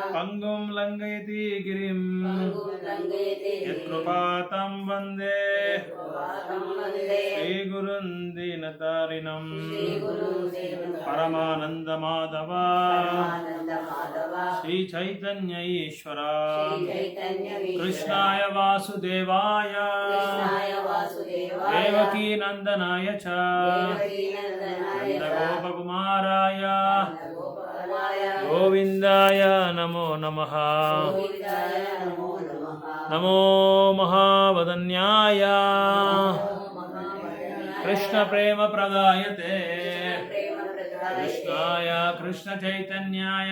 पंगुं लंघयति गिरिं यत्कृपातं वन्दे श्रीगुरुं दीनतारिणं परमानन्दमाधव श्रीचैतन्य ईश्वर कृष्णाय वासुदेवाय देवकी नंदनाय च नंदगोपकुमाराय गोविंदाय नमो नमः। नमो महावदन्याय कृष्ण प्रेम प्रदायते कृष्णाय कृष्ण चैतन्याय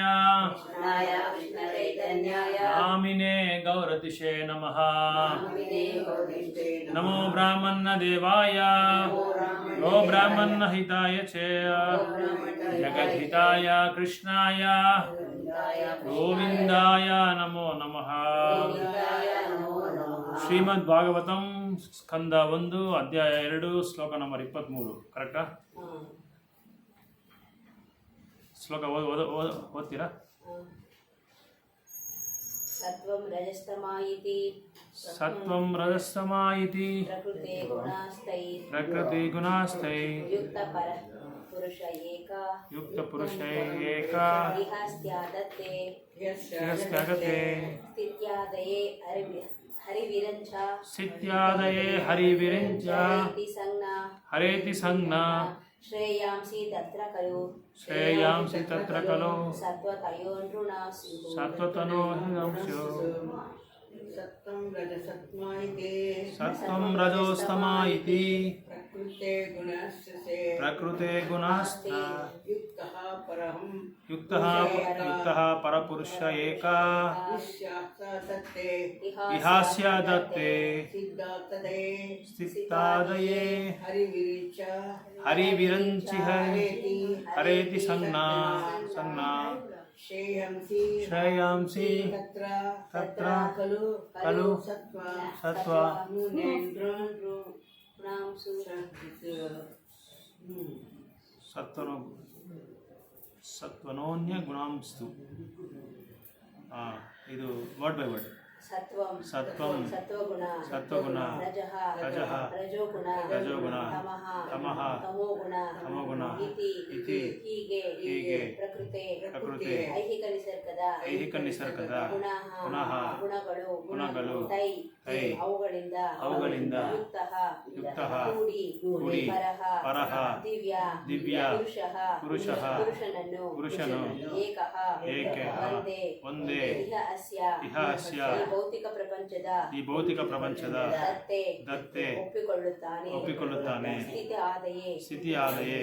नामिने गौरतिशे नमः। नमो ब्राह्मण देवाय गो ब्राह्मण हिताय च जगद्हिताय कृष्णाय गोविंदाय नमो नमः। ಶ್ರೀಮದ್ ಭಾಗವತಂ ಸ್ಕಂದ 1 ಅಧ್ಯಾಯ 2 ಶ್ಲೋಕ ನಂಬರ್ 23 ಕರೆಕ್ಟಾ? ಶ್ಲೋಕ ಓದ್ತೀರಾ? ಸತ್ವಂ ರಜಸ್ತಮಾಯಿತಿ ಪ್ರಕೃತಿ ಗುಣಾಸ್ತೈ ಯುಕ್ತ ಪುರುಷ ಏಕ ಇಹಾಸ್ತ್ಯಾದತ್ತೆ ಸ್ಥಿತ್ಯಾದಯೇ ಹರಿವಿರಂಚ ಹರೇತಿ ಸಂಜ್ಞಾ ಶ್ರೇಯಾಂಸಿ ತತ್ರ ಖಲು ಸತ್ವತನೋ ನೃಣಾಂಶೋ ಸತ್ವಂ ರಜೋಸ್ತಮ ಇತಿ ಪ್ರಕೃತೆ ಗುಣಾಸ್ತ ಯುಕ್ತಃ ಪರಪುರುಷ ಏಕ ಇಹಾಸ್ಯಾದತ್ತೆ ಸ್ಥಿತಾದಯೇ ಹರಿವಿರಂಚಿ ಹರೇತಿ ಸಂಜ್ಞಾ ಶ್ರೇಯಾಂಸಿ ತತ್ರ ಖಲು ಸತ್ವ ಸತ್ವನೋನ್ಯ ಗುಣಾಂಸ್ತು. ಇದು ವರ್ಡ್ ಬೈ ವರ್ಡ್. ಸತ್ವಂ ಸತ್ವಗುಣ ರಜಃ ರಜೋಗುಣ ತಮಃ ತಮೋಗುಣ ಇತಿ ಹೀಗೆ ಪ್ರಕೃತೆ ಐಹಿಕ ನಿಸರ್ಗದ ಗುಣಃ ಗುಣಗಳು ತೈ ಅವುಗಳಿಂದ ಯುಕ್ತಃ ಕೂಡಿ ಪರಃ ದಿವ್ಯ ಪುರುಷನು ಏಕೆ ಒಂದೇ ಇಹ ಅಸ್ಯ ಈ ಭೌತಿಕ ಪ್ರಪಂಚದ ದತ್ತೆ ಒಪ್ಪಿಕೊಳ್ಳುತ್ತಾನೆ. ಸ್ಥಿತಿ ಆದಯೇ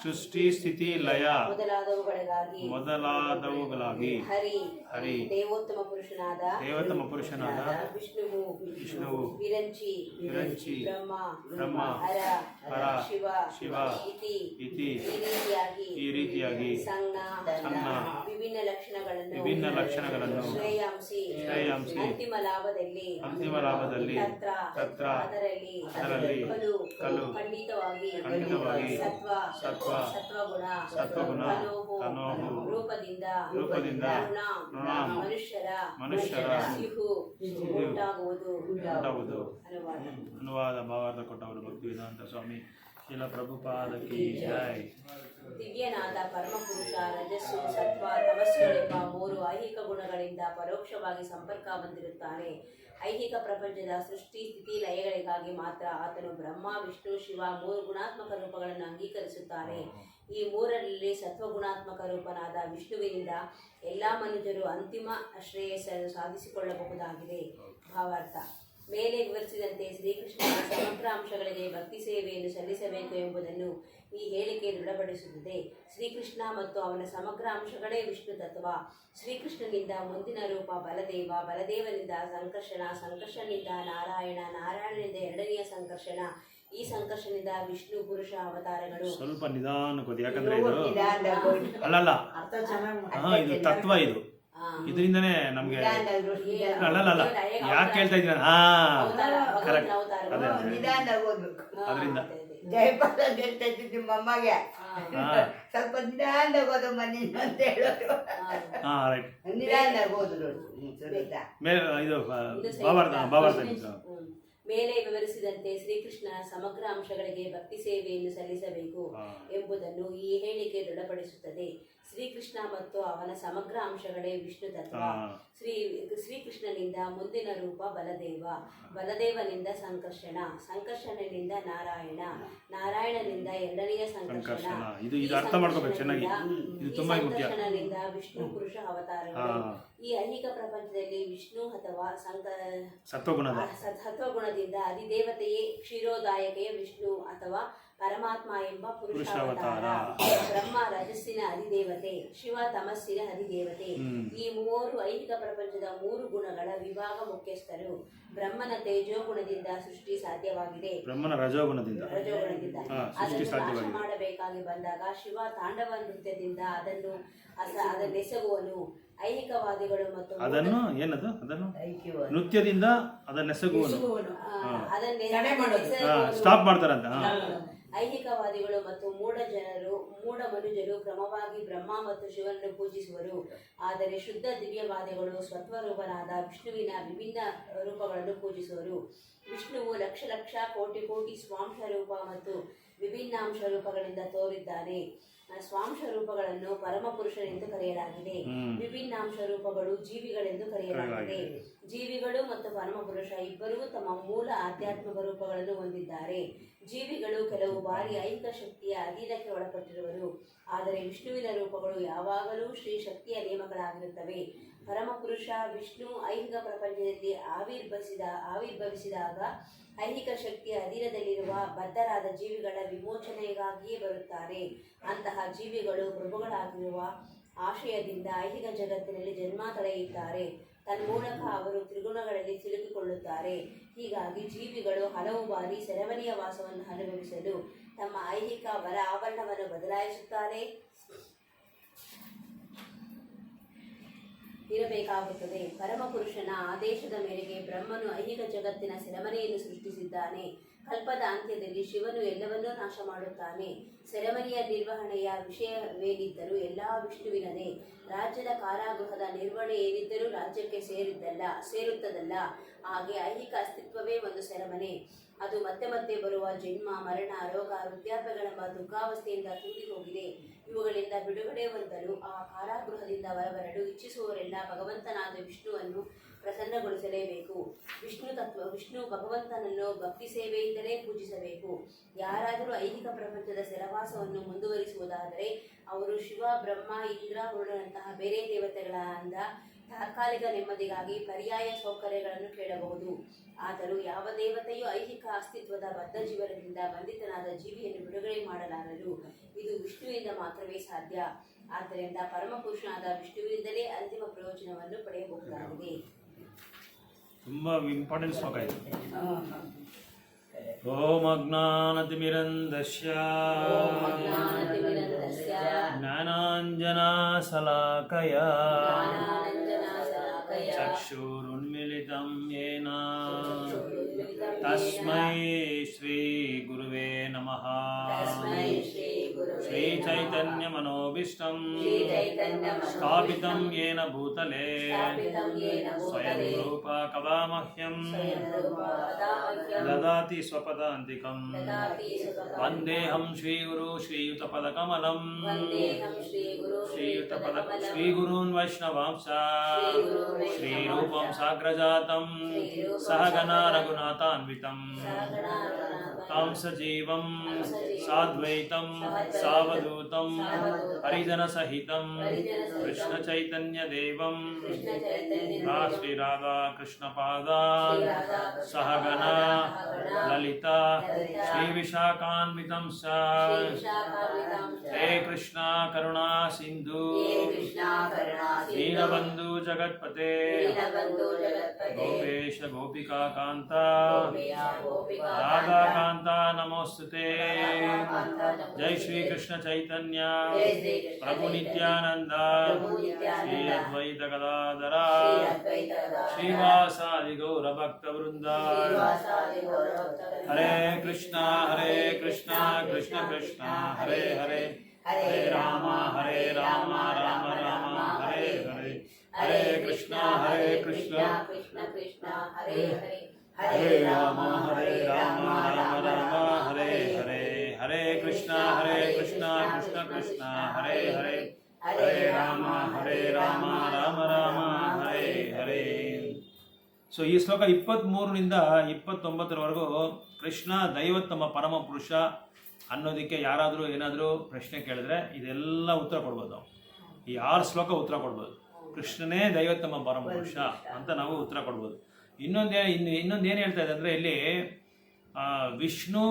ಸೃಷ್ಟಿ ಸ್ಥಿತಿ ಲಯ ಮೊದಲಾದವುಗಳಾಗಿ ಹರಿ ದೇವೋತ್ತಮ ಪುರುಷನಾದ ವಿಷ್ಣುವು ವಿರಂಚಿ ಬ್ರಹ್ಮ ಹರ ಶಿವ ಇತಿ ಈ ರೀತಿಯಾಗಿ ಸಂಜ್ಞಾ ವಿಭಿನ್ನ ಲಕ್ಷಣಗಳನ್ನು ಶ್ರೇಯಾಂಸಿ ಅಂತಿಮ ಲಾಭದಲ್ಲಿ ತತ್ರ ಅದರಲ್ಲಿ ಖಲು ಖಂಡಿತವಾಗಿ ಸತ್ವಗುಣ ತನೋಹು ರೂಪದಿಂದ ನೃಣಾಂ ಮನುಷ್ಯರ ಉಂಟಾಗುವುದು. ಅನುವಾದ ಭಾವಾರ್ಥ ಕೊಟ್ಟವರು ಭಕ್ತಿವೇದಾಂತ ಸ್ವಾಮಿ ಶ್ರೀಲ ಪ್ರಭುಪಾದಕಿ ಜೈ. ದಿವ್ಯನಾದ ಪರಮಪುರುಷ ರಜಸ್ಸು ಸತ್ವ ತಮಸ್ಸುಗಳೆಂಬ 3 ಐಹಿಕ ಗುಣಗಳಿಂದ ಪರೋಕ್ಷವಾಗಿ ಸಂಪರ್ಕ ಹೊಂದಿರುತ್ತಾನೆ. ಐಹಿಕ ಪ್ರಪಂಚದ ಸೃಷ್ಟಿ ಸ್ಥಿತಿ ಲಯಗಳಿಗಾಗಿ ಮಾತ್ರ ಆತನು ಬ್ರಹ್ಮ ವಿಷ್ಣು ಶಿವ 3 ಗುಣಾತ್ಮಕ ರೂಪಗಳನ್ನು ಅಂಗೀಕರಿಸುತ್ತಾನೆ. ಈ 3ರಲ್ಲಿ ಸತ್ವಗುಣಾತ್ಮಕ ರೂಪನಾದ ವಿಷ್ಣುವಿನಿಂದ ಎಲ್ಲ ಮನುಜರು ಅಂತಿಮ ಶ್ರೇಯಸ್ಸನ್ನು ಸಾಧಿಸಿಕೊಳ್ಳಬಹುದಾಗಿದೆ. ಭಾವಾರ್ಥ: ಮೇಲೆ ವಿವರಿಸಿದಂತೆ ಶ್ರೀಕೃಷ್ಣನ ಸಮಗ್ರ ಅಂಶಗಳಿಗೆ ಭಕ್ತಿ ಸೇವೆಯನ್ನು ಸಲ್ಲಿಸಬೇಕು ಎಂಬುದನ್ನು ಈ ಹೇಳಿಕೆ ದೃಢಪಡಿಸುತ್ತದೆ. ಶ್ರೀಕೃಷ್ಣ ಮತ್ತು ಅವನ ಸಮಗ್ರ ಅಂಶಗಳೇ ವಿಷ್ಣು ತತ್ವ. ಶ್ರೀಕೃಷ್ಣನಿಂದ ಮುಂದಿನ ರೂಪ ಬಲದೇವ, ಬಲದೇವನಿಂದ ಸಂಕರ್ಷನಿಂದ ನಾರಾಯಣ, ನಾರಾಯಣನಿಂದ ಎರಡನೆಯ ಸಂಕರ್ಷಣ, ಈ ಸಂಕರ್ಷನಿಂದ ವಿಷ್ಣು ಪುರುಷ ಅವತಾರಗಳು. ಸ್ವಲ್ಪ ನಿಧಾನಕ್ಕೆ, ಯಾಕಂದ್ರೆ ಅಲ್ಲಲ್ಲ ಇದು ತತ್ವ, ಇದು ಇದರಿಂದನೇ ನಮ್ಗೆ ಅಲ್ಲಲ್ಲ ಯಾಕೆ ಹೇಳ್ತಾ ಇದ್ದೀರ? ಕರೆಕ್ಟ್, ಅದರಿಂದ ಜಯಪಾಲ ಅಂತ ಹೇಳ್ತಾ ಇದ್ದು ನಿಮ್ಮ ಅಮ್ಮಗೆ ಹಾ. ಸ್ವಲ್ಪ ನಿಧಾನದಾಗ ಹೋದಮ್ಮ ನೀನು ಅಂತ ಹೇಳೋದು. ಹಾ ರೈಟ್. ನಿಧಾನದಾಗ ಹೋದ್ರು ಸುನೀತಾ. ಮೇಲೆ ಇದು ಭಾವಾರ್ಥ ಮೇಲೆ ವಿವರಿಸಿದಂತೆ ಶ್ರೀಕೃಷ್ಣನ ಸಮಗ್ರ ಅಂಶಗಳಿಗೆ ಭಕ್ತಿ ಸೇವೆಯನ್ನು ಸಲ್ಲಿಸಬೇಕು ಎಂಬುದನ್ನು ಈ ಹೇಳಿಕೆ ದೃಢಪಡಿಸುತ್ತದೆ. ಶ್ರೀಕೃಷ್ಣ ಮತ್ತು ಅವನ ಸಮಗ್ರ ಅಂಶಗಳೇ ವಿಷ್ಣು ತತ್ವ. ಶ್ರೀಕೃಷ್ಣನಿಂದ ಮುಂದಿನ ರೂಪ ಬಲದೇವ, ಬಲದೇವನಿಂದ ಸಂಕರ್ಷಣ, ಸಂಕರ್ಷಣನಿಂದ ನಾರಾಯಣ, ನಾರಾಯಣನಿಂದ ಎರಡನೆಯ ಸಂಕರ್ಷಣ, ಇದು ಅರ್ಥ ಮಾಡ್ಕೋಬೇಕು ಚೆನ್ನಾಗಿ, ಇದು ತುಂಬಾ ಮುಖ್ಯ. ಸಂಕರ್ಷಣನಿಂದ ವಿಷ್ಣು ಪುರುಷ ಅವತಾರಗಳು. ಈ ಐಹಿಕ ಪ್ರಪಂಚದಲ್ಲಿ ವಿಷ್ಣು ಅಥವಾ ಸತ್ವಗುಣದಿಂದ ಅಧಿದೇವತೆಯೇ ಕ್ಷೀರೋದಾಯಕೆಯ ವಿಷ್ಣು ಅಥವಾ ಪರಮಾತ್ಮ ಎಂಬ ಪುರುಷಾವತಾರ. ಬ್ರಹ್ಮ ರಜಸ್ಸಿನ ಅಧಿದೇವತೆ, ಶಿವ ತಮಸ್ಸಿನ ಅಧಿದೇವತೆ. ಈ ಮೂವರು ಐಹಿಕ ಪ್ರಪಂಚದ ಮೂರು ಗುಣಗಳ ವಿಭಾಗ ಮುಖ್ಯಸ್ಥರು. ಬ್ರಹ್ಮನ ತೇಜೋಗುಣದಿಂದ ಸೃಷ್ಟಿ ಸಾಧ್ಯವಾಗಿದೆ, ಬ್ರಹ್ಮನ ರಜೋಗುಣದಿಂದ ಅದನ್ನು ನಾಶ ಮಾಡಬೇಕಾಗಿ ಬಂದಾಗ ಶಿವ ತಾಂಡವ ನೃತ್ಯದಿಂದ ಅದನ್ನೆಸಗುವನು. ಐಹಿಕವಾದಿಗಳು ಮತ್ತು ಅದನ್ನು ಏನದು ಅದನ್ನು ನೃತ್ಯದಿಂದ ಅದನ್ನೆಸಗುವನು ಸ್ಟಾಪ್ ಮಾಡ್ತಾರಂತ. ಐಹಿಕವಾದಿಗಳು ಮತ್ತು ಮೂಢ ಮನುಜರು ಕ್ರಮವಾಗಿ ಬ್ರಹ್ಮ ಮತ್ತು ಶಿವನನ್ನು ಪೂಜಿಸುವರು. ಆದರೆ ಶುದ್ಧ ದಿವ್ಯವಾದಿಗಳು ಸ್ವತ್ವರೂಪನಾದ ವಿಷ್ಣುವಿನ ವಿಭಿನ್ನ ರೂಪಗಳನ್ನು ಪೂಜಿಸುವರು. ವಿಷ್ಣುವು ಲಕ್ಷ ಲಕ್ಷ ಕೋಟಿ ಕೋಟಿ ಸ್ವಾಂಶ ರೂಪ ಮತ್ತು ವಿಭಿನ್ನಾಂಶ ರೂಪಗಳಿಂದ ತೋರಿದ್ದಾನೆ. ಸ್ವಾಂಶ ರೂಪಗಳನ್ನು ಪರಮಪುರುಷನೆಂದು ಕರೆಯಲಾಗಿದೆ, ವಿಭಿನ್ನಾಂಶ ರೂಪಗಳು ಜೀವಿಗಳೆಂದು ಕರೆಯಲಾಗಿದೆ. ಜೀವಿಗಳು ಮತ್ತು ಪರಮಪುರುಷ ಇಬ್ಬರೂ ತಮ್ಮ ಮೂಲ ಆಧ್ಯಾತ್ಮಿಕ ರೂಪಗಳನ್ನು ಹೊಂದಿದ್ದಾರೆ. ಜೀವಿಗಳು ಕೆಲವು ಬಾರಿ ಐಹಿಕ ಶಕ್ತಿಯ ಅಧೀನಕ್ಕೆ ಒಳಪಟ್ಟಿರುವರು, ಆದರೆ ವಿಷ್ಣುವಿನ ರೂಪಗಳು ಯಾವಾಗಲೂ ಶ್ರೀ ಶಕ್ತಿಯ ನೇಮಗಳಾಗಿರುತ್ತವೆ. ಪರಮಪುರುಷ ವಿಷ್ಣು ಐಹಿಕ ಪ್ರಪಂಚದಲ್ಲಿ ಆವಿರ್ಭವಿಸಿದಾಗ ಐಹಿಕ ಶಕ್ತಿಯ ಅಧೀನದಲ್ಲಿರುವ ಬದ್ಧರಾದ ಜೀವಿಗಳ ವಿಮೋಚನೆಗಾಗಿಯೇ ಬರುತ್ತಾರೆ. ಅಂತಹ ಜೀವಿಗಳು ಪ್ರಭುಗಳಾಗಿರುವ ಆಶಯದಿಂದ ಐಹಿಕ ಜಗತ್ತಿನಲ್ಲಿ ಜನ್ಮ ತಳೆಯುತ್ತಾರೆ. ತನ್ಮೂಲಕ ಅವರು ತ್ರಿಗುಣಗಳಲ್ಲಿ ಸಿಲುಕಿಕೊಳ್ಳುತ್ತಾರೆ. ಹೀಗಾಗಿ ಜೀವಿಗಳು ಹಲವು ಬಾರಿ ಸೆರೆಮನೆಯ ವಾಸವನ್ನು ಅನುಭವಿಸಲು ತಮ್ಮ ಐಹಿಕ ಆವರಣವನ್ನು ಬದಲಾಯಿಸುತ್ತಾರೆ ಇರಬೇಕಾಗುತ್ತದೆ. ಪರಮಪುರುಷನ ಆದೇಶದ ಮೇರೆಗೆ ಬ್ರಹ್ಮನು ಐಹಿಕ ಜಗತ್ತಿನ ಸೆರೆಮನೆಯನ್ನು ಸೃಷ್ಟಿಸಿದ್ದಾನೆ. ಕಲ್ಪದ ಅಂತ್ಯದಲ್ಲಿ ಶಿವನು ಎಲ್ಲವನ್ನೂ ನಾಶ ಮಾಡುತ್ತಾನೆ. ಸೆರೆಮನೆಯ ನಿರ್ವಹಣೆಯ ವಿಷಯವೇನಿದ್ದರೂ ಎಲ್ಲ ವಿಷ್ಣುವಿನದೇ. ರಾಜ್ಯದ ಕಾರಾಗೃಹದ ನಿರ್ವಹಣೆ ಏನಿದ್ದರೂ ರಾಜ್ಯಕ್ಕೆ ಸೇರುತ್ತದಲ್ಲ. ಹಾಗೆ ಐಹಿಕ ಅಸ್ತಿತ್ವವೇ ಒಂದು ಸೆರೆಮನೆ. ಅದು ಮತ್ತೆ ಮತ್ತೆ ಬರುವ ಜನ್ಮ, ಮರಣ, ರೋಗ, ವೃದ್ಧಾಪ್ಯಗಳೆಂಬ ದುಃಖಾವಸ್ಥೆಯಿಂದ ತುಂಬಿ ಹೋಗಿದೆ. ಇವುಗಳಿಂದ ಬಿಡುಗಡೆ ಹೊಂದಲು ಆ ಕಾರಾಗೃಹದಿಂದ ಹೊರಬರಲು ಇಚ್ಛಿಸುವವರೆಲ್ಲ ಭಗವಂತನಾದ ವಿಷ್ಣುವನ್ನು ಪ್ರಸನ್ನಗೊಳಿಸಲೇಬೇಕು. ವಿಷ್ಣು ಭಗವಂತನನ್ನು ಭಕ್ತಿ ಸೇವೆಯಿಂದಲೇ ಪೂಜಿಸಬೇಕು. ಯಾರಾದರೂ ಐಹಿಕ ಪ್ರಪಂಚದ ಸೆರವಾಸವನ್ನು ಮುಂದುವರಿಸುವುದಾದರೆ ಅವರು ಶಿವ, ಬ್ರಹ್ಮ, ಇಂದ್ರ, ವರುಣನಂತಹ ಬೇರೆ ದೇವತೆಗಳಿಂದ ತಾತ್ಕಾಲಿಕ ನೆಮ್ಮದಿಗಾಗಿ ಪರ್ಯಾಯ ಸೌಕರ್ಯಗಳನ್ನು ಕೇಳಬಹುದು. ಆದರೂ ಯಾವ ದೇವತೆಯೂ ಐಹಿಕ ಅಸ್ತಿತ್ವದ ಬದ್ಧ ಜೀವನದಿಂದ ಬಂಧಿತನಾದ ಜೀವಿಯನ್ನು ಬಿಡುಗಡೆ ಮಾಡಲಾರರು. ಇದು ವಿಷ್ಣುವಿಂದ ಮಾತ್ರವೇ ಸಾಧ್ಯ. ಆದ್ದರಿಂದ ಪರಮಪುರುಷನಾದ ವಿಷ್ಣುವಿನಿಂದಲೇ ಅಂತಿಮ ಪ್ರಯೋಜನವನ್ನು ಪಡೆಯಬಹುದಾಗಿದೆ. ತುಂಬಾ ಇಂಪಾರ್ಟೆಂಟ್ ಶ್ಲೋಕ ಇದು. ಓಂ ಅಜ್ಞಾನತಿಮಿರಂಧಸ್ಯ ಜ್ಞಾನಾಂಜನಶಲಾಕಯ ಚಕ್ಷುರುನ್ಮಿಲಿತಂ ಯೇನ ತಸ್ಮೈ ಶ್ರೀ ಗುರುವೇ ನಮಃ. ಶ್ರೀ ಚೈತನ್ಯ ಮನೋಭೀಷ್ಟಂ ಸ್ಥಾಪಿತಂ ಯೇನ ಭೂತಲೆ ಸ್ವಯಂ ರೂಪ ಕದಾ ಮಹ್ಯಂ ದದಾತಿ ಸ್ವಪದಾಂತಿಕಂ. ವಂದೇಹಂ ಶ್ರೀಗುರು ಶ್ರೀಯುತಪದಕಮಲಂ ಶ್ರೀಗುರೂನ್ ವೈಷ್ಣವಾಂಶ ಶ್ರೀರೂಪಂ ಸಾಗ್ರಜಾತಂ ಸಹಗಣಾ ರಘುನಾಥಾನ್ವಿತಂ तं सजीवं साद्वैतं सावधूतं हरिजनसहितं कृष्णचैतन्यदेवं श्रीराधा कृष्णपादान् सहगणा ललिता श्रीविशाखान्वितं हे ಕೃಷ್ಣ ಕರುಣಾ ಸಿಂಧು ಹೇ ಕೃಷ್ಣ ಕರುಣಾ ಸಿಂಧು ದೀನಬಂಧು ಜಗತ್ಪತೆ ದೀನಬಂಧು ಜಗತ್ಪತೆ ಗೋಪೇಶ ಗೋಪಿಕಾ ಕಾಂತ ಗೋಪಿಯ ಗೋಪಿಕಾ ರಾಧಾ ಕಾಂತ ನಮೋಸ್ತುತೆ ಕಾಂತ ನಮೋಸ್ತುತೆ. ಜೈ ಶ್ರೀ ಕೃಷ್ಣ ಚೈತನ್ಯ ಜೈ ಶ್ರೀ ಕೃಷ್ಣ ಪ್ರಭು ನಿತ್ಯಾನಂದ ಪ್ರಭು ನಿತ್ಯಾನಂದ. ಶ್ರೀ ಅದ್ವೈತ ಗದಾಧರ ಶ್ರೀ ಅದ್ವೈತ ಗದಾಧರ. ಶ್ರೀವಾಸಾದಿ ಗೌರ ಭಕ್ತ ವೃಂದ ಶ್ರೀವಾಸಾದಿ ಗೌರಭಕ್ತವೃಂದ. ಹರೇ ಕೃಷ್ಣ ಕೃಷ್ಣ ಕೃಷ್ಣ ಕೃಷ್ಣ ಹರೇ ಹರೇ ಹರೇ ರಾಮ ರಾಮ ರಾಮ ಹರೇ ಹರೇ ಹರೇ ಕೃಷ್ಣ ಕೃಷ್ಣ ಕೃಷ್ಣ ಕೃಷ್ಣ ಹರೇ ಹರೇ ಹರೇ ರಾಮ ರಾಮ ರಾಮ ಹರೇ ಹರೇ ಹರೇ ಕೃಷ್ಣ ಕೃಷ್ಣ ಕೃಷ್ಣ ಹರೇ ಹರೇ ಹರೇ ರಾಮ ರಾಮ ರಾಮ ಹರೇ ಹರೇ. ಸೊ ಈ ಶ್ಲೋಕ 23ರಿಂದ 29ರವರೆಗೂ ಕೃಷ್ಣ ದೈವೋತ್ತಮ ಪರಮ ಪುರುಷ ಅನ್ನೋದಕ್ಕೆ ಯಾರಾದರೂ ಏನಾದರೂ ಪ್ರಶ್ನೆ ಕೇಳಿದ್ರೆ ಇದೆಲ್ಲ ಉತ್ತರ ಕೊಡ್ಬೋದು ನಾವು. ಈ 6 ಶ್ಲೋಕ ಉತ್ತರ ಕೊಡ್ಬೋದು. ಕೃಷ್ಣನೇ ದೈವೋತ್ತಮ ಪರಮ ಪುರುಷ ಅಂತ ನಾವು ಉತ್ತರ ಕೊಡ್ಬೋದು. ಇನ್ನೊಂದು ಏನು ಹೇಳ್ತಾ ಇದೆ ಅಂದರೆ ಇಲ್ಲಿ ವಿಷ್ಣು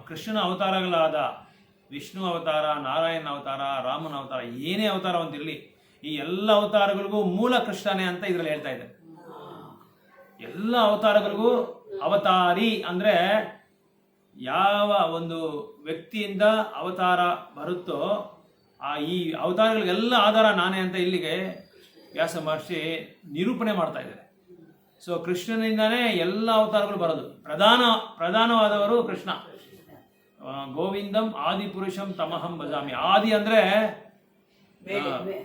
ಕೃಷ್ಣನ ಅವತಾರಗಳಾದ ವಿಷ್ಣು ಅವತಾರ, ನಾರಾಯಣ ಅವತಾರ, ರಾಮನ ಅವತಾರ, ಏನೇ ಅವತಾರ ಅಂತಿರಲಿ, ಈ ಎಲ್ಲ ಅವತಾರಗಳಿಗೂ ಮೂಲ ಕೃಷ್ಣನೇ ಅಂತ ಇದರಲ್ಲಿ ಹೇಳ್ತಾ ಇದೆ. ಎಲ್ಲ ಅವತಾರಗಳಿಗೂ ಅವತಾರಿ ಅಂದರೆ ಯಾವ ಒಂದು ವ್ಯಕ್ತಿಯಿಂದ ಅವತಾರ ಬರುತ್ತೋ ಈ ಅವತಾರಗಳಿಗೆಲ್ಲ ಆಧಾರ ನಾನೇ ಅಂತ ಇಲ್ಲಿಗೆ ವ್ಯಾಸ ಮಹರ್ಷಿ ನಿರೂಪಣೆ ಮಾಡ್ತಾ ಇದ್ದಾರೆ. ಸೊ ಕೃಷ್ಣನಿಂದಾನೇ ಎಲ್ಲ ಅವತಾರಗಳು ಬರೋದು. ಪ್ರಧಾನವಾದವರು ಕೃಷ್ಣ. ಗೋವಿಂದಂ ಆದಿಪುರುಷಂ ತಮಹಂ ಭಜಾಮಿ. ಆದಿ ಅಂದರೆ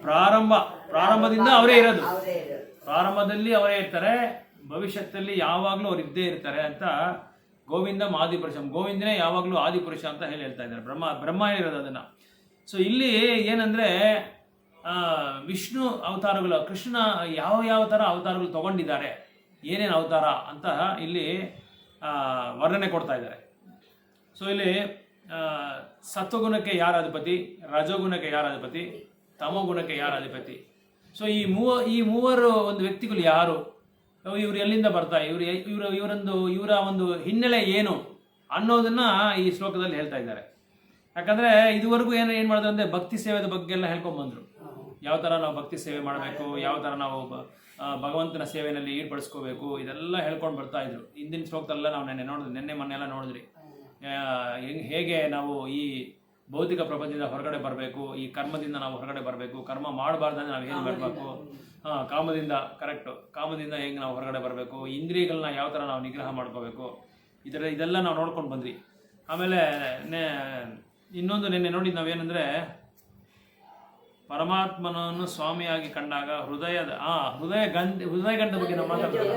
ಪ್ರಾರಂಭದಿಂದ ಅವರೇ ಇರೋದು. ಪ್ರಾರಂಭದಲ್ಲಿ ಅವರೇ ಇರ್ತಾರೆ, ಭವಿಷ್ಯದಲ್ಲಿ ಯಾವಾಗಲೂ ಅವ್ರು ಇದ್ದೇ ಇರ್ತಾರೆ ಅಂತ ಗೋವಿಂದಂ ಆದಿಪುರುಷಂ. ಗೋವಿಂದನೇ ಯಾವಾಗಲೂ ಆದಿಪುರುಷ ಅಂತ ಹೇಳ್ತಾ ಇದ್ದಾರೆ. ಬ್ರಹ್ಮ ಇರೋದು ಅದನ್ನು. ಸೊ ಇಲ್ಲಿ ಏನಂದರೆ ವಿಷ್ಣು ಅವತಾರಗಳು, ಕೃಷ್ಣ ಯಾವ ಥರ ಅವತಾರಗಳು ತಗೊಂಡಿದ್ದಾರೆ, ಏನೇನು ಅವತಾರ ಅಂತ ಇಲ್ಲಿ ವರ್ಣನೆ ಕೊಡ್ತಾ ಇದ್ದಾರೆ. ಸೊ ಇಲ್ಲಿ ಸತ್ವಗುಣಕ್ಕೆ ಯಾರ ಅಧಿಪತಿ, ರಜೋಗುಣಕ್ಕೆ ಯಾರ ಅಧಿಪತಿ, ತಮೋಗುಣಕ್ಕೆ ಯಾರ ಅಧಿಪತಿ. ಸೊ ಈ ಮೂವರು ಒಂದು ವ್ಯಕ್ತಿಗಳು ಯಾರು, ಇವರು ಎಲ್ಲಿಂದ ಬರ್ತಾರೆ, ಇವರ ಒಂದು ಹಿನ್ನೆಲೆ ಏನು ಅನ್ನೋದನ್ನ ಈ ಶ್ಲೋಕದಲ್ಲಿ ಹೇಳ್ತಾ ಇದ್ದಾರೆ. ಯಾಕಂದರೆ ಇದುವರೆಗೂ ಏನು ಮಾಡಿದ್ರು ಅಂದರೆ ಭಕ್ತಿ ಸೇವೆದ ಬಗ್ಗೆ ಎಲ್ಲ ಹೇಳ್ಕೊಂಡ್ಬಂದರು. ಯಾವ ಥರ ನಾವು ಭಕ್ತಿ ಸೇವೆ ಮಾಡಬೇಕು, ಯಾವ ಥರ ನಾವು ಭಗವಂತನ ಸೇವೆಯಲ್ಲಿ ಈಡ್ಪಡಿಸ್ಕೋಬೇಕು, ಇದೆಲ್ಲ ಹೇಳ್ಕೊಂಡು ಬರ್ತಾ ಇದ್ರು. ಹಿಂದಿನ ಶ್ಲೋಕದಲ್ಲ ನಾವು ನಿನ್ನೆ ಮೊನ್ನೆಲ್ಲ ನೋಡಿದ್ರಿ. ಹೇಗೆ ನಾವು ಈ ಭೌತಿಕ ಪ್ರಪಂಚದಿಂದ ಹೊರಗಡೆ ಬರಬೇಕು, ಈ ಕರ್ಮದಿಂದ ನಾವು ಹೊರಗಡೆ ಬರಬೇಕು, ಕರ್ಮ ಮಾಡಬಾರ್ದಂದ್ರೆ ನಾವು ಏನು ಮಾಡಬೇಕು, ಕಾಮದಿಂದ ಹೇಗೆ ನಾವು ಹೊರಗಡೆ ಬರಬೇಕು, ಇಂದ್ರಿಯಗಳನ್ನ ಯಾವ ಥರ ನಾವು ನಿಗ್ರಹ ಮಾಡ್ಕೋಬೇಕು, ಇದೆಲ್ಲ ನಾವು ನೋಡ್ಕೊಂಡು ಬಂದ್ವಿ. ಆಮೇಲೆ ಇನ್ನೊಂದು ನಿನ್ನೆ ನೋಡಿದ್ದು ನಾವೇನೆಂದರೆ ಪರಮಾತ್ಮನನ್ನು ಸ್ವಾಮಿಯಾಗಿ ಕಂಡಾಗ ಹೃದಯ ಗಂಟದ ಬಗ್ಗೆ ನಾವು ಮಾತಾಡ್ತೀವಿ.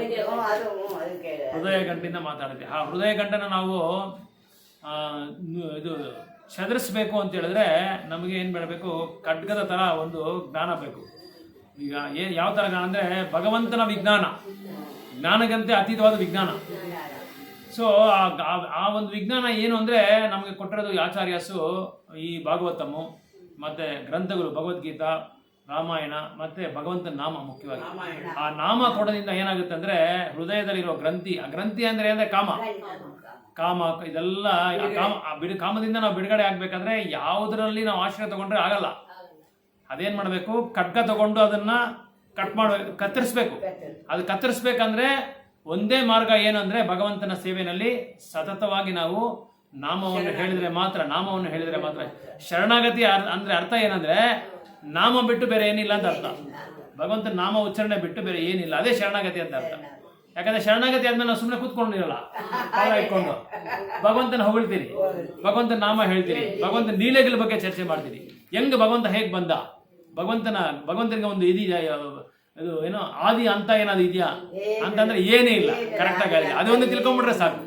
ಹೃದಯ ಗಂಟಿಂದ ಮಾತಾಡ್ತೀವಿ. ಆ ಹೃದಯ ಗಂಟನ ನಾವು ಇದು ಚದರಿಸ್ಬೇಕು ಅಂತ ಹೇಳಿದ್ರೆ ನಮಗೆ ಏನು ಮಾಡಬೇಕು, ಖಡ್ಗದ ಥರ ಒಂದು ಜ್ಞಾನ ಬೇಕು. ಈಗ ಯಾವ ಥರ ಜ್ಞಾನ ಅಂದರೆ ಭಗವಂತನ ಜ್ಞಾನಗಂತೆ ಅತೀತವಾದ ವಿಜ್ಞಾನ. ಸೊ ಆ ಒಂದು ವಿಜ್ಞಾನ ಏನು ಅಂದರೆ ನಮಗೆ ಕೊಟ್ಟಿರೋದು ಆಚಾರ್ಯಸು ಈ ಭಾಗವತಮು ಮತ್ತು ಗ್ರಂಥಗಳು, ಭಗವದ್ಗೀತಾ, ರಾಮಾಯಣ ಮತ್ತು ಭಗವಂತನ ನಾಮ. ಮುಖ್ಯವಾಗಿ ಆ ನಾಮ ಕೊಡೋದ್ರಿಂದ ಏನಾಗುತ್ತೆ ಅಂದರೆ ಹೃದಯದಲ್ಲಿರೋ ಗ್ರಂಥಿ ಅಂದರೆ ಕಾಮ ಇದೆಲ್ಲ ಕಾಮದಿಂದ ನಾವು ಬಿಡುಗಡೆ ಆಗ್ಬೇಕಂದ್ರೆ ಯಾವುದರಲ್ಲಿ ನಾವು ಆಶ್ರಯ ತಗೊಂಡ್ರೆ ಆಗಲ್ಲ. ಅದೇನು ಮಾಡಬೇಕು, ಖಡ್ಗ ತಗೊಂಡು ಅದನ್ನ ಕತ್ತರಿಸ್ಬೇಕು. ಅದು ಕತ್ತರಿಸ್ಬೇಕಂದ್ರೆ ಒಂದೇ ಮಾರ್ಗ ಏನು ಅಂದರೆ ಭಗವಂತನ ಸೇವೆಯಲ್ಲಿ ಸತತವಾಗಿ ನಾವು ನಾಮವನ್ನು ಹೇಳಿದ್ರೆ ಮಾತ್ರ. ಶರಣಾಗತಿ ಅಂದ್ರೆ ಅರ್ಥ ಏನಂದ್ರೆ ನಾಮ ಬಿಟ್ಟು ಬೇರೆ ಏನಿಲ್ಲ ಅಂತ ಅರ್ಥ. ಭಗವಂತನ ನಾಮ ಉಚ್ಚಾರಣೆ ಬಿಟ್ಟು ಬೇರೆ ಏನಿಲ್ಲ, ಅದೇ ಶರಣಾಗತಿ ಅಂತ ಅರ್ಥ. ಯಾಕಂದ್ರೆ ಶರಣಾಗತಿ ಆದ್ಮೇಲೆ ನಾವು ಸುಮ್ಮನೆ ಕೂತ್ಕೊಂಡಿರಲ್ಲ, ಕಾಲ ಇಟ್ಕೊಂಡು ಭಗವಂತನ ಹೊಗಳ್ತೀರಿ, ಭಗವಂತನ ನಾಮ ಹೇಳ್ತೀರಿ, ಭಗವಂತನ ಲೀಲೆಗಳ ಬಗ್ಗೆ ಚರ್ಚೆ ಮಾಡ್ತೀರಿ. ಹೆಂಗ್ ಭಗವಂತ ಹೇಗ್ ಬಂದ, ಭಗವಂತನಿಗೆ ಒಂದು ಇದೆಯಾ, ಇದು ಏನೋ ಆದಿ ಅಂತ ಏನಾದ್ರು ಇದೆಯಾ ಅಂತಂದ್ರೆ ಏನೇ ಇಲ್ಲ. ಕರೆಕ್ಟಾಗಿ ಆಗಿದೆ, ಅದೊಂದು ತಿಳ್ಕೊಂಡ್ಬಿಟ್ರೆ ಸಾಕು.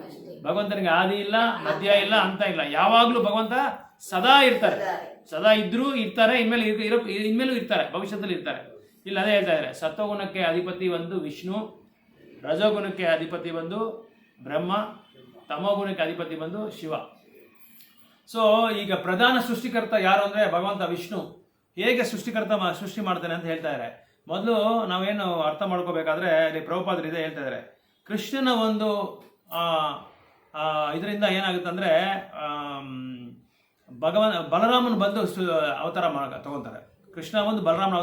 ಭಗವಂತನಿಗೆ ಆದಿ ಇಲ್ಲ, ಮಧ್ಯ ಇಲ್ಲ, ಅಂತ ಇಲ್ಲ. ಯಾವಾಗ್ಲೂ ಭಗವಂತ ಸದಾ ಇರ್ತಾರೆ, ಇನ್ಮೇಲೂ ಇರ್ತಾರೆ, ಭವಿಷ್ಯದಲ್ಲಿ ಇರ್ತಾರೆ. ಇಲ್ಲ ಅದೇ ಹೇಳ್ತಾ ಇದ್ದಾರೆ, ಸತ್ವಗುಣಕ್ಕೆ ಅಧಿಪತಿ ಒಂದು ವಿಷ್ಣು, ರಜೋಗುಣಕ್ಕೆ ಅಧಿಪತಿ ಬಂದು ಬ್ರಹ್ಮ, ತಮೋಗುಣಕ್ಕೆ ಅಧಿಪತಿ ಬಂದು ಶಿವ. ಸೊ ಈಗ ಪ್ರಧಾನ ಸೃಷ್ಟಿಕರ್ತ ಯಾರು ಅಂದರೆ ಭಗವಂತ ವಿಷ್ಣು. ಹೇಗೆ ಸೃಷ್ಟಿ ಮಾಡ್ತಾನೆ ಅಂತ ಹೇಳ್ತಾ ಇದ್ದಾರೆ. ಮೊದಲು ನಾವೇನು ಅರ್ಥ ಮಾಡ್ಕೋಬೇಕಾದ್ರೆ ಇಲ್ಲಿ ಪ್ರಭುಪಾದರು ಇದೆ ಹೇಳ್ತಾ ಇದ್ದಾರೆ, ಕೃಷ್ಣನ ಒಂದು ಇದರಿಂದ ಏನಾಗುತ್ತೆ ಅಂದರೆ ಬಲರಾಮನ್ ಬಂದು ಅವತಾರ ತಗೊಂತಾರೆ. ಕೃಷ್ಣ ಬಂದು ಬಲರಾಮನ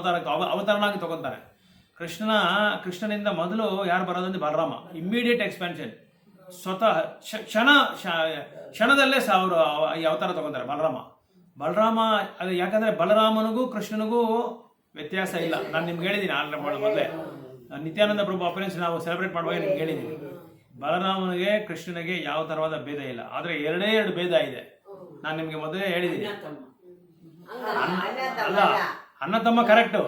ಅವತಾರನಾಗಿ ತಗೊಂತಾರೆ. ಕೃಷ್ಣನಿಂದ ಮೊದಲು ಯಾರು ಬರೋದಂದ್ರೆ ಬಲರಾಮ. ಇಮ್ಮಿಡಿಯೇಟ್ ಎಕ್ಸ್ಪ್ಯಾನ್ಷನ್, ಸ್ವತಃ ಕ್ಷಣದಲ್ಲೇ ಅವರು ಈ ಅವತಾರ ತಗೊಂತಾರೆ ಬಲರಾಮ. ಅದು ಯಾಕಂದ್ರೆ ಬಲರಾಮನಿಗೂ ಕೃಷ್ಣನಿಗೂ ವ್ಯತ್ಯಾಸ ಇಲ್ಲ. ನಾನು ನಿಮ್ಗೆ ಹೇಳಿದ್ದೀನಿ ಮೊದಲೇ, ನಿತ್ಯಾನಂದ ಪ್ರಭು ಅಪರೆನ್ಸ್ ನಾವು ಸೆಲೆಬ್ರೇಟ್ ಮಾಡುವಾಗ ನಿಮ್ಗೆ ಹೇಳಿದ್ದೀನಿ, ಬಲರಾಮನಿಗೆ ಕೃಷ್ಣನಿಗೆ ಯಾವ ತರವಾದ ಭೇದ ಇಲ್ಲ. ಆದ್ರೆ ಎರಡು ಭೇದ ಇದೆ. ನಾನು ನಿಮ್ಗೆ ಮೊದಲೇ ಹೇಳಿದ್ದೀನಿ. ಅಲ್ಲ, ಅಣ್ಣ ತಮ್ಮ ಕರೆಕ್ಟ್.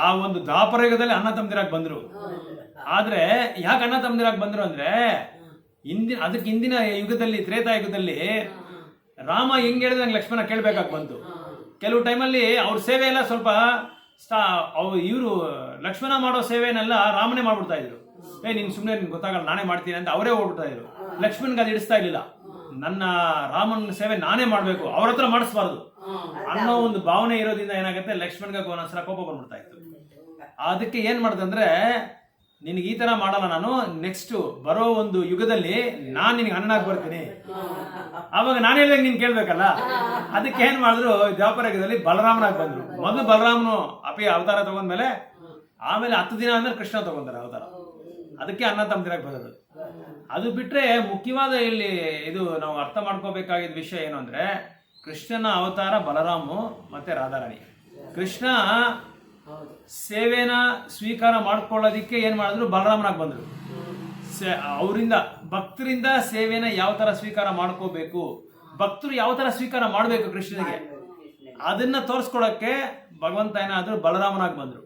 ಆ ಒಂದು ದ್ವಾಪರಯುಗದಲ್ಲಿ ಅಣ್ಣ ತಮ್ಮದಿರಾಗಿ ಬಂದ್ರು. ಆದ್ರೆ ಯಾಕೆ ಅಣ್ಣ ತಮ್ಮದಿರಾಗಿ ಬಂದ್ರು ಅಂದ್ರೆ ಅದಕ್ಕೆ ಹಿಂದಿನ ಯುಗದಲ್ಲಿ, ತ್ರೇತಾಯುಗದಲ್ಲಿ ರಾಮ ಹೆಂಗ್ ಹೇಳಿದ್ರೆ ನಂಗೆ ಲಕ್ಷ್ಮಣ ಕೇಳ್ಬೇಕಾಗಿ ಬಂತು. ಕೆಲವು ಟೈಮಲ್ಲಿ ಅವ್ರ ಸೇವೆ ಎಲ್ಲ ಸ್ವಲ್ಪ ಇವರು ಲಕ್ಷ್ಮಣ ಮಾಡೋ ಸೇವೆನೆಲ್ಲ ರಾಮನೇ ಮಾಡ್ಬಿಡ್ತಾ ಇದ್ರು. ನೀನ್ ಸುಮ್ಮನೆ ನಿನ್ಗೆ ಗೊತ್ತಾಗಲ್ಲ, ನಾನೇ ಮಾಡ್ತೀನಿ ಅಂತ ಅವರೇ ಹೋಗ್ಬಿಡ್ತಾ ಇದ್ರು. ಲಕ್ಷ್ಮಣ್ ಅದು ಇಡಿಸ್ತಾ ಇರ್ಲಿಲ್ಲ. ನನ್ನ ರಾಮನ ಸೇವೆ ನಾನೇ ಮಾಡ್ಬೇಕು, ಅವ್ರ ಹತ್ರ ಮಾಡಿಸ್ಬಾರ್ದು ಅನ್ನೋ ಒಂದು ಭಾವನೆ ಇರೋದ್ರಿಂದ ಏನಾಗುತ್ತೆ, ಲಕ್ಷ್ಮಣ್ಗೆ ಒಂದೊಂದ್ಸಲ ಕೋಪ ಬಂದ್ಬಿಡ್ತಾ ಇತ್ತು. ಅದಕ್ಕೆ ಏನ್ ಮಾಡ್ದಂದ್ರೆ, ನಿನಗೆ ಈ ತರ ಮಾಡಲ್ಲ, ನಾನು ನೆಕ್ಸ್ಟ್ ಬರೋ ಒಂದು ಯುಗದಲ್ಲಿ ನಾನ್ ನಿನಗೆ ಅಣ್ಣನಾಗಿ ಬರ್ತೀನಿ. ಅವಾಗ ನಾನು ಹೇಳಿದಾಗ ನೀನ್ ಕೇಳ್ಬೇಕಲ್ಲ. ಅದಕ್ಕೆ ಏನ್ ಮಾಡಿದ್ರು, ದ್ವಾಪರ ಯುಗದಲ್ಲಿ ಬಲರಾಮನಾಗಿ ಬಂದ್ರು. ಮೊದಲು ಬಲರಾಮನು ಅವತಾರ ತಗೊಂಡ್ಮೇಲೆ ಆಮೇಲೆ 10 ದಿನ ಆದ್ಮೇಲೆ ಕೃಷ್ಣ ತಗೊಂತಾರೆ ಅವತಾರ. ಅದಕ್ಕೆ ಅಣ್ಣ ತಮ್ಮದಿರಾಗಿ ಬರೋದು. ಅದು ಬಿಟ್ರೆ ಮುಖ್ಯವಾದ ಇಲ್ಲಿ ಇದು ನಾವು ಅರ್ಥ ಮಾಡ್ಕೋಬೇಕಾಗಿದ್ದ ವಿಷಯ ಏನು ಅಂದ್ರೆ, ಕೃಷ್ಣನ ಅವತಾರ ಬಲರಾಮು ಮತ್ತೆ ರಾಧಾರಾಣಿ. ಕೃಷ್ಣ ಸೇವೆನ ಸ್ವೀಕಾರ ಮಾಡ್ಕೊಳ್ಳೋದಿಕ್ಕೆ ಏನ್ ಮಾಡಿದ್ರು, ಬಲರಾಮನಾಗಿ ಬಂದ್ರು. ಅವರಿಂದ ಭಕ್ತರಿಂದ ಸೇವೆನ ಯಾವ ತರ ಸ್ವೀಕಾರ ಮಾಡ್ಕೋಬೇಕು, ಭಕ್ತರು ಯಾವ ತರ ಸ್ವೀಕಾರ ಮಾಡ್ಬೇಕು ಕೃಷ್ಣನಿಗೆ, ಅದನ್ನ ತೋರಿಸ್ಕೊಳಕ್ಕೆ ಭಗವಂತ ಏನಾದ್ರು ಬಲರಾಮನಾಗಿ ಬಂದ್ರು.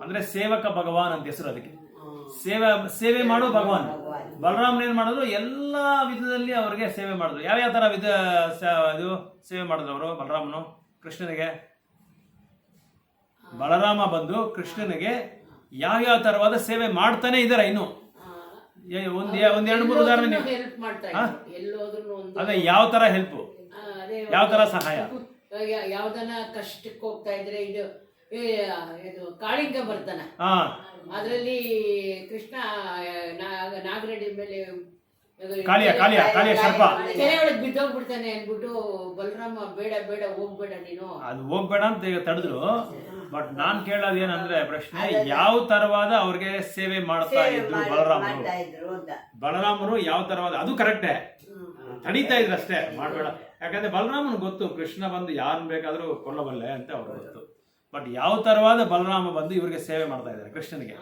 ಅಂದ್ರೆ ಸೇವಕ ಭಗವಾನ್ ಅಂತ ಹೆಸರು ಅದಕ್ಕೆ. ಸೇವೆ ಮಾಡೋ ಭಗವಾನ್. ಬಲರಾಮನ್ ಏನ್ ಮಾಡಿದ್ರು, ಎಲ್ಲಾ ವಿಧದಲ್ಲಿ ಅವ್ರಿಗೆ ಸೇವೆ ಮಾಡಿದ್ರು. ಯಾವ ತರ ಇದು ಸೇವೆ ಮಾಡಿದ್ರು ಅವರು ಬಲರಾಮನು ಕೃಷ್ಣನಿಗೆ? ಬಲರಾಮ ಬಂದು ಕೃಷ್ಣನಿಗೆ ಯಾವ ತರವಾದ ಸೇವೆ ಮಾಡ್ತಾನೆ ಇದಾರೆ. ಇನ್ನು ಒಂದ್ 2-3 ಉದಾಹರಣೆ. ಅದೇ ಯಾವ ತರ ಹೆಲ್ಪ್, ಯಾವ ತರ ಸಹಾಯ, ಯಾವ್ದನ ಕಷ್ಟಕ್ಕೆ ಹೋಗ್ತಾ ಇದ್ರೆ ಇದು ಕಾಳಿಂಗ ಬರ್ತಾನ, ಅದ್ರಲ್ಲಿ ಕೃಷ್ಣ ನಾಗರೆಡ್ಡಿ ಮೇಲೆ ಕಾಳಿಯ ಸರ್ಪ ಕೆರೆ ಒಳಗೆ ಬಿದ್ದೋಗ್ಬಿಡ್ತಾನೆ ಅನ್ಬಿಟ್ಟು ಬಲರಾಮ ಬೇಡ ಹೋಗ್ಬೇಡ ನೀನು, ಅದು ಹೋಗ್ಬೇಡ ಅಂತ ತಡೆದ್ರು. ಬಟ್ ನಾನ್ ಕೇಳೋದು ಏನಂದ್ರೆ ಪ್ರಶ್ನೆ, ಯಾವ ತರವಾದ ಅವ್ರಿಗೆ ಸೇವೆ ಮಾಡ್ತಾ ಇದ್ರು ಬಲರಾಮರು ಯಾವ ತರವಾದ, ಅದು ಕರೆಕ್ಟೇ, ತಡೀತಾ ಇದ್ರು ಅಷ್ಟೇ, ಮಾಡ್ಬೇಡ. ಯಾಕಂದ್ರೆ ಬಲರಾಮನ್ ಗೊತ್ತು ಕೃಷ್ಣ ಬಂದು ಯಾರನ್ನ ಬೇಕಾದ್ರೂ ಕೊಲ್ಲಬಲ್ಲೆ ಅಂತ ಅವ್ರು ಗೊತ್ತು. ಬಟ್ ಯಾವ ತರವಾದ ಬಲರಾಮ ಬಂದು ಇವ್ರಿಗೆ ಸೇವೆ ಮಾಡ್ತಾ ಇದ್ದಾರೆ ಕೃಷ್ಣನಿಗೆ.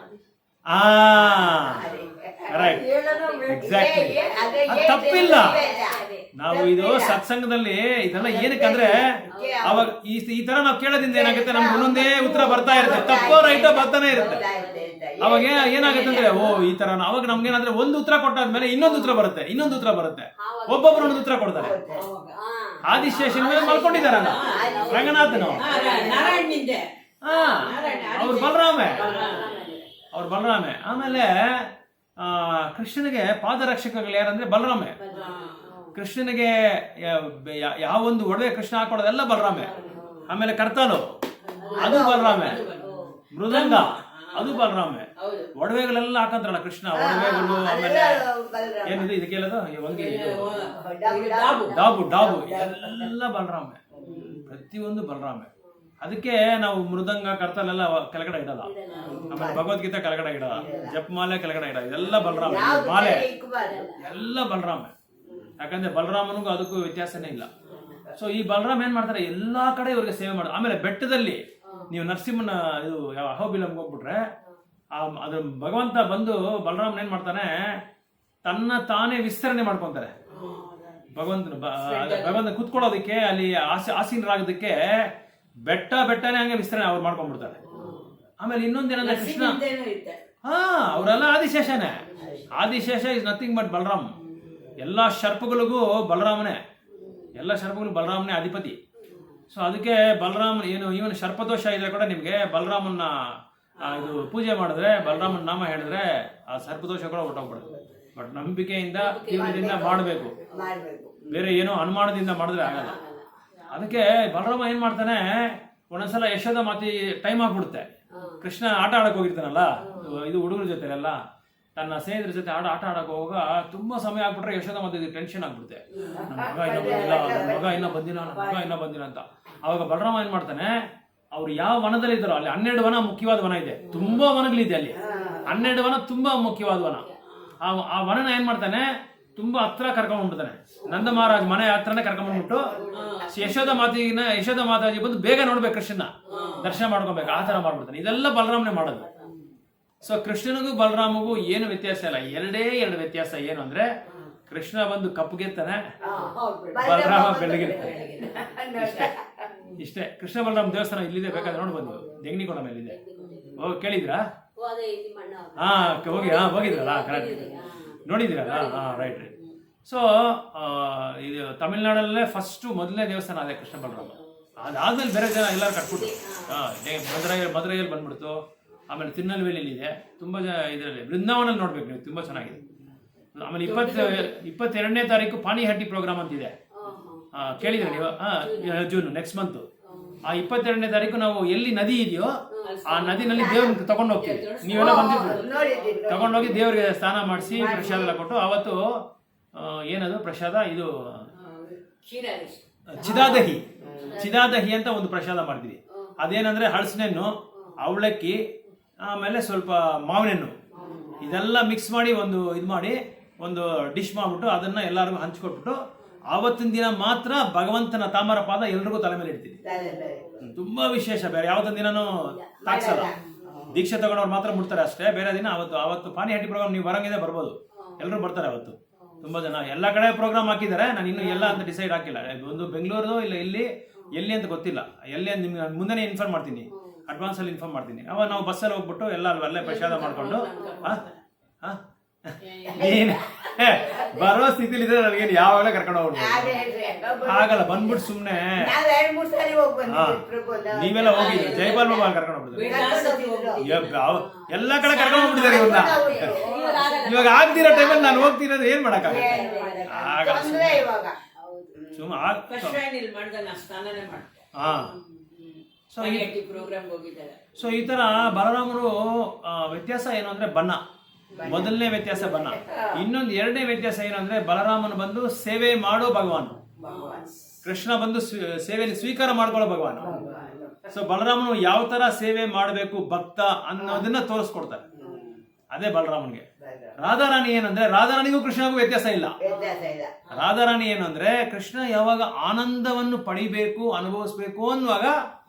ಎಕ್ಸಾಕ್ಟ್ಲಿ, ತಪ್ಪಿಲ್ಲ. ನಾವು ಇದು ಸತ್ಸಂಗದಲ್ಲಿ ಇದೆಲ್ಲ ಏನಕ್ಕಂದ್ರೆ ಅವಾಗ ಈ ತರ ನಾವು ಕೇಳೋದ್ರಿಂದ ಏನಾಗುತ್ತೆ, ನಮ್ಗೆ ಒಂದೊಂದೇ ಉತ್ತರ ಬರ್ತಾ ಇರುತ್ತೆ, ತಪ್ಪೋ ರೈಟೋ ಬರ್ತಾನೆ ಇರುತ್ತೆ. ಅವಾಗ ಏನಾಗುತ್ತೆ ಅಂದ್ರೆ, ಈ ತರ ಅವಾಗ ನಮ್ಗೇನಂದ್ರೆ ಒಂದು ಉತ್ತರ ಕೊಟ್ಟಾದ್ಮೇಲೆ ಇನ್ನೊಂದು ಉತ್ತರ ಬರುತ್ತೆ, ಒಬ್ಬೊಬ್ರು ಒಂದೊಂದು ಉತ್ತರ ಕೊಡ್ತಾರೆ. ಆದಿಶೇಷನ್ ಮೇಲೆ ಮಲ್ಕೊಂಡಿದಾರಲ್ಲ ರಂಗನಾಥನು, ಅವ್ರು ಬಲರಾಮೆ. ಆಮೇಲೆ ಕೃಷ್ಣನಿಗೆ ಪಾದರಕ್ಷಕಗಳು ಯಾರಂದ್ರೆ ಬಲರಾಮೆ. ಕೃಷ್ಣನಿಗೆ ಯಾವೊಂದು ಒಡವೆ ಕೃಷ್ಣ ಹಾಕೊಳ್ಳೋದೆಲ್ಲ ಬಲರಾಮೆ. ಆಮೇಲೆ ಕರ್ತಾಲು ಅದು ಬಲರಾಮೆ, ಮೃದಂಗ ಅದು ಬಲರಾಮೆ, ಒಡವೆಗಳೆಲ್ಲ ಹಾಕಂತಾರಲ್ಲ ಕೃಷ್ಣ, ಒಡವೆಗಳು. ಆಮೇಲೆ ಏನಿದೆ ಇದಕ್ಕೆ ಹೇಳೋದು, ಡಾಬು ಎಲ್ಲ ಬಲರಾಮೆ, ಪ್ರತಿಯೊಂದು ಬಲರಾಮೆ. ಅದಕ್ಕೆ ನಾವು ಮೃದಂಗ ಕರ್ತಲೆಲ್ಲ ಕೆಳಗಡೆ ಇಡಲ್ಲ, ಆಮೇಲೆ ಭಗವದ್ಗೀತೆ ಕೆಳಗಡೆ ಇಡಲ್ಲ, ಜಪಮಾಲೆ ಕೆಳಗಡೆ ಇಡಲ್ಲ, ಇದೆಲ್ಲ ಬಲರಾಮ. ಮಾಲೆ ಎಲ್ಲ ಬಲರಾಮ. ಯಾಕಂದ್ರೆ ಬಲರಾಮನಿಗೂ ಅದಕ್ಕೂ ವ್ಯತ್ಯಾಸನೇ ಇಲ್ಲ. ಸೊ ಈ ಬಲರಾಮ ಏನ್ ಮಾಡ್ತಾರೆ, ಎಲ್ಲಾ ಕಡೆ ಇವ್ರಿಗೆ ಸೇವೆ ಮಾಡೋದು. ಆಮೇಲೆ ಬೆಟ್ಟದಲ್ಲಿ ನೀವು ನರಸಿಂಹನ ಇದು ಅಹೋಬಿಲಂಗೆ ಹೋಗ್ಬಿಟ್ರೆ ಅದ್ರ ಭಗವಂತ ಬಂದು ಬಲರಾಮನ್ ಏನ್ ಮಾಡ್ತಾನೆ, ತನ್ನ ತಾನೇ ವಿಸ್ತರಣೆ ಮಾಡ್ಕೊಂತಾರೆ. ಭಗವಂತ ಕುತ್ಕೊಳ್ಳೋದಕ್ಕೆ, ಅಲ್ಲಿ ಆಸೀನರಾಗೋದಕ್ಕೆ ಬೆಟ್ಟನೇ ಹಂಗೆ ವಿಸ್ತರಣೆ ಅವ್ರು ಮಾಡ್ಕೊಂಡ್ಬಿಡ್ತಾರೆ. ಆಮೇಲೆ ಇನ್ನೊಂದೇನಂದ್ರೆ ಕೃಷ್ಣ ಅವರೆಲ್ಲ Adishesha is nothing but Balaram. ಎಲ್ಲಾ ಸರ್ಪಗಳಿಗೂ ಬಲರಾಮನೇ ಅಧಿಪತಿ. ಸೊ ಅದಕ್ಕೆ ಬಲರಾಮನ್ ಇವನು ಸರ್ಪದೋಷ ಇದ್ರೆ ಕೂಡ ನಿಮ್ಗೆ ಬಲರಾಮನ್ನ ಇದು ಪೂಜೆ ಮಾಡಿದ್ರೆ, ಬಲರಾಮನ್ ನಾಮ ಹೇಳಿದ್ರೆ ಆ ಸರ್ಪದೋಷ ಕೂಡ ಹೊರಟೋಗ್ಬಿಡುತ್ತೆ. ಬಟ್ ನಂಬಿಕೆಯಿಂದ ತೀವ್ರದಿಂದ ಮಾಡಬೇಕು, ಬೇರೆ ಏನೋ ಅನುಮಾನದಿಂದ ಮಾಡಿದ್ರೆ ಆಗಲ್ಲ. ಅದಕ್ಕೆ ಬಲರಾಮ ಏನ್ ಮಾಡ್ತಾನೆ, ಒಂದೊಂದ್ಸಲ ಯಶೋದ ಮಾತಿ ಟೈಮ್ ಆಗ್ಬಿಡುತ್ತೆ. ಕೃಷ್ಣ ಆಟ ಆಡಕ್ ಹೋಗಿರ್ತಾನಲ್ಲ, ಇದು ಹುಡುಗರ ಜೊತೆ ಎಲ್ಲ ತನ್ನ ಸ್ನೇಹಿತರ ಜೊತೆ ಆಟ ಆಡಕ್ಕೆ ಹೋಗುವಾಗ ತುಂಬಾ ಸಮಯ ಆಗ್ಬಿಟ್ರೆ ಯಶೋಧ ಮತ್ತೆ ಟೆನ್ಷನ್ ಆಗ್ಬಿಡುತ್ತೆ. ನನ್ನ ಮಗ ಇನ್ನೂ ಬಂದಿಲ್ಲ, ನನ್ನ ಮಗ ಇನ್ನೂ ಬಂದಿಲ್ಲ, ನನ್ನ ಮಗ ಇನ್ನೂ ಬಂದಿಲ್ಲ ಅಂತ. ಅವಾಗ ಬಲರಾಮ ಏನ್ ಮಾಡ್ತಾನೆ, ಅವ್ರು ಯಾವ ವನದಲ್ಲಿ ಇದ್ದಾರೋ ಅಲ್ಲಿ 12 ವನ ಮುಖ್ಯವಾದ ವನ ಇದೆ, ತುಂಬಾ ವನಗಳಿದೆ ಅಲ್ಲಿ. 12 ವನ ತುಂಬಾ ಮುಖ್ಯವಾದ ವನ. ಆ ವನನ ಏನ್ ಮಾಡ್ತಾನೆ, ತುಂಬಾ ಹತ್ರ ಕರ್ಕೊಂಡ್ಬಿಡ್ತಾನೆ. ನಂದ ಮಹಾರಾಜ್ ಮನೆ ಹತ್ರನೇ ಕರ್ಕೊಂಡ್ಬಿಟ್ಟು ಯಶೋಧ ಮಾತಾಜಿ ಬಂದು ಬೇಗ ನೋಡ್ಬೇಕು, ಕೃಷ್ಣನ ದರ್ಶನ ಮಾಡ್ಕೊಬೇಕು, ಆ ತರ ಮಾಡ್ಬಿಡ್ತಾನೆ. ಇದೆಲ್ಲ ಬಲರಾಮನೇ ಮಾಡೋದು. ಸೊ ಕೃಷ್ಣನಿಗೂ ಬಲರಾಮಗೂ ಏನು ವ್ಯತ್ಯಾಸ ಇಲ್ಲ, ಎರಡು ವ್ಯತ್ಯಾಸ. ಏನು ಅಂದ್ರೆ ಕೃಷ್ಣ ಬಂದು ಕಪ್ಪುಗೆತ್ತಾನೆ, ಬಲರಾಮ ಬೆಳ್ಳಗಿರ್ತಾನೆ. ಇಷ್ಟೇ. ಕೃಷ್ಣ ಬಲರಾಮ ದೇವಸ್ಥಾನ ಇಲ್ಲಿದೆ, ಬೇಕಾದ್ರೆ ನೋಡ್ಬೋದು, ಜಗನಿಕೊಂಡ ಮೇಲೆ ಇದೆ. ಕೇಳಿದ್ರಾ? ಹೋಗಿದ್ರಲ್ಲ, ಕರೆಕ್ಟ್ ನೋಡಿದಿರಲ್ಲ. ರೈಟ್. ಸೊ ಇದು ತಮಿಳ್ನಾಡಲ್ಲೇ ಮೊದಲನೇ ದೇವಸ್ಥಾನ ಅದೇ ಕೃಷ್ಣ ಬಲರಾಮ. ಅದಾದ್ಮೇಲೆ ಬೇರೆ ಜನ ಎಲ್ಲರೂ ಕಟ್ಬಿಟ್ಟು ಮಧುರೈಯಲ್ಲಿ ಬಂದ್ಬಿಡ್ತು. ಆಮೇಲೆ ತಿರುನಲ್ವೇಲಿಯಲ್ಲಿ ಇದೆ, ತುಂಬಾ ಜನ ಇದರಲ್ಲಿ ಬೃಂದಾವನಲ್ಲಿ ನೋಡ್ಬೇಕು ನೀವು, ತುಂಬಾ ಚೆನ್ನಾಗಿದೆ. ಆಮೇಲೆ 22ನೇ ತಾರೀಕು ಪಾಣಿಹಟ್ಟಿ ಪ್ರೋಗ್ರಾಮ್ ಅಂತಿದೆ, ಕೇಳಿದ್ರೆ ನೀವು? June next month. ಆ 22ನೇ ತಾರೀಕು ನಾವು ಎಲ್ಲಿ ನದಿ ಇದೆಯೋ ಆ ನದಿನಲ್ಲಿ ದೇವ್ರನ್ನ ತಗೊಂಡು ಹೋಗ್ತೀವಿ. ನೀವೆಲ್ಲ ಬಂದಿದ್ರು, ತಗೊಂಡೋಗಿ ದೇವ್ರಿಗೆ ಸ್ನಾನ ಮಾಡಿಸಿ ಪ್ರಸಾದ ಎಲ್ಲ ಕೊಟ್ಟು, ಅವತ್ತು ಏನದು ಪ್ರಸಾದ, ಇದು ಚಿದಾದಹಿ ಅಂತ ಒಂದು ಪ್ರಸಾದ ಮಾಡ್ತೀವಿ. ಅದೇನಂದ್ರೆ ಹಳಸಿನೆಣ್ಣು, ಅವಲಕ್ಕಿ, ಆಮೇಲೆ ಸ್ವಲ್ಪ ಮಾವಿನೆಣ್ಣು, ಇದೆಲ್ಲ ಮಿಕ್ಸ್ ಮಾಡಿ ಒಂದು ಡಿಶ್ ಮಾಡ್ಬಿಟ್ಟು ಅದನ್ನ ಎಲ್ಲರಿಗೂ ಹಂಚ್ಕೊಟ್ಬಿಟ್ಟು ಆವತ್ತಿನ ದಿನ ಮಾತ್ರ ಭಗವಂತನ ತಾಮರ ಪಾದ ಎಲ್ರಿಗೂ ತಲೆ ಮೇಲೆ ಇಡ್ತೀವಿ. ತುಂಬಾ ವಿಶೇಷ. ಬೇರೆ ಯಾವತ್ತಿನ ದಿನನೂ ತಾಕ್ಸಲ್ಲ, ದೀಕ್ಷೆ ತಗೊಂಡವ್ರು ಮಾತ್ರ ಮುಟ್ತಾರೆ ಅಷ್ಟೇ. ಬೇರೆ ದಿನ ಅವತ್ತು ಪಾಣಿಹಟ್ಟಿ ಪ್ರೋಗ್ರಾಮ್ ನೀವು ಬರಂಗಿದೆ, ಬರ್ಬೋದು, ಎಲ್ಲರೂ ಬರ್ತಾರೆ ಅವತ್ತು. ತುಂಬಾ ಜನ ಎಲ್ಲ ಕಡೆ ಪ್ರೋಗ್ರಾಮ್ ಹಾಕಿದ್ದಾರೆ. ನಾನು ಇನ್ನು ಎಲ್ಲ ಅಂತ ಡಿಸೈಡ್ ಹಾಕಿಲ್ಲ, ಒಂದು ಬೆಂಗಳೂರು ಇಲ್ಲ ಎಲ್ಲಿ ಅಂತ ಗೊತ್ತಿಲ್ಲ. ಎಲ್ಲಿ ಅಂತ ನಿಮ್ಗೆ ಮುಂದೆನೇ ಇನ್ಫಾರ್ಮ್ ಮಾಡ್ತೀನಿ, ಅಡ್ವಾನ್ಸ್ ಅಲ್ಲಿ ಇನ್ಫಾರ್ಮ್ ಮಾಡ್ತೀನಿ. ಅವಾಗ ನಾವು ಬಸ್ಸಲ್ಲಿ ಹೋಗ್ಬಿಟ್ಟು ಎಲ್ಲ ಅಲ್ಲೇ ಪ್ರಸಾದ ಮಾಡ್ಕೊಂಡು ಬರೋ ಸ್ಥಿತಿಲಿ ಇದ್ರೆ ನನಗೇನು ಯಾವಾಗಲೂ ಕರ್ಕೊಂಡು ಹೋಗ್ಬೋದು, ಆಗಲ್ಲ. ಬಂದ್ಬಿಟ್ಟು ಸುಮ್ನೆ ನೀವೆಲ್ಲ ಹೋಗಿದ್ರಿ, ಜೈಪಾಲ್ ಬಾಬಾ ಕರ್ಕೊಂಡು ಹೋಗ್ಬಿಡ್ತಾರೆ, ಎಲ್ಲ ಕಡೆ ಕರ್ಕೊಂಡು ಹೋಗ್ಬಿಟ್ಟಿದ್ದಾರೆ ಇವ್ರನ್ನ. ಇವಾಗ ಆಗ್ತಿರೋ ಟೈಮಲ್ಲಿ ನಾನು ಹೋಗ್ತಿರೋದು ಏನ್ ಮಾಡಕ್ಕಾಗಲ್ಲ, ಆಗಲ್ಲ. ಸೊ ಈ ತರ ಬಲರಾಮರು ವ್ಯತ್ಯಾಸ ಏನು ಅಂದ್ರೆ ಬಣ್ಣ, ಮೊದಲನೇ ವ್ಯತ್ಯಾಸ ಬಣ್ಣ. ಇನ್ನೊಂದು ಎರಡನೇ ವ್ಯತ್ಯಾಸ ಏನು ಅಂದ್ರೆ ಬಲರಾಮನು ಬಂದು ಸೇವೆ ಮಾಡೋ ಭಗವಾನ್, ಕೃಷ್ಣ ಬಂದು ಸೇವೆಯಲ್ಲಿ ಸ್ವೀಕಾರ ಮಾಡ್ಕೊಳ್ಳೋ ಭಗವಾನ್. ಸೊ ಬಲರಾಮನು ಯಾವ ತರ ಸೇವೆ ಮಾಡಬೇಕು ಭಕ್ತ ಅನ್ನೋದನ್ನ ತೋರಿಸ್ಕೊಡ್ತಾರೆ, ಅದೇ ಬಲರಾಮನ್ಗೆ. ರಾಧಾರಾಣಿ ಏನಂದ್ರೆ ರಾಧಾರಾಣಿಗೂ ಕೃಷ್ಣಗೂ ವ್ಯತ್ಯಾಸ ಇಲ್ಲ. ರಾಧಾರಾಣಿ ಏನಂದ್ರೆ ಕೃಷ್ಣ ಯಾವಾಗ ಆನಂದವನ್ನು ಪಡಿಬೇಕು, ಅನುಭವಿಸ್ಬೇಕು ಅನ್ನುವಾಗ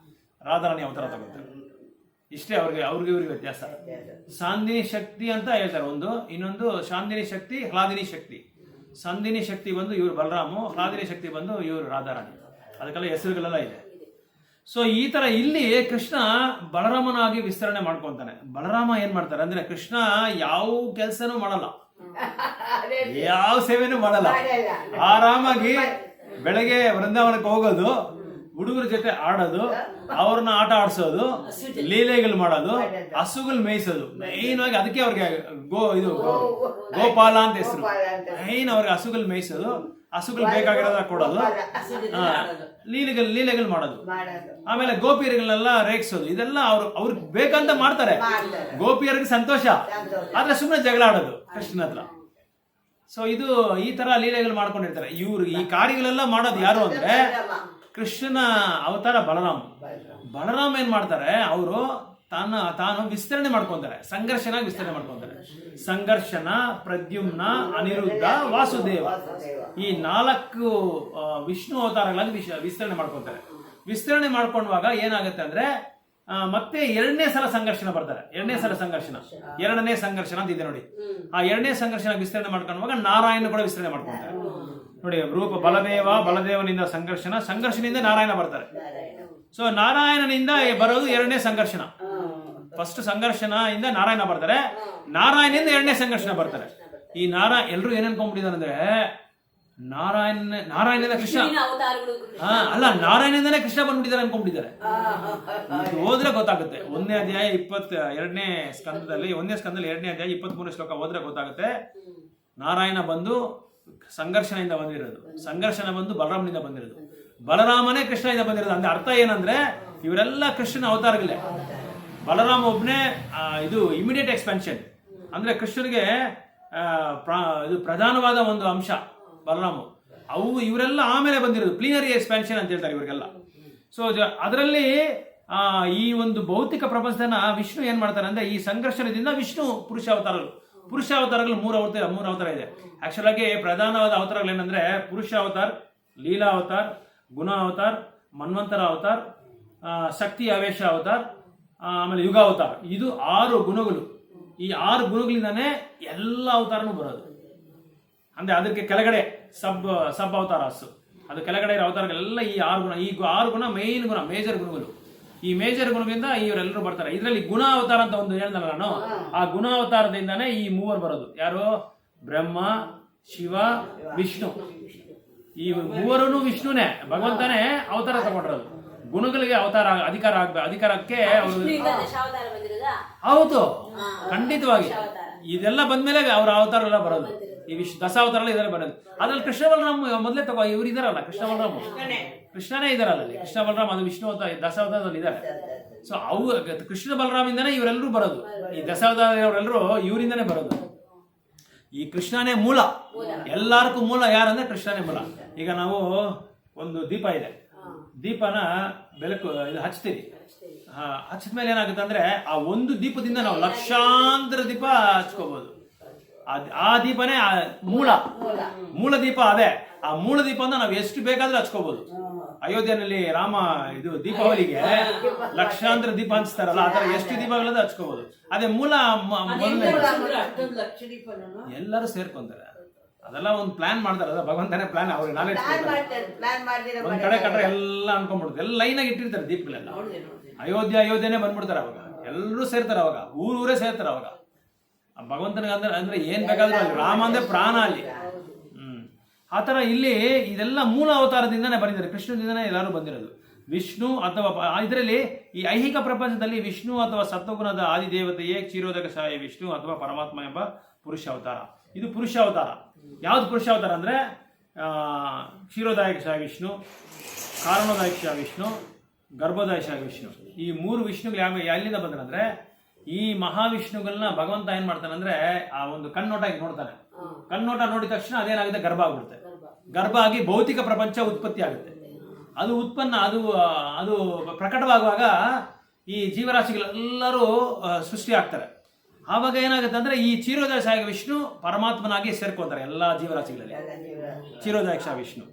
ರಾಧಾರಾಣಿ ಅವತಾರ ತಗೋತಾರೆ. ಇಷ್ಟೇ ಅವ್ರಿಗೆ ವ್ಯತ್ಯಾಸ. ಸಾಂದಿನಿ ಶಕ್ತಿ ಅಂತ ಹೇಳ್ತಾರೆ ಒಂದು, ಇನ್ನೊಂದು ಶಾಂದಿನಿ ಶಕ್ತಿ, ಹ್ಲಾದಿನಿ ಶಕ್ತಿ. ಸಂದಿನಿ ಶಕ್ತಿ ಬಂದು ಇವರು ಬಲರಾಮು, ಹ್ಲಾದಿನಿ ಶಕ್ತಿ ಬಂದು ಇವರು ರಾಧಾರಾಣಿ. ಅದಕ್ಕೆಲ್ಲ ಹೆಸರುಗಳೆಲ್ಲ ಇದೆ. ಸೊ ಈ ತರ ಇಲ್ಲಿ ಕೃಷ್ಣ ಬಲರಾಮನಾಗಿ ವಿಸ್ತರಣೆ ಮಾಡ್ಕೊಂತಾನೆ. ಬಲರಾಮ ಏನ್ ಮಾಡ್ತಾರೆ ಅಂದ್ರೆ ಕೃಷ್ಣ ಯಾವ ಕೆಲ್ಸನೂ ಮಾಡಲ್ಲ, ಯಾವ ಸೇವೆನೂ ಮಾಡಲ್ಲ. ಆರಾಮಾಗಿ ಬೆಳಗ್ಗೆ ವೃಂದಾವನಕ್ಕೆ ಹೋಗೋದು, ಹುಡುಗರ ಜೊತೆ ಆಡೋದು, ಅವ್ರನ್ನ ಆಟ ಆಡ್ಸೋದು, ಲೀಲೆಗಳು ಮಾಡೋದು, ಹಸುಗಳು ಮೇಯಿಸೋದು. ಮೈನ್ ಆಗಿ ಅದಕ್ಕೆ ಅವ್ರಿಗೆ ಗೋಪಾಲ ಅಂತ ಹೆಸರು. ಮೈನ್ ಅವ್ರಿಗೆ ಹಸುಗಳು ಮೇಯಿಸೋದು, ಹಸುಗಳು ಬೇಕಾಗಿರೋದ ಕೊಡೋದು, ಲೀಲೆಗಳು ಮಾಡೋದು, ಆಮೇಲೆ ಗೋಪಿಯರಿಗಳನ್ನೆಲ್ಲ ರೇಗಿಸೋದು. ಇದೆಲ್ಲ ಅವ್ರಿಗೆ ಬೇಕಂತ ಮಾಡ್ತಾರೆ. ಗೋಪಿಯರಿಗೆ ಸಂತೋಷ, ಆದ್ರೆ ಸುಮ್ಮನೆ ಜಗಳ ಆಡೋದು ಕೃಷ್ಣನ ಹತ್ರ. ಸೊ ಇದು ಈ ತರ ಲೀಲೆಗಳು ಮಾಡ್ಕೊಂಡಿರ್ತಾರೆ. ಇವ್ರು ಈ ಕಾರ್ಯಗಳೆಲ್ಲ ಮಾಡೋದು ಯಾರು ಅಂದ್ರೆ ಕೃಷ್ಣನ ಅವತಾರ ಬಲರಾಮ್ ಏನ್ ಮಾಡ್ತಾರೆ, ಅವರು ತಾನು ವಿಸ್ತರಣೆ ಮಾಡ್ಕೊಂತಾರೆ, ಸಂಘರ್ಷನಾಗಿ ವಿಸ್ತರಣೆ ಮಾಡ್ಕೊಂತಾರೆ. ಸಂಘರ್ಷಣ, ಪ್ರದ್ಯುಮ್ನ, ಅನಿರುದ್ಧ, ವಾಸುದೇವ, ಈ 4 ವಿಷ್ಣು ಅವತಾರಗಳಾಗಿ ವಿಸ್ತರಣೆ ಮಾಡ್ಕೊಂತಾರೆ. ವಿಸ್ತರಣೆ ಮಾಡ್ಕೊಂಡಾಗ ಏನಾಗುತ್ತೆ ಅಂದ್ರೆ ಮತ್ತೆ ಎರಡನೇ ಸಲ ಸಂಘರ್ಷಣ ಬರ್ತಾರೆ. ಎರಡನೇ ಸಂಘರ್ಷಣ ಅಂತ ಇದೆ ನೋಡಿ. ಆ ಎರಡನೇ ಸಂಘರ್ಷಣ ವಿಸ್ತರಣೆ ಮಾಡ್ಕೊಂಡಾಗ ನಾರಾಯಣ ಕೂಡ ವಿಸ್ತರಣೆ ಮಾಡ್ಕೊಂತಾರೆ ನೋಡಿ. ರೂಪ ಬಲದೇವನಿಂದ ಸಂಘರ್ಷನಿಂದ ನಾರಾಯಣ ಬರ್ತಾರೆ. ಸೊ ನಾರಾಯಣನಿಂದ ಬರೋದು ಎರಡನೇ ಸಂಘರ್ಷಣ. ಫಸ್ಟ್ ಸಂಘರ್ಷಣ ಇಂದ ನಾರಾಯಣ ಬರ್ತಾರೆ, ನಾರಾಯಣನಿಂದ ಎರಡನೇ ಸಂಘರ್ಷಣ ಬರ್ತಾರೆ. ಈ ಎಲ್ರು ಏನ್ ಅನ್ಕೊಂಡ್ಬಿಟ್ಟಿದ್ದಾರೆ ಅಂದ್ರೆ ನಾರಾಯಣನಿಂದ ಕೃಷ್ಣ ಅಲ್ಲ, ನಾರಾಯಣದಿಂದನೇ ಕೃಷ್ಣ ಬಂದ್ಬಿಟ್ಟಿದ್ದಾರೆ ಅನ್ಕೊಂಡ್ಬಿಟ್ಟಿದ್ದಾರೆ. ಹೋದ್ರೆ ಗೊತ್ತಾಗುತ್ತೆ. 1ನೇ ಅಧ್ಯಾಯ 22ನೇ ಸ್ಕಂದದಲ್ಲಿ 2ನೇ ಅಧ್ಯಾಯ 23ನೇ ಶ್ಲೋಕ ಹೋದ್ರೆ ಗೊತ್ತಾಗುತ್ತೆ. ನಾರಾಯಣ ಬಂದು ಸಂಘರ್ಷಣೆಯಿಂದ ಬಂದಿರೋದು, ಸಂಘರ್ಷಣ ಬಂದು ಬಲರಾಮನಿಂದ ಬಂದಿರೋದು, ಬಲರಾಮನೇ ಕೃಷ್ಣನಿಂದ ಬಂದಿರೋದು. ಅಂದ್ರೆ ಅರ್ಥ ಏನಂದ್ರೆ ಇವರೆಲ್ಲ ಕೃಷ್ಣನ ಅವತಾರಗಳೇ. ಬಲರಾಮ ಒಬ್ನೇ ಇದು ಇಮಿಡಿಯೇಟ್ ಎಕ್ಸ್ಪೆನ್ಷನ್, ಅಂದ್ರೆ ಕೃಷ್ಣನಿಗೆ ಇದು ಪ್ರಧಾನವಾದ ಒಂದು ಅಂಶ ಬಲರಾಮು. ಅವು ಇವರೆಲ್ಲ ಆಮೇಲೆ ಬಂದಿರೋದು, ಪ್ಲೀನರಿ ಎಕ್ಸ್ಪ್ಯಾನ್ಷನ್ ಅಂತ ಹೇಳ್ತಾರೆ ಇವರಿಗೆಲ್ಲ. ಸೊ ಅದರಲ್ಲಿ ಈ ಒಂದು ಭೌತಿಕ ಪ್ರಪಂಚದನ್ನ ವಿಷ್ಣು ಏನ್ ಮಾಡ್ತಾರೆ ಅಂದ್ರೆ, ಈ ಸಂಘರ್ಷಣದಿಂದ ವಿಷ್ಣು ಪುರುಷಾವತಾರಗಳು ಮೂರು ಅವತಾರ ಇದೆ. ಆಕ್ಚುಲ್ ಆಗಿ ಪ್ರಧಾನವಾದ ಅವತಾರಗಳು ಏನಂದ್ರೆ ಪುರುಷ ಅವತಾರ್, ಲೀಲಾ ಅವತಾರ್, ಗುಣ ಅವತಾರ್, ಮನ್ವಂತರ ಅವತಾರ್, ಶಕ್ತಿ ಆವೇಶ ಅವತಾರ್, ಆಮೇಲೆ ಯುಗ ಅವತಾರ. ಇದು 6 ಗುಣಗಳು. ಈ 6 ಗುಣಗಳಿಂದಾನೇ ಎಲ್ಲ ಅವತಾರನೂ ಬರೋದು. ಅಂದ್ರೆ ಅದಕ್ಕೆ ಕೆಳಗಡೆ ಸಬ್ ಅವತಾರಸ್, ಅದು ಕೆಳಗಡೆ ಇರೋ ಅವತಾರಗಳೆಲ್ಲ ಈ 6 ಗುಣ. ಈ 6 ಗುಣ ಮೇನ್ ಗುಣ, ಮೇಜರ್ ಗುಣಗಳು. ಈ ಮೇಜರ್ ಗುಣಗಳಿಂದ ಇವರೆಲ್ಲರೂ ಬರ್ತಾರೆ. ಇದರಲ್ಲಿ ಗುಣ ಅವತಾರ ಅಂತ ಒಂದು ಹೇಳ್ದಲ್ಲ ನಾನು, ಆ ಗುಣ ಅವತಾರದಿಂದಾನೇ ಈ 3 ಬರೋದು. ಯಾರು? ಬ್ರಹ್ಮ, ಶಿವ, ವಿಷ್ಣು. ಈ 3 ವಿಷ್ಣುನೇ, ಭಗವಂತನೇ ಅವತಾರ ತಗೊಂಡಿರೋದು. ಗುಣಗಳಿಗೆ ಅಧಿಕಾರಕ್ಕೆ ದಶಾವತಾರ ಬಂದಿರೋದಾ? ಹೌದು, ಖಂಡಿತವಾಗಿ. ಇದೆಲ್ಲ ಬಂದ್ಮೇಲೆ ಅವರ ಅವತಾರ ಎಲ್ಲ ಬರೋದು. ಈ ದಶಾವತಾರ ಇದೆಲ್ಲ ಬರೋದು. ಅದ್ರಲ್ಲಿ ಕೃಷ್ಣ ಬಲರಾಮ ಮೊದಲೇ ಇವ್ರು ಇದಾರಲ್ಲ, ಕೃಷ್ಣ ಬಲರಾಮ, ಕೃಷ್ಣನೇ ಇದಾರಲ್ಲ ಅಲ್ಲಿ. ಕೃಷ್ಣ ಬಲರಾಮ ಅದು ವಿಷ್ಣು ಅಂತ ದಶಾವತಾರದಲ್ಲಿ ಇದ್ದಾರೆ. ಸೊ ಅವು ಕೃಷ್ಣ ಬಲರಾಮಿಂದನೇ ಇವರೆಲ್ಲರೂ ಬರೋದು. ಈ ದಶಾವತಾರವರೆಲ್ಲರೂ ಇವರಿಂದನೇ ಬರೋದು. ಈ ಕೃಷ್ಣನೇ ಮೂಲ, ಎಲ್ಲಾರ್ಗೂ ಮೂಲ ಯಾರಂದ್ರೆ ಕೃಷ್ಣನೇ ಮೂಲ. ಈಗ ನಾವು ಒಂದು ದೀಪ ಇದೆ, ದೀಪನ ಬೆಳಕು ಇದು ಹಚ್ತೀವಿ. ಹಚ್ಚಿದ್ಮೇಲೆ ಏನಾಗುತ್ತೆ ಅಂದ್ರೆ, ಆ ಒಂದು ದೀಪದಿಂದ ನಾವು ಲಕ್ಷಾಂತರ ದೀಪ ಹಚ್ಕೋಬಹುದು. ಆ ದೀಪನೇ ಮೂಲ ದೀಪ ಅದೇ. ಆ ಮೂಲ ದೀಪನ ನಾವು ಎಷ್ಟು ಬೇಕಾದ್ರೂ ಹಚ್ಕೋಬಹುದು. ಅಯೋಧ್ಯೆಯಲ್ಲಿ ರಾಮ ಇದು ದೀಪಾವಳಿಗೆ ಲಕ್ಷಾಂತರ ದೀಪ ಹಂಚ್ತಾರಲ್ಲ, ಆ ತರ ಎಷ್ಟು ದೀಪಗಳನ್ನ ಹಚ್ಕೋಬಹುದು. ಅದೇ ಮೂಲ ಎಲ್ಲರೂ ಸೇರ್ಕೊಂತಾರೆ. ಅದೆಲ್ಲ ಒಂದು ಪ್ಲಾನ್ ಮಾಡ್ತಾರೆ. ಅದ ಭಗವಂತನೇ ಪ್ಲಾನ್, ಅವ್ರಿಗೆ ನಾಲೆಡ್ಜ್ ಒಂದ್ ಕಡೆ ಕಟ್ರೆ ಎಲ್ಲ ಅನ್ಕೊಂಡ್ಬಿಡುತ್ತೆ. ಎಲ್ಲ ಲೈನ್ ಆಗಿ ಇಟ್ಟಿರ್ತಾರೆ ದೀಪಗಳೆಲ್ಲ. ಅಯೋಧ್ಯೆನೇ ಬಂದ್ಬಿಡ್ತಾರೆ ಅವಾಗ. ಎಲ್ಲರೂ ಸೇರ್ತಾರೆ ಅವಾಗ, ಊರೇ ಸೇರ್ತಾರೆ ಅವಾಗ. ಭಗವಂತನಿಗೆ ಅಂದ್ರೆ ಏನ್ ಬೇಕಾದ್ರೂ ಅಲ್ಲಿ, ರಾಮ ಅಂದ್ರೆ ಪ್ರಾಣ ಅಲ್ಲಿ. ಆತರ ಇಲ್ಲಿ ಇದೆಲ್ಲ ಮೂಲ ಅವತಾರದಿಂದನೇ ಬಂದಿದ್ದಾರೆ, ಕೃಷ್ಣದಿಂದನೇ ಎಲ್ಲರೂ ಬಂದಿರೋದು. ವಿಷ್ಣು ಅಥವಾ ಇದರಲ್ಲಿ ಈ ಐಹಿಕ ಪ್ರಪಂಚದಲ್ಲಿ ವಿಷ್ಣು ಅಥವಾ ಸತ್ವಗುಣದ ಆದಿದೇವತೆಯೇ ಕ್ಷೀರೋದಕಶಾಹಿ ವಿಷ್ಣು ಅಥವಾ ಪರಮಾತ್ಮ ಎಂಬ ಪುರುಷ ಅವತಾರ. ಇದು ಪುರುಷ ಅವತಾರ. ಯಾವ್ದು ಪುರುಷ ಅವತಾರ ಅಂದ್ರೆ ಕ್ಷೀರೋದಾಯಕಶಾಹಿ ವಿಷ್ಣು, ಕಾರಣೋದಾಯಕಶಾಹಿ ವಿಷ್ಣು, ಗರ್ಭೋದಾಯಕಶಾಹಿ ವಿಷ್ಣು. ಈ 3 ವಿಷ್ಣುಗಳು ಎಲ್ಲಿಂದ ಬಂದ್ರೆ, ಈ ಮಹಾವಿಷ್ಣುಗಳನ್ನ ಭಗವಂತ ಏನ್ ಮಾಡ್ತಾನೆ ಅಂದ್ರೆ, ಆ ಒಂದು ಕಣ್ಣೋಟ ನೋಡ್ತಾನೆ. ಕಣ್ಣೋಟ ನೋಡಿದ ತಕ್ಷಣ ಅದೇನಾಗುತ್ತೆ, ಗರ್ಭ ಆಗ್ಬಿಡುತ್ತೆ. ಗರ್ಭ ಆಗಿ ಭೌತಿಕ ಪ್ರಪಂಚ ಉತ್ಪತ್ತಿ ಆಗುತ್ತೆ. ಅದು ಉತ್ಪನ್ನ ಅದು ಪ್ರಕಟವಾಗುವಾಗ ಈ ಜೀವರಾಶಿಗಳೆಲ್ಲರೂ ಸೃಷ್ಟಿ ಆಗ್ತಾರೆ. ಆವಾಗ ಏನಾಗುತ್ತೆ ಅಂದ್ರೆ, ಈ ಕ್ಷೀರೋದಾಯಕ ವಿಷ್ಣು ಪರಮಾತ್ಮನಾಗಿ ಸೇರ್ಕೊತಾರೆ ಎಲ್ಲಾ ಜೀವರಾಶಿಗಳಲ್ಲಿ. ಕ್ಷೀರೋದಾಯಕ ವಿಷ್ಣು,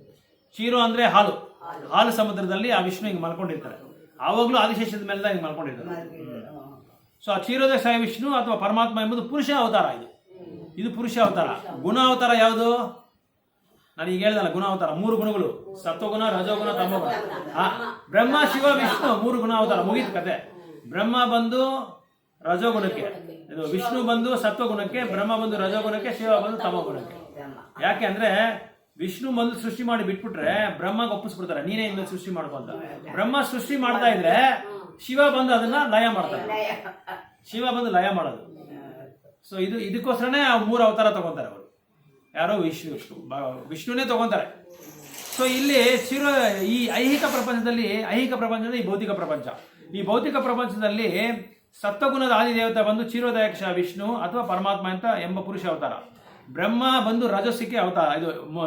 ಕ್ಷೀರೋ ಅಂದ್ರೆ ಹಾಲು ಸಮುದ್ರದಲ್ಲಿ ಆ ವಿಷ್ಣು ಹಿಂಗೆ ಮಲ್ಕೊಂಡಿರ್ತಾರೆ. ಆವಾಗ್ಲೂ ಆದಿಶೇಷದ ಮೇಲೆ ಹಿಂಗೆ ಮಲ್ಕೊಂಡಿರ್ತಾರೆ. ಸೊ ಆ ಕ್ಷೀರೋದಾಯಕ ವಿಷ್ಣು ಅಥವಾ ಪರಮಾತ್ಮ ಎಂಬುದು ಪುರುಷ ಅವತಾರ. ಇದು ಪುರುಷ ಅವತಾರ. ಗುಣ ಅವತಾರ ಯಾವುದು? ನಾನು ಈಗ ಹೇಳ್ದಲ್ಲ, ಗುಣ ಅವತಾರ 3 ಗುಣಗಳು, ಸತ್ವಗುಣ, ರಜೋಗುಣ, ತಮೋಗುಣ. ಬ್ರಹ್ಮ, ಶಿವ, ವಿಷ್ಣು 3 ಗುಣ ಅವತಾರ. ಮುಗೀತು ಕತೆ. ಬ್ರಹ್ಮ ಬಂದು ರಜೋಗುಣಕ್ಕೆ, ಇದು ವಿಷ್ಣು ಬಂದು ಸತ್ವಗುಣಕ್ಕೆ, ಬ್ರಹ್ಮ ಬಂದು ರಜೋಗುಣಕ್ಕೆ, ಶಿವ ಬಂದು ತಮೋಗುಣಕ್ಕೆ. ಯಾಕೆ ಅಂದ್ರೆ ವಿಷ್ಣು ಬಂದು ಸೃಷ್ಟಿ ಮಾಡಿ ಬಿಟ್ಬಿಟ್ರೆ ಬ್ರಹ್ಮಗೆ ಒಪ್ಪಿಸ್ಬಿಡ್ತಾರೆ, ನೀನೇ ಇನ್ಮೇಲೆ ಸೃಷ್ಟಿ ಮಾಡ್ಕೊಂತ. ಬ್ರಹ್ಮ ಸೃಷ್ಟಿ ಮಾಡ್ತಾ ಇದ್ರೆ ಶಿವ ಬಂದು ಅದನ್ನ ಲಯ ಮಾಡ್ತಾರೆ. ಶಿವ ಬಂದು ಲಯ ಮಾಡೋದು. ಸೊ ಇದಕ್ಕೋಸ್ಕರನೇ ಆ 3 ಅವತಾರ ತಗೊಂತಾರೆ ಅವರು. ಯಾರೋ ವಿಷ್ಣುನೇ ತಗೊಂತಾರೆ. ಸೊ ಇಲ್ಲಿ ಈ ಐಹಿಕ ಪ್ರಪಂಚದಲ್ಲಿ ಈ ಭೌತಿಕ ಪ್ರಪಂಚ, ಈ ಭೌತಿಕ ಪ್ರಪಂಚದಲ್ಲಿ ಸತ್ವಗುಣದ ಆದಿದೇವತೆ ಬಂದು ಕ್ಷೀರೋದಾಯಕ ವಿಷ್ಣು ಅಥವಾ ಪರಮಾತ್ಮ ಅಂತ ಎಂಬ ಪುರುಷ ಅವತಾರ. ಬ್ರಹ್ಮ ಬಂದು ರಜಸ್ಸಿಗೆ ಅವತಾರ,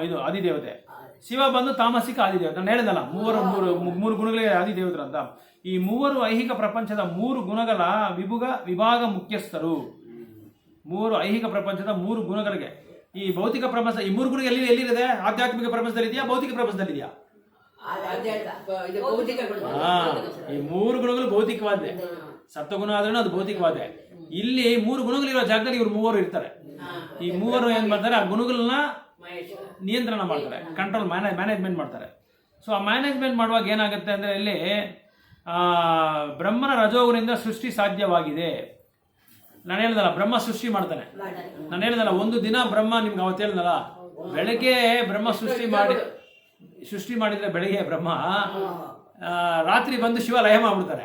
ಇದು ಆದಿದೇವತೆ. ಶಿವ ಬಂದು ತಾಮಸಿಕ ಆದಿದೇವತೆ. ನಾನು ಹೇಳಿದಲ್ಲ, ಮೂರು ಗುಣಗಳಿಗೆ ಆದಿದೇವತರು ಅಂತ. ಈ 3 ಐಹಿಕ ಪ್ರಪಂಚದ 3 ಗುಣಗಳ ವಿಭಾಗ ಮುಖ್ಯಸ್ಥರು. 3 ಐಹಿಕ ಪ್ರಪಂಚದ 3 ಗುಣಗಳಿಗೆ ಈ ಭೌತಿಕ ಪ್ರಪಂಚ, ಈ 3 ಗುಣ ಎಲ್ಲಿದೆ? ಆಧ್ಯಾತ್ಮಿಕ ಪ್ರಪಂಚದಲ್ಲಿ ಇದೆಯಾ, ಭೌತಿಕ ಪ್ರಪಂಚದಲ್ಲಿ ಇದೆಯಾ? ಈ 3 ಗುಣಗಳು ಭೌತಿಕವಾದೆ. ಸತ್ವಗುಣ ಆದ್ರೂ ಅದು ಭೌತಿಕವಾದೆ. ಇಲ್ಲಿ 3 ಗುಣಗಳಿರೋ ಜಾಗದಲ್ಲಿ ಇವ್ರು 3 ಇರ್ತಾರೆ. ಈ 3 ಏನ್ ಮಾಡ್ತಾರೆ, ಆ ಗುಣಗಳನ್ನ ನಿಯಂತ್ರಣ ಮಾಡ್ತಾರೆ, ಕಂಟ್ರೋಲ್ ಮ್ಯಾನೇಜ್ಮೆಂಟ್ ಮಾಡ್ತಾರೆ. ಸೊ ಆ ಮ್ಯಾನೇಜ್ಮೆಂಟ್ ಮಾಡುವಾಗ ಏನಾಗುತ್ತೆ ಅಂದ್ರೆ, ಇಲ್ಲಿ ಬ್ರಹ್ಮನ ರಜೋಗುಣದಿಂದ ಸೃಷ್ಟಿ ಸಾಧ್ಯವಾಗಿದೆ. ನಾನು ಹೇಳ್ದಲ್ಲ, ಬ್ರಹ್ಮ ಸೃಷ್ಟಿ ಮಾಡ್ತಾನೆ. ನಾನು ಹೇಳ್ದಲ್ಲ, ಒಂದು ದಿನ ಬ್ರಹ್ಮ, ನಿಮ್ಗೆ ಅವತ್ತು ಹೇಳ್ದಲ್ಲ, ಬೆಳಗ್ಗೆ ಬ್ರಹ್ಮ ಸೃಷ್ಟಿ ಮಾಡಿದ್ರೆ ಬೆಳಗ್ಗೆ ಬ್ರಹ್ಮ, ರಾತ್ರಿ ಬಂದು ಶಿವ ಲಯ ಮಾಡ್ಬಿಡ್ತಾರೆ.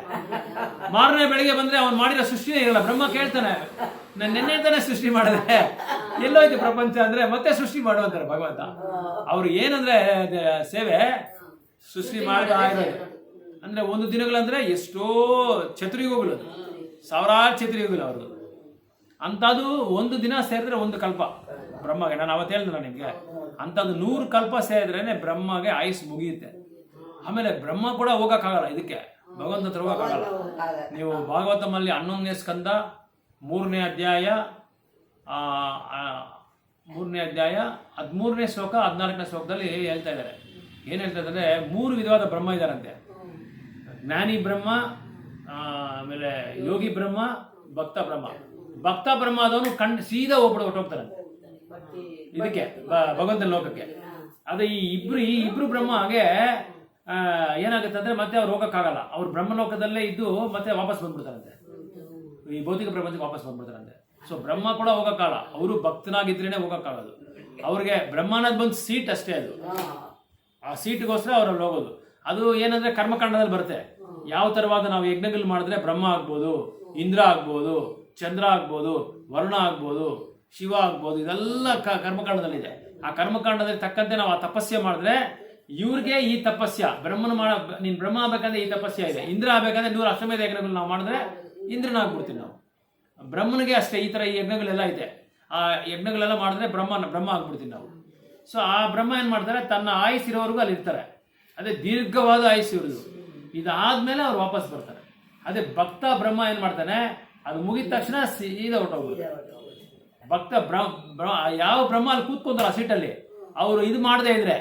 ಮಾರನೇ ಬೆಳಿಗ್ಗೆ ಬಂದ್ರೆ ಅವ್ನು ಮಾಡಿರೋ ಸೃಷ್ಟಿನೇ ಇರಲ್ಲ. ಬ್ರಹ್ಮ ಕೇಳ್ತಾನೆ, ನಾನು ನಿನ್ನೆ ತಾನೇ ಸೃಷ್ಟಿ ಮಾಡಿದೆ, ಎಲ್ಲೋಯ್ತು ಪ್ರಪಂಚ ಅಂದ್ರೆ ಮತ್ತೆ ಸೃಷ್ಟಿ ಮಾಡುವಂತಾರೆ ಭಗವಂತ. ಅವ್ರು ಏನಂದ್ರೆ ಸೇವೆ ಸೃಷ್ಟಿ ಮಾಡ್ತಾ ಇರೋದು ಅಂದ್ರೆ, ಒಂದು ದಿನಗಳಂದ್ರೆ ಎಷ್ಟೋ ಚತುರ್ಯುಗಗಳು, ಸಾವಿರಾರು ಚತುರ್ಯುಗಗಳು ಅವ್ರದ್ದು. ಅಂಥದ್ದು ಒಂದು ದಿನ ಸೇರಿದ್ರೆ ಒಂದು ಕಲ್ಪ ಬ್ರಹ್ಮಗೆ. ನಾನು ಅವತ್ತು ಹೇಳಿದ್ರೆ ನಿಮಗೆ ಅಂಥದ್ದು 100 ಕಲ್ಪ ಸೇರಿದ್ರೇನೆ ಬ್ರಹ್ಮಗೆ ಆಯುಸ್ ಮುಗಿಯುತ್ತೆ. ಆಮೇಲೆ ಬ್ರಹ್ಮ ಕೂಡ ಹೋಗೋಕ್ಕಾಗಲ್ಲ, ಇದಕ್ಕೆ ಭಗವಂತ ಹತ್ರ ಹೋಗೋಕ್ಕಾಗಲ್ಲ. ನೀವು ಭಾಗವತಮಲ್ಲಿ 11ನೇ ಸ್ಕಂದ 3ನೇ ಅಧ್ಯಾಯ 13ನೇ ಶ್ಲೋಕ 14ನೇ ಶ್ಲೋಕದಲ್ಲಿ ಹೇಳ್ತಾ ಇದ್ದಾರೆ. ಏನು ಹೇಳ್ತಾ ಇದ್ದಾರೆ, 3 ವಿಧವಾದ ಬ್ರಹ್ಮ ಇದ್ದಾರಂತೆ. ಜ್ಞಾನಿ ಬ್ರಹ್ಮ, ಆಮೇಲೆ ಯೋಗಿ ಬ್ರಹ್ಮ, ಭಕ್ತ ಬ್ರಹ್ಮ. ಭಕ್ತ ಬ್ರಹ್ಮ ಆದವನು ಸೀದಾ ಹೊರಟೋಗ್ತಾರಂತೆ ಇದಕ್ಕೆ ಭಗವಂತನ ಲೋಕಕ್ಕೆ. ಅದೇ ಈ ಇಬ್ರು ಬ್ರಹ್ಮ ಹಾಗೆ ಏನಾಗುತ್ತೆ ಅಂದ್ರೆ ಮತ್ತೆ ಅವ್ರು ಹೋಗಕ್ಕಾಗಲ್ಲ. ಅವ್ರು ಬ್ರಹ್ಮಲೋಕದಲ್ಲೇ ಇದ್ದು ಮತ್ತೆ ವಾಪಸ್ ಬಂದ್ಬಿಡ್ತಾರಂತೆ, ಈ ಭೌತಿಕ ಪ್ರಪಂಚಕ್ಕೆ ವಾಪಸ್ ಬಂದ್ಬಿಡ್ತಾರಂತೆ. ಸೊ ಬ್ರಹ್ಮ ಕೂಡ ಹೋಗಕ್ಕಾಗಲ್ಲ, ಅವರು ಭಕ್ತನಾಗಿದ್ರೇನೆ ಹೋಗಕ್ಕಾಗೋದು. ಅವ್ರಿಗೆ ಬ್ರಹ್ಮನದ್ ಬಂದು ಸೀಟ್ ಅಷ್ಟೇ, ಅದು ಆ ಸೀಟ್ಗೋಸ್ಕರ ಅವರಲ್ಲಿ ಹೋಗೋದು. ಅದು ಏನಂದ್ರೆ ಕರ್ಮಕಾಂಡದಲ್ಲಿ ಬರುತ್ತೆ. ಯಾವ ತರವಾದ ನಾವು ಯಜ್ಞಗಳು ಮಾಡಿದ್ರೆ ಬ್ರಹ್ಮ ಆಗ್ಬೋದು, ಇಂದ್ರ ಆಗ್ಬೋದು, ಚಂದ್ರ ಆಗ್ಬೋದು, ವರುಣ ಆಗ್ಬೋದು, ಶಿವ ಆಗ್ಬೋದು, ಇದೆಲ್ಲ ಕರ್ಮಕಾಂಡದಲ್ಲಿದೆ. ಆ ಕರ್ಮಕಾಂಡದಲ್ಲಿ ತಕ್ಕಂತೆ ನಾವು ಆ ತಪಸ್ಯ ಮಾಡಿದ್ರೆ ಇವ್ರಿಗೆ ಈ ತಪಸ್ಯ ನೀನ್ ಬ್ರಹ್ಮ ಆಗ್ಬೇಕಂದ್ರೆ ಈ ತಪಸ್ಯ ಇದೆ, ಇಂದ್ರ ಆಗ್ಬೇಕಂದ್ರೆ 100 ಅಶ್ವಮೇಧ ಯಜ್ಞಗಳು ನಾವು ಮಾಡಿದ್ರೆ ಇಂದ್ರನಾಗ್ಬಿಡ್ತೀವಿ ನಾವು. ಬ್ರಹ್ಮನಿಗೆ ಅಷ್ಟೇ ಈ ತರ ಈ ಯಜ್ಞಗಳೆಲ್ಲ ಇದೆ. ಆ ಯಜ್ಞಗಳೆಲ್ಲ ಮಾಡಿದ್ರೆ ಬ್ರಹ್ಮ ಆಗ್ಬಿಡ್ತೀವಿ ನಾವು. ಸೊ ಆ ಬ್ರಹ್ಮ ಏನ್ ಮಾಡ್ತಾರೆ, ತನ್ನ ಆಯುಸ್ಸಿರೋವರೆಗೂ ಅಲ್ಲಿ ಇರ್ತಾರೆ. ಅದೇ ದೀರ್ಘವಾದ ಆಯುಸ್ಸು ಇರೋದು. ಇದಾದ್ಮೇಲೆ ಅವ್ರು ವಾಪಸ್ ಬರ್ತಾರೆ. ಅದೇ ಭಕ್ತ ಬ್ರಹ್ಮ ಏನ್ ಮಾಡ್ತಾನೆ, ಅದು ಮುಗಿದ ತಕ್ಷಣ ಸೀದಾ ಹೊರಟೋಗ್ಬಿಡ್ತಾರೆ. ಭಕ್ತ ಯಾವ ಬ್ರಹ್ಮ ಅಲ್ಲಿ ಕೂತ್ಕೊಂತಾರೆ ಆ ಸೀಟಲ್ಲಿ, ಅವರು ಇದು ಮಾಡದೇ ಇದ್ರೆ,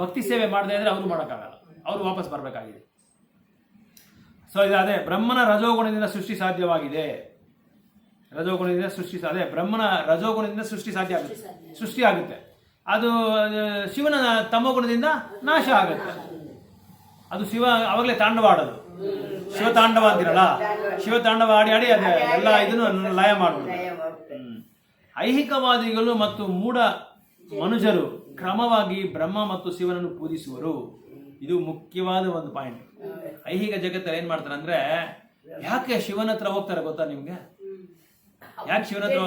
ಭಕ್ತಿ ಸೇವೆ ಮಾಡದೇ ಇದ್ರೆ ಅವರು ಮಾಡೋಕ್ಕಾಗಲ್ಲ, ಅವರು ವಾಪಸ್ ಬರಬೇಕಾಗಿದೆ. ಸೊ ಇದು ಅದೇ ಬ್ರಹ್ಮನ ರಜೋಗುಣದಿಂದ ಸೃಷ್ಟಿ ಸಾಧ್ಯವಾಗಿದೆ. ರಜೋಗುಣದಿಂದ ಸೃಷ್ಟಿ, ಅದೇ ಬ್ರಹ್ಮನ ರಜೋಗುಣದಿಂದ ಸೃಷ್ಟಿ ಆಗುತ್ತೆ. ಅದು ಶಿವನ ತಮೋಗುಣದಿಂದ ನಾಶ ಆಗುತ್ತೆ. ಅದು ಶಿವ ಅವಾಗಲೇ ತಾಂಡವ ಆಡೋದು, ಶಿವ ತಾಂಡವ ಅಂತಿರಲ್ಲ, ಶಿವ ತಾಂಡವ ಆಡಿ ಆಡಿ ಅದೇ ಎಲ್ಲ ಇದನ್ನು ಲಯ ಮಾಡ್ಬಿಡ್ತಾರೆ. ಐಹಿಕವಾದಿಗಳು ಮತ್ತು ಮೂಢ ಮನುಜರು ಕ್ರಮವಾಗಿ ಬ್ರಹ್ಮ ಮತ್ತು ಶಿವನನ್ನು ಪೂಜಿಸುವರು. ಇದು ಮುಖ್ಯವಾದ ಒಂದು ಪಾಯಿಂಟ್. ಐಹಿಕ ಜಗತ್ತಲ್ಲಿ ಏನ್ ಮಾಡ್ತಾರೆ ಅಂದ್ರೆ, ಯಾಕೆ ಶಿವನ ಹತ್ರ ಹೋಗ್ತಾರೆ ಗೊತ್ತಾ ನಿಮ್ಗೆ? ಯಾಕೆ ಶಿವನ ಹತ್ರ?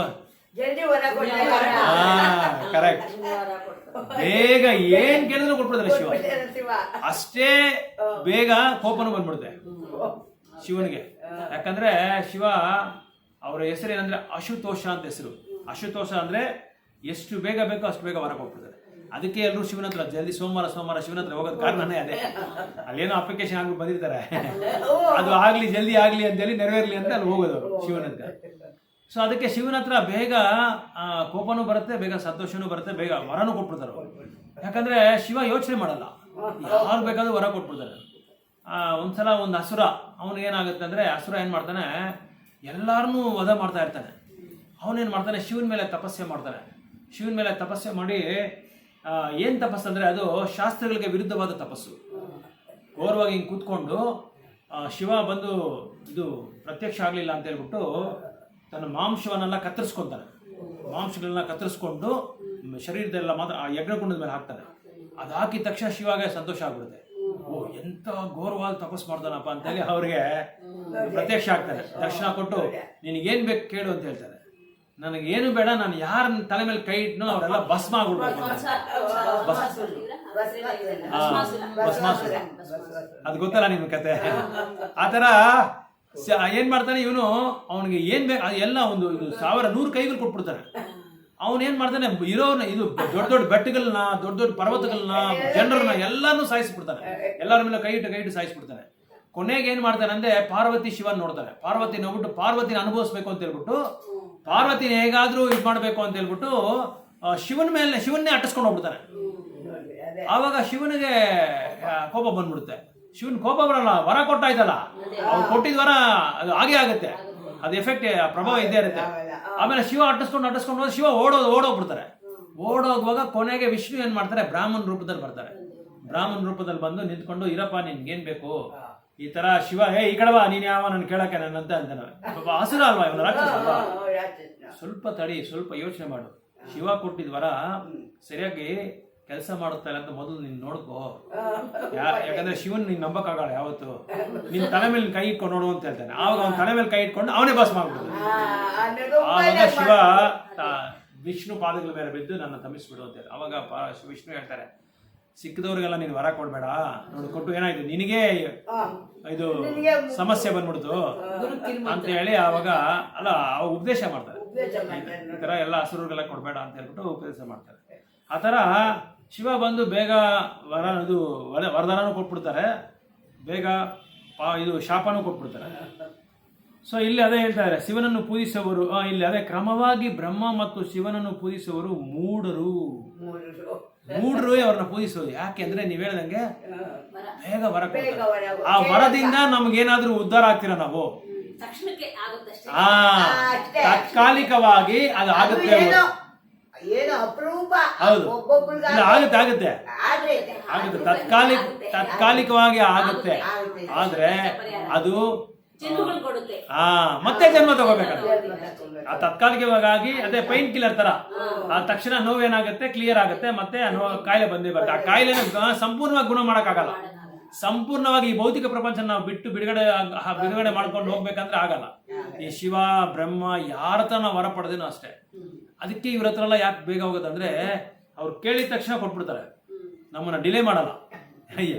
ಕರೆಕ್ಟ್. ಬೇಗ ಏನ್ ಕೇಳಿದ್ರು ಕೊಟ್ಬಿಡ್ತಾರೆ ಶಿವ. ಅಷ್ಟೇ ಬೇಗ ಕೋಪನು ಬಂದ್ಬಿಡುತ್ತೆ ಶಿವನಿಗೆ. ಯಾಕಂದ್ರೆ ಶಿವ ಅವರ ಹೆಸರು ಏನಂದ್ರೆ ಅಶುತೋಷ ಅಂತ ಹೆಸರು. ಅಶುತೋಷ ಅಂದ್ರೆ ಎಷ್ಟು ಬೇಗ ಬೇಕೋ ಅಷ್ಟು ಬೇಗ ಹೊರಗೆ ಹೋಗ್ಬಿಡ್ತಾರೆ. ಅದಕ್ಕೆ ಎಲ್ಲರೂ ಶಿವನ ಹತ್ರ ಜಲ್ದಿ ಸೋಮವಾರ ಶಿವನ ಹತ್ರ ಹೋಗೋದ್ ಕಾರಣನೇ ಅದೇ. ಅಲ್ಲೇನೋ ಅಪ್ಲಿಕೇಶನ್ ಆಗ್ಬಿಟ್ಟು ಬಂದಿರ್ತಾರೆ, ಅದು ಆಗ್ಲಿ ಜಲ್ದಿ ಆಗ್ಲಿ ಅಂತೇಳಿ ನೆರವೇರ್ಲಿ ಅಂತ ಅಲ್ಲಿ ಹೋಗೋದವರು ಶಿವನ ಹತ್ರ. ಸೊ ಅದಕ್ಕೆ ಶಿವನ ಹತ್ರ ಬೇಗ ಕೋಪನೂ ಬರುತ್ತೆ, ಬೇಗ ಸಂತೋಷನೂ ಬರುತ್ತೆ, ಬೇಗ ವರನೂ ಕೊಟ್ಬಿಡ್ತಾರೆ. ಯಾಕಂದ್ರೆ ಶಿವ ಯೋಚನೆ ಮಾಡಲ್ಲ, ಯಾರು ಬೇಕಾದ್ರೂ ವರ ಕೊಟ್ಬಿಡ್ತಾರೆ. ಒಂದ್ಸಲ ಒಂದು ಅಸುರ, ಅವನಿಗೆ ಏನಾಗುತ್ತೆ ಅಂದ್ರೆ, ಅಸುರ ಏನ್ ಮಾಡ್ತಾನೆ, ಎಲ್ಲಾರನ್ನೂ ವಧ ಮಾಡ್ತಾ ಇರ್ತಾನೆ. ಅವನೇನ್ ಮಾಡ್ತಾನೆ, ಶಿವನ ಮೇಲೆ ತಪಸ್ಸೆ ಮಾಡ್ತಾನೆ. ಶಿವನ ಮೇಲೆ ತಪಸ್ಸೆ ಮಾಡಿ ಏನ್ ತಪಸ್ಸು ಅಂದ್ರೆ, ಅದು ಶಾಸ್ತ್ರಗಳಿಗೆ ವಿರುದ್ಧವಾದ ತಪಸ್ಸು. ಗೌರವಾಗಿ ಹಿಂಗೆ ಕೂತ್ಕೊಂಡು ಶಿವ ಬಂದು ಇದು ಪ್ರತ್ಯಕ್ಷ ಆಗ್ಲಿಲ್ಲ ಅಂತ ಹೇಳ್ಬಿಟ್ಟು ತನ್ನ ಮಾಂಸವನ್ನೆಲ್ಲ ಕತ್ತರಿಸ್ಕೊಂತಾನೆ. ಮಾಂಸಗಳನ್ನ ಕತ್ತರಿಸ್ಕೊಂಡು ಶರೀರದೆಲ್ಲ ಮಾತ್ರ ಆ ಯಜ್ಞಕುಂಡದ ಮೇಲೆ ಹಾಕ್ತಾನೆ. ಅದು ಹಾಕಿದ ತಕ್ಷಣ ಶಿವಾಗ ಸಂತೋಷ ಆಗ್ಬಿಡುತ್ತೆ. ಓ ಎಂತ ಘೋರವಾದ ತಪಸ್ ಮಾಡ್ತಾನಪ್ಪ ಅಂತೇಳಿ ಅವ್ರಿಗೆ ಪ್ರತ್ಯಕ್ಷ ಆಗ್ತಾರೆ. ದರ್ಶನ ಕೊಟ್ಟು ನಿನಗೇನ್ ಬೇಕು ಕೇಳು ಅಂತ ಹೇಳ್ತಾರೆ. ನನಗೇನು ಬೇಡ, ನಾನು ಯಾರ ತಲೆ ಮೇಲೆ ಕೈ ಇಟ್ನೋ ಅವರೆಲ್ಲ ಭಸ್ಮ ಆಗ್ಬಿಡ್ಬೇಕು. ಭಸ್ಮಾಸುರ, ಅದು ಗೊತ್ತಲ್ಲ ನಿಮ್ ಕತೆ. ಆತರ ಏನ್ ಮಾಡ್ತಾನೆ ಇವನು, ಅವನಿಗೆ ಏನ್ ಬೇಕು ಅದೆಲ್ಲ ಒಂದು 100 ಕೈಗಳು ಕೊಟ್ಬಿಡ್ತಾನೆ. ಅವನ್ ಏನ್ ಮಾಡ್ತಾನೆ, ಇರೋನ ಇದು ದೊಡ್ಡ ದೊಡ್ಡ ಬೆಟ್ಟಗಳನ್ನ, ದೊಡ್ಡ ದೊಡ್ಡ ಪರ್ವತಗಳನ್ನ, ಜನರನ್ನ ಎಲ್ಲಾನು ಸಾಯಿಸ್ಬಿಡ್ತಾನೆ. ಎಲ್ಲರ ಮೇಲೆ ಕೈ ಇಟ್ಟು ಸಾಯಿಸ್ಬಿಡ್ತಾನೆ. ಕೊನೆಗೆ ಏನ್ ಮಾಡ್ತಾನೆ ಅಂದ್ರೆ, ಪಾರ್ವತಿ ಶಿವನ್ ನೋಡ್ತಾನೆ. ಪಾರ್ವತಿ ನೋಡ್ಬಿಟ್ಟು ಪಾರ್ವತಿನ ಅನುಭವಿಸ್ಬೇಕು ಅಂತ ಹೇಳ್ಬಿಟ್ಟು, ಪಾರ್ವತಿನ ಹೇಗಾದ್ರೂ ಇದು ಮಾಡ್ಬೇಕು ಅಂತ ಹೇಳ್ಬಿಟ್ಟು ಶಿವನ್ನೇ ಅಟ್ಟಿಸ್ಕೊಂಡು ಹೋಗ್ಬಿಡ್ತಾನೆ. ಆವಾಗ ಶಿವನಿಗೆ ಕೋಪ ಬಂದ್ಬಿಡುತ್ತೆ. ಶಿವನ್ ಕೋಪ ಬರಲ್ಲ, ವರ ಕೊಟ್ಟಾಯ್ತಲ್ಲ, ಅವ್ರು ಕೊಟ್ಟಿದ್ ವರ ಅದು ಹಾಗೆ ಆಗುತ್ತೆ, ಅದು ಎಫೆಕ್ಟ್ ಪ್ರಭಾವ ಇದ್ದೇ ಇರುತ್ತೆ. ಆಮೇಲೆ ಶಿವ ಅಟ್ಟಿಸ್ಕೊಂಡು ಹೋಗಿ ಶಿವ ಓಡೋಗ್ಬಿಡ್ತಾರೆ. ಓಡೋಗುವಾಗ ಕೊನೆಗೆ ವಿಷ್ಣು ಏನ್ ಮಾಡ್ತಾರೆ, ಬ್ರಾಹ್ಮಣ ರೂಪದಲ್ಲಿ ಬರ್ತಾರೆ. ಬ್ರಾಹ್ಮಣ ರೂಪದಲ್ಲಿ ಬಂದು ನಿಂತ್ಕೊಂಡು, ಇರಪ್ಪ ನಿನ್ಗೇನ್ ಬೇಕು ಈ ತರ. ಶಿವ ಈ ಕಡವಾ ನೀನ್ ಯಾವ ನನ್ ಕೇಳಕ್ಕೆ ನನ್ನಂತ ಅಂತಾನೆ. ಹಸುರ ಅಲ್ವಾ ಇವನ, ರಾಕ್ಷಸ ಅಲ್ವಾ? ಸ್ವಲ್ಪ ತಡಿ, ಸ್ವಲ್ಪ ಯೋಚನೆ ಮಾಡು. ಶಿವ ಕೊಟ್ಟಿದ್ ವರ ಸರಿಯಾಗಿ ಕೆಲಸ ಮಾಡುತ್ತಾ ಇಲ್ಲ ಅಂತ ಮೊದಲು ನೀನ್ ನೋಡ್ಕೋ. ಯಾಕಂದ್ರೆ ಶಿವನ್ ನೀನ್ ನಂಬಕ್ಕಾಗಲ್ಲ ಯಾವತ್ತು. ನಿನ್ ತಲೆ ಮೇಲೆ ಕೈ ಇಟ್ಕೊಂಡು ನೋಡು ಅಂತ ಹೇಳ್ತಾನೆ. ಆವಾಗ ಅವ್ನ ತಲೆ ಮೇಲೆ ಕೈ ಇಟ್ಕೊಂಡು ಅವನೇ ಭಸ್ಮ ಆಗ್ಬಿಡ್ತಾನೆ. ಆವಾಗ ಶಿವ ವಿಷ್ಣು ಪಾದಗಳ ಮೇಲೆ ಬಿದ್ದು ನನ್ನ ತಮಿಸ್ಬಿಡು ಅಂತ ಹೇಳಿ. ಅವಾಗ ವಿಷ್ಣು ಹೇಳ್ತಾರೆ, ಸಿಕ್ಕಿದವ್ರಿಗೆಲ್ಲ ನೀನು ವರ ಕೊಡಬೇಡ, ನೋಡಿ ಕೊಟ್ಟು ಏನಾಯ್ತು ನಿನಗೆ ಹಾ. ಇದು ನಿನಗೆ ಸಮಸ್ಯೆ ಬಂದ್ಬಿಡ್ತು ಅಂತ ಹೇಳಿ ಆವಾಗ ಅಲ್ಲ ಅವಾಗ ಉಪದೇಶ ಮಾಡ್ತಾರೆ. ಉಪದೇಶ ಮಾಡ್ತಾರೆ ಈ ಥರ ಎಲ್ಲ ಹಸುರುಗೆಲ್ಲ ಕೊಡಬೇಡ ಅಂತ ಹೇಳ್ಬಿಟ್ಟು ಉಪದೇಶ ಮಾಡ್ತಾರೆ. ಆ ಥರ ಶಿವ ಬಂದು ಬೇಗ ವರದಾನನೂ ಕೊಟ್ಬಿಡ್ತಾರೆ, ಬೇಗ ಇದು ಶಾಪನೂ ಕೊಟ್ಬಿಡ್ತಾರೆ. ಸೊ ಇಲ್ಲಿ ಅದೇ ಹೇಳ್ತಾ ಇದ್ದಾರೆ, ಶಿವನನ್ನು ಪೂಜಿಸುವವರು ಇಲ್ಲಿ ಅದೇ ಕ್ರಮವಾಗಿ ಬ್ರಹ್ಮ ಮತ್ತು ಶಿವನನ್ನು ಪೂಜಿಸುವವರು ಮೂಢರು. ಮೂಢರು ಅವ್ರನ್ನ ಪೂಜಿಸೋದು ಯಾಕೆ ಅಂದ್ರೆ ನೀವ್ ಹೇಳ್ದಂಗೆ ಬೇಗ ವರ ಕೊಡ್ತಾರೆ. ಆ ವರದಿಂದ ನಮ್ಗೇನಾದ್ರೂ ಉದ್ಧಾರ ಆಗ್ತೀರ ನಾವು ತಕ್ಷಣಕ್ಕೆ ಆಗುತ್ತಷ್ಟೇ. ತಾತ್ಕಾಲಿಕವಾಗಿ ಅದು ಆಗುತ್ತೆ. ಏನು ಅಪರೂಪ. ಹೌದು, ಒಬ್ಬೊಬ್ರಿಗೆ ಇಲ್ಲ ಆಗುತ್ತೆ ಆಗುತ್ತೆ ಆಗುತ್ತೆ. ತಾತ್ಕಾಲಿಕವಾಗಿ ಆಗುತ್ತೆ. ಆದ್ರೆ ಅದು ಜನ್ಮಗಳು ಕೊಡುತ್ತೆ. ಮತ್ತೆ ಜನ್ಮ ತಗೋಬೇಕಾದ್ರೆ ಆ ತಾತ್ಕಾಲಿಕವಾಗಿ ಅದೇ ಪೈನ್ ಕಿಲ್ಲರ್ ತರ ಆ ತಕ್ಷಣ ನೋವೇನಾಗುತ್ತೆ ಕ್ಲಿಯರ್ ಆಗುತ್ತೆ, ಮತ್ತೆ ಕಾಯಿಲೆ ಬಂದೇ ಬರುತ್ತೆ. ಆ ಕಾಯಿಲೆನ ಸಂಪೂರ್ಣವಾಗಿ ಗುಣ ಮಾಡಕ್ಕಾಗಲ್ಲ. ಸಂಪೂರ್ಣವಾಗಿ ಈ ಭೌತಿಕ ಪ್ರಪಂಚ ನಾವು ಬಿಟ್ಟು ಬಿಡುಗಡೆ ಮಾಡ್ಕೊಂಡು ಹೋಗ್ಬೇಕಂದ್ರೆ ಆಗಲ್ಲ. ಈ ಶಿವ ಬ್ರಹ್ಮ ಯಾರ ಹತ್ರ ನಾವು ವರ ಪಡೆದೇನೋ ಅಷ್ಟೇ. ಅದಕ್ಕೆ ಇವ್ರ ಹತ್ರ ಎಲ್ಲ ಯಾಕೆ ಬೇಗ ಹೋಗೋದಂದ್ರೆ ಅವ್ರು ಕೇಳಿದ ತಕ್ಷಣ ಕೊಟ್ಬಿಡ್ತಾರೆ, ನಮ್ಮನ್ನ ಡಿಲೇ ಮಾಡಲ್ಲ,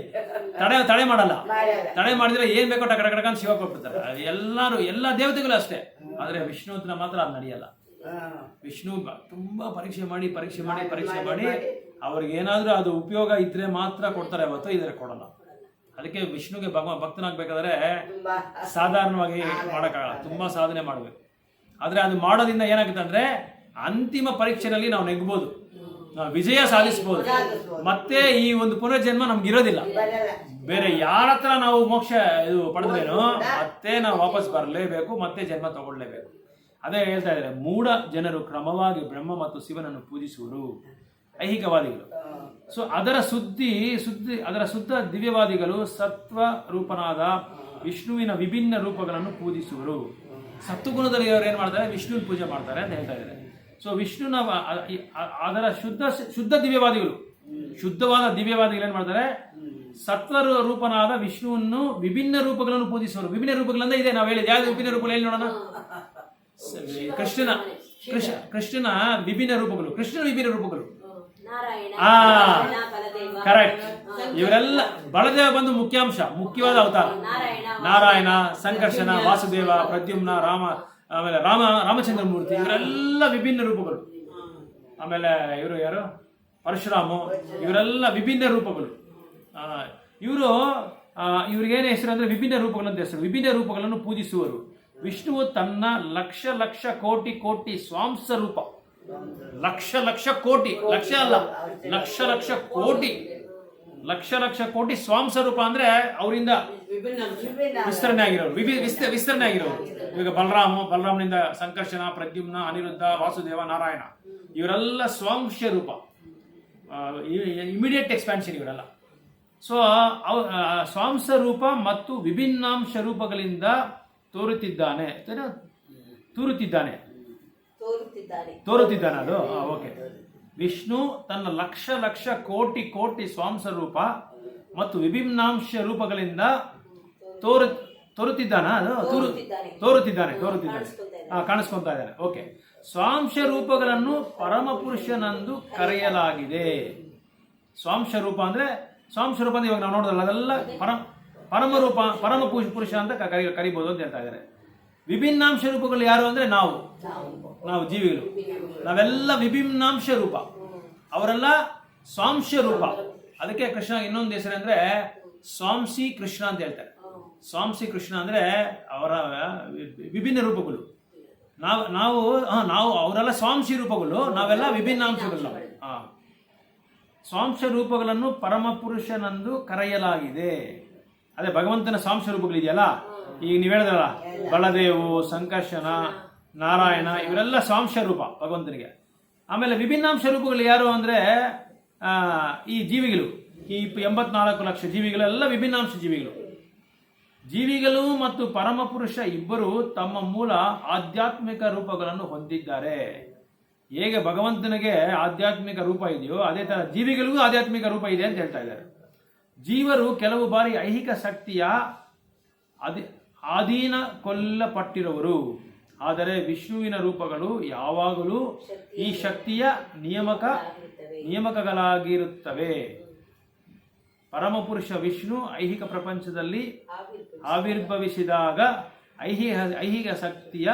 ತಡೆ ಮಾಡಲ್ಲ. ತಡೆ ಮಾಡಿದ್ರೆ ಏನ್ ಬೇಕೋ ಟಕ ಟಕ ಅಂತ ಶಿವ ಕೊಟ್ಬಿಡ್ತಾರೆ. ಎಲ್ಲ ದೇವತೆಗಳು ಅಷ್ಟೇ. ಆದ್ರೆ ವಿಷ್ಣು ಹತ್ರ ಮಾತ್ರ ಅದು ನಡೆಯಲ್ಲ. ವಿಷ್ಣು ತುಂಬಾ ಪರೀಕ್ಷೆ ಮಾಡಿ ಅವ್ರಿಗೆ ಏನಾದ್ರೂ ಅದು ಉಪಯೋಗ ಇದ್ರೆ ಮಾತ್ರ ಕೊಡ್ತಾರೆ, ಹೊತ್ತು ಇದ್ರೆ ಕೊಡಲ್ಲ. ಅದಕ್ಕೆ ವಿಷ್ಣುಗೆ ಭಕ್ತನಾಗ್ಬೇಕಾದ್ರೆ ಸಾಧಾರಣವಾಗಿ ಮಾಡಕ್ಕಾಗಲ್ಲ, ತುಂಬಾ ಸಾಧನೆ ಮಾಡ್ಬೇಕು. ಆದ್ರೆ ಅದು ಮಾಡೋದ್ರಿಂದ ಏನಾಗುತ್ತೆ ಅಂದ್ರೆ ಅಂತಿಮ ಪರೀಕ್ಷೆಯಲ್ಲಿ ನಾವು ನೆಗ್ಬೋದು, ವಿಜಯ ಸಾಧಿಸಬಹುದು. ಮತ್ತೆ ಈ ಒಂದು ಪುನರ್ಜನ್ಮ ನಮ್ಗೆ ಇರೋದಿಲ್ಲ. ಬೇರೆ ಯಾರ ಹತ್ರ ನಾವು ಮೋಕ್ಷ ಇದು ಪಡೆದ್ರೇನು ಮತ್ತೆ ನಾವು ವಾಪಸ್ ಬರಲೇಬೇಕು, ಮತ್ತೆ ಜನ್ಮ ತಗೊಳ್ಳೇಬೇಕು. ಅದೇ ಹೇಳ್ತಾ ಇದ್ದಾರೆ, ಮೂಢ ಜನರು ಕ್ರಮವಾಗಿ ಬ್ರಹ್ಮ ಮತ್ತು ಶಿವನನ್ನು ಪೂಜಿಸುವರು ಐಹಿಕವಾದಿಗಳು. ಸೊ ಅದರ ಶುದ್ಧ ದಿವ್ಯವಾದಿಗಳು ಸತ್ವ ರೂಪನಾದ ವಿಷ್ಣುವಿನ ವಿಭಿನ್ನ ರೂಪಗಳನ್ನು ಪೂಜಿಸುವರು. ಸತ್ವಗುಣದಲ್ಲಿ ಅವರು ಏನ್ ಮಾಡ್ತಾರೆ, ವಿಷ್ಣುವಿನ ಪೂಜೆ ಮಾಡ್ತಾರೆ ಅಂತ ಹೇಳ್ತಾ ಇದ್ದಾರೆ. ಸೊ ವಿಷ್ಣುನ ಅದರ ಶುದ್ಧ ದಿವ್ಯವಾದಿಗಳು, ಶುದ್ಧವಾದ ದಿವ್ಯವಾದಿಗಳು ಏನ್ ಮಾಡ್ತಾರೆ, ಸತ್ವ ರೂಪನಾದ ವಿಷ್ಣುವನ್ನು ವಿಭಿನ್ನ ರೂಪಗಳನ್ನು ಪೂಜಿಸುವರು. ವಿಭಿನ್ನ ರೂಪಗಳಂದ್ರೆ ಇದೆ, ನಾವು ಹೇಳಿದ ಯಾವ್ದು ವಿಭಿನ್ನ ರೂಪಗಳು ಹೇಳಿ ನೋಡೋಣ. ಕೃಷ್ಣನ ವಿಭಿನ್ನ ರೂಪಗಳು, ಕೃಷ್ಣನ ವಿಭಿನ್ನ ರೂಪಗಳು. ಕರೆಕ್ಟ್. ಇವರೆಲ್ಲ ಬಲದೇವ ಬಂದು ಮುಖ್ಯವಾದ ಅವತಾರ. ನಾರಾಯಣ, ಸಂಕರ್ಷಣ, ವಾಸುದೇವ, ಪ್ರದ್ಯುಮ್ನ, ಆಮೇಲೆ ರಾಮಚಂದ್ರ ಮೂರ್ತಿ, ಇವರೆಲ್ಲ ವಿಭಿನ್ನ ರೂಪಗಳು. ಆಮೇಲೆ ಇವರು ಯಾರು, ಪರಶುರಾಮ, ಇವರೆಲ್ಲ ವಿಭಿನ್ನ ರೂಪಗಳು. ಇವ್ರಿಗೇನು ಹೆಸರು ಅಂದ್ರೆ ವಿಭಿನ್ನ ರೂಪಗಳಂತ ಹೆಸರು. ವಿಭಿನ್ನ ರೂಪಗಳನ್ನು ಪೂಜಿಸುವರು. ವಿಷ್ಣುವು ತನ್ನ ಲಕ್ಷ ಕೋಟಿ ಸ್ವಾಂಸ ರೂಪ, ಲಕ್ಷ ಕೋಟಿ, ಲಕ್ಷ ಅಲ್ಲ ಲಕ್ಷ ಕೋಟಿ ಸ್ವಾಂಸ ರೂಪ ಅಂದ್ರೆ ಅವರಿಂದ ವಿಸ್ತರಣೆ ಆಗಿರೋರು. ಈಗ ಬಲರಾಮನಿಂದ ಸಂಕರ್ಷಣ, ಪ್ರದ್ಯುಮ್ನ, ಅನಿರುದ್ಧ, ವಾಸುದೇವ, ನಾರಾಯಣ, ಇವರೆಲ್ಲ ಸ್ವಾಂಶ ರೂಪ, ಇಮಿಡಿಯೇಟ್ ಎಕ್ಸ್ಪ್ಯಾನ್ಷನ್ ಇವರೆಲ್ಲ. ಸೊ ಸ್ವಾಂಸ ರೂಪ ಮತ್ತು ವಿಭಿನ್ನಾಂಶ ರೂಪಗಳಿಂದ ತೋರುತ್ತಿದ್ದಾನೆ. ಅದು ಓಕೆ. ವಿಷ್ಣು ತನ್ನ ಲಕ್ಷ ಕೋಟಿ ಸ್ವಾಂಸ ರೂಪ ಮತ್ತು ವಿಭಿನ್ನಾಂಶ ರೂಪಗಳಿಂದ ತೋರುತ್ತಿದ್ದಾನೆ ಕಾಣಿಸ್ಕೊಂತಾ ಇದ್ದಾನೆ. ಓಕೆ. ಸ್ವಾಂಶ ರೂಪಗಳನ್ನು ಪರಮಪುರುಷನೆಂದು ಕರೆಯಲಾಗಿದೆ. ಸ್ವಾಂಶ ರೂಪ ಅಂದ್ರೆ ಇವಾಗ ನಾವು ನೋಡೋದಲ್ಲ, ಅದೆಲ್ಲ ಪರಮ ಪುರುಷ ಅಂತ ಕರಿಬಹುದು ಅಂತ ಹೇಳ್ತಾ ಇದ್ದಾರೆ. ವಿಭಿನ್ನಾಂಶ ರೂಪಗಳು ಯಾರು ಅಂದ್ರೆ ನಾವು ಜೀವಿಗಳು, ನಾವೆಲ್ಲ ವಿಭಿನ್ನಾಂಶ ರೂಪ, ಅವರೆಲ್ಲ ಸ್ವಾಂಶ ರೂಪ. ಅದಕ್ಕೆ ಕೃಷ್ಣ ಇನ್ನೊಂದು ಹೆಸರು ಅಂದ್ರೆ ಸ್ವಾಂಸಿ ಕೃಷ್ಣ ಅಂತ ಹೇಳ್ತಾರೆ. ಸ್ವಾಂಸಿ ಕೃಷ್ಣ ಅಂದ್ರೆ ಅವರ ವಿಭಿನ್ನ ರೂಪಗಳು. ನಾವು ಅವರೆಲ್ಲ ಸ್ವಾಂಶಿ ರೂಪಗಳು, ನಾವೆಲ್ಲ ವಿಭಿನ್ನಾಂಶಗಳು. ಸ್ವಾಂಶ ರೂಪಗಳನ್ನು ಪರಮಪುರುಷನೆಂದು ಕರೆಯಲಾಗಿದೆ. ಅದೇ ಭಗವಂತನ ಸ್ವಾಂಶ ರೂಪಗಳಿದೆಯಲ್ಲ, ಈಗ ನೀವು ಹೇಳಿದ್ರಲ್ಲ, ಬಲದೇವು, ಸಂಕರ್ಷಣ, ನಾರಾಯಣ, ಇವರೆಲ್ಲ ಸ್ವಾಂಶ ರೂಪ ಭಗವಂತನಿಗೆ. ಆಮೇಲೆ ವಿಭಿನ್ನಾಂಶ ರೂಪಗಳು ಯಾರು ಅಂದ್ರೆ ಈ ಜೀವಿಗಳು, ಈ 84 ಲಕ್ಷ ಜೀವಿಗಳೆಲ್ಲ ವಿಭಿನ್ನಾಂಶ ಜೀವಿಗಳು ಮತ್ತು ಪರಮಪುರುಷ ಇಬ್ಬರು ತಮ್ಮ ಮೂಲ ಆಧ್ಯಾತ್ಮಿಕ ರೂಪಗಳನ್ನು ಹೊಂದಿದ್ದಾರೆ. ಹೇಗೆ ಭಗವಂತನಿಗೆ ಆಧ್ಯಾತ್ಮಿಕ ರೂಪ ಇದೆಯೋ ಅದೇ ತರ ಜೀವಿಗಳಿಗೂ ಆಧ್ಯಾತ್ಮಿಕ ರೂಪ ಇದೆ ಅಂತ ಹೇಳ್ತಾ ಇದ್ದಾರೆ. ಜೀವರು ಕೆಲವು ಬಾರಿ ಐಹಿಕ ಶಕ್ತಿಯ ಅಧೀನ ಕೊಲ್ಲಪಟ್ಟಿರುವರು, ಆದರೆ ವಿಷ್ಣುವಿನ ರೂಪಗಳು ಯಾವಾಗಲೂ ಈ ಶಕ್ತಿಯ ನಿಯಮಕಗಳಾಗಿರುತ್ತವೆ. ಪರಮಪುರುಷ ವಿಷ್ಣು ಐಹಿಕ ಪ್ರಪಂಚದಲ್ಲಿ ಆವಿರ್ಭವಿಸಿದಾಗ ಐಹಿಕ ಶಕ್ತಿಯ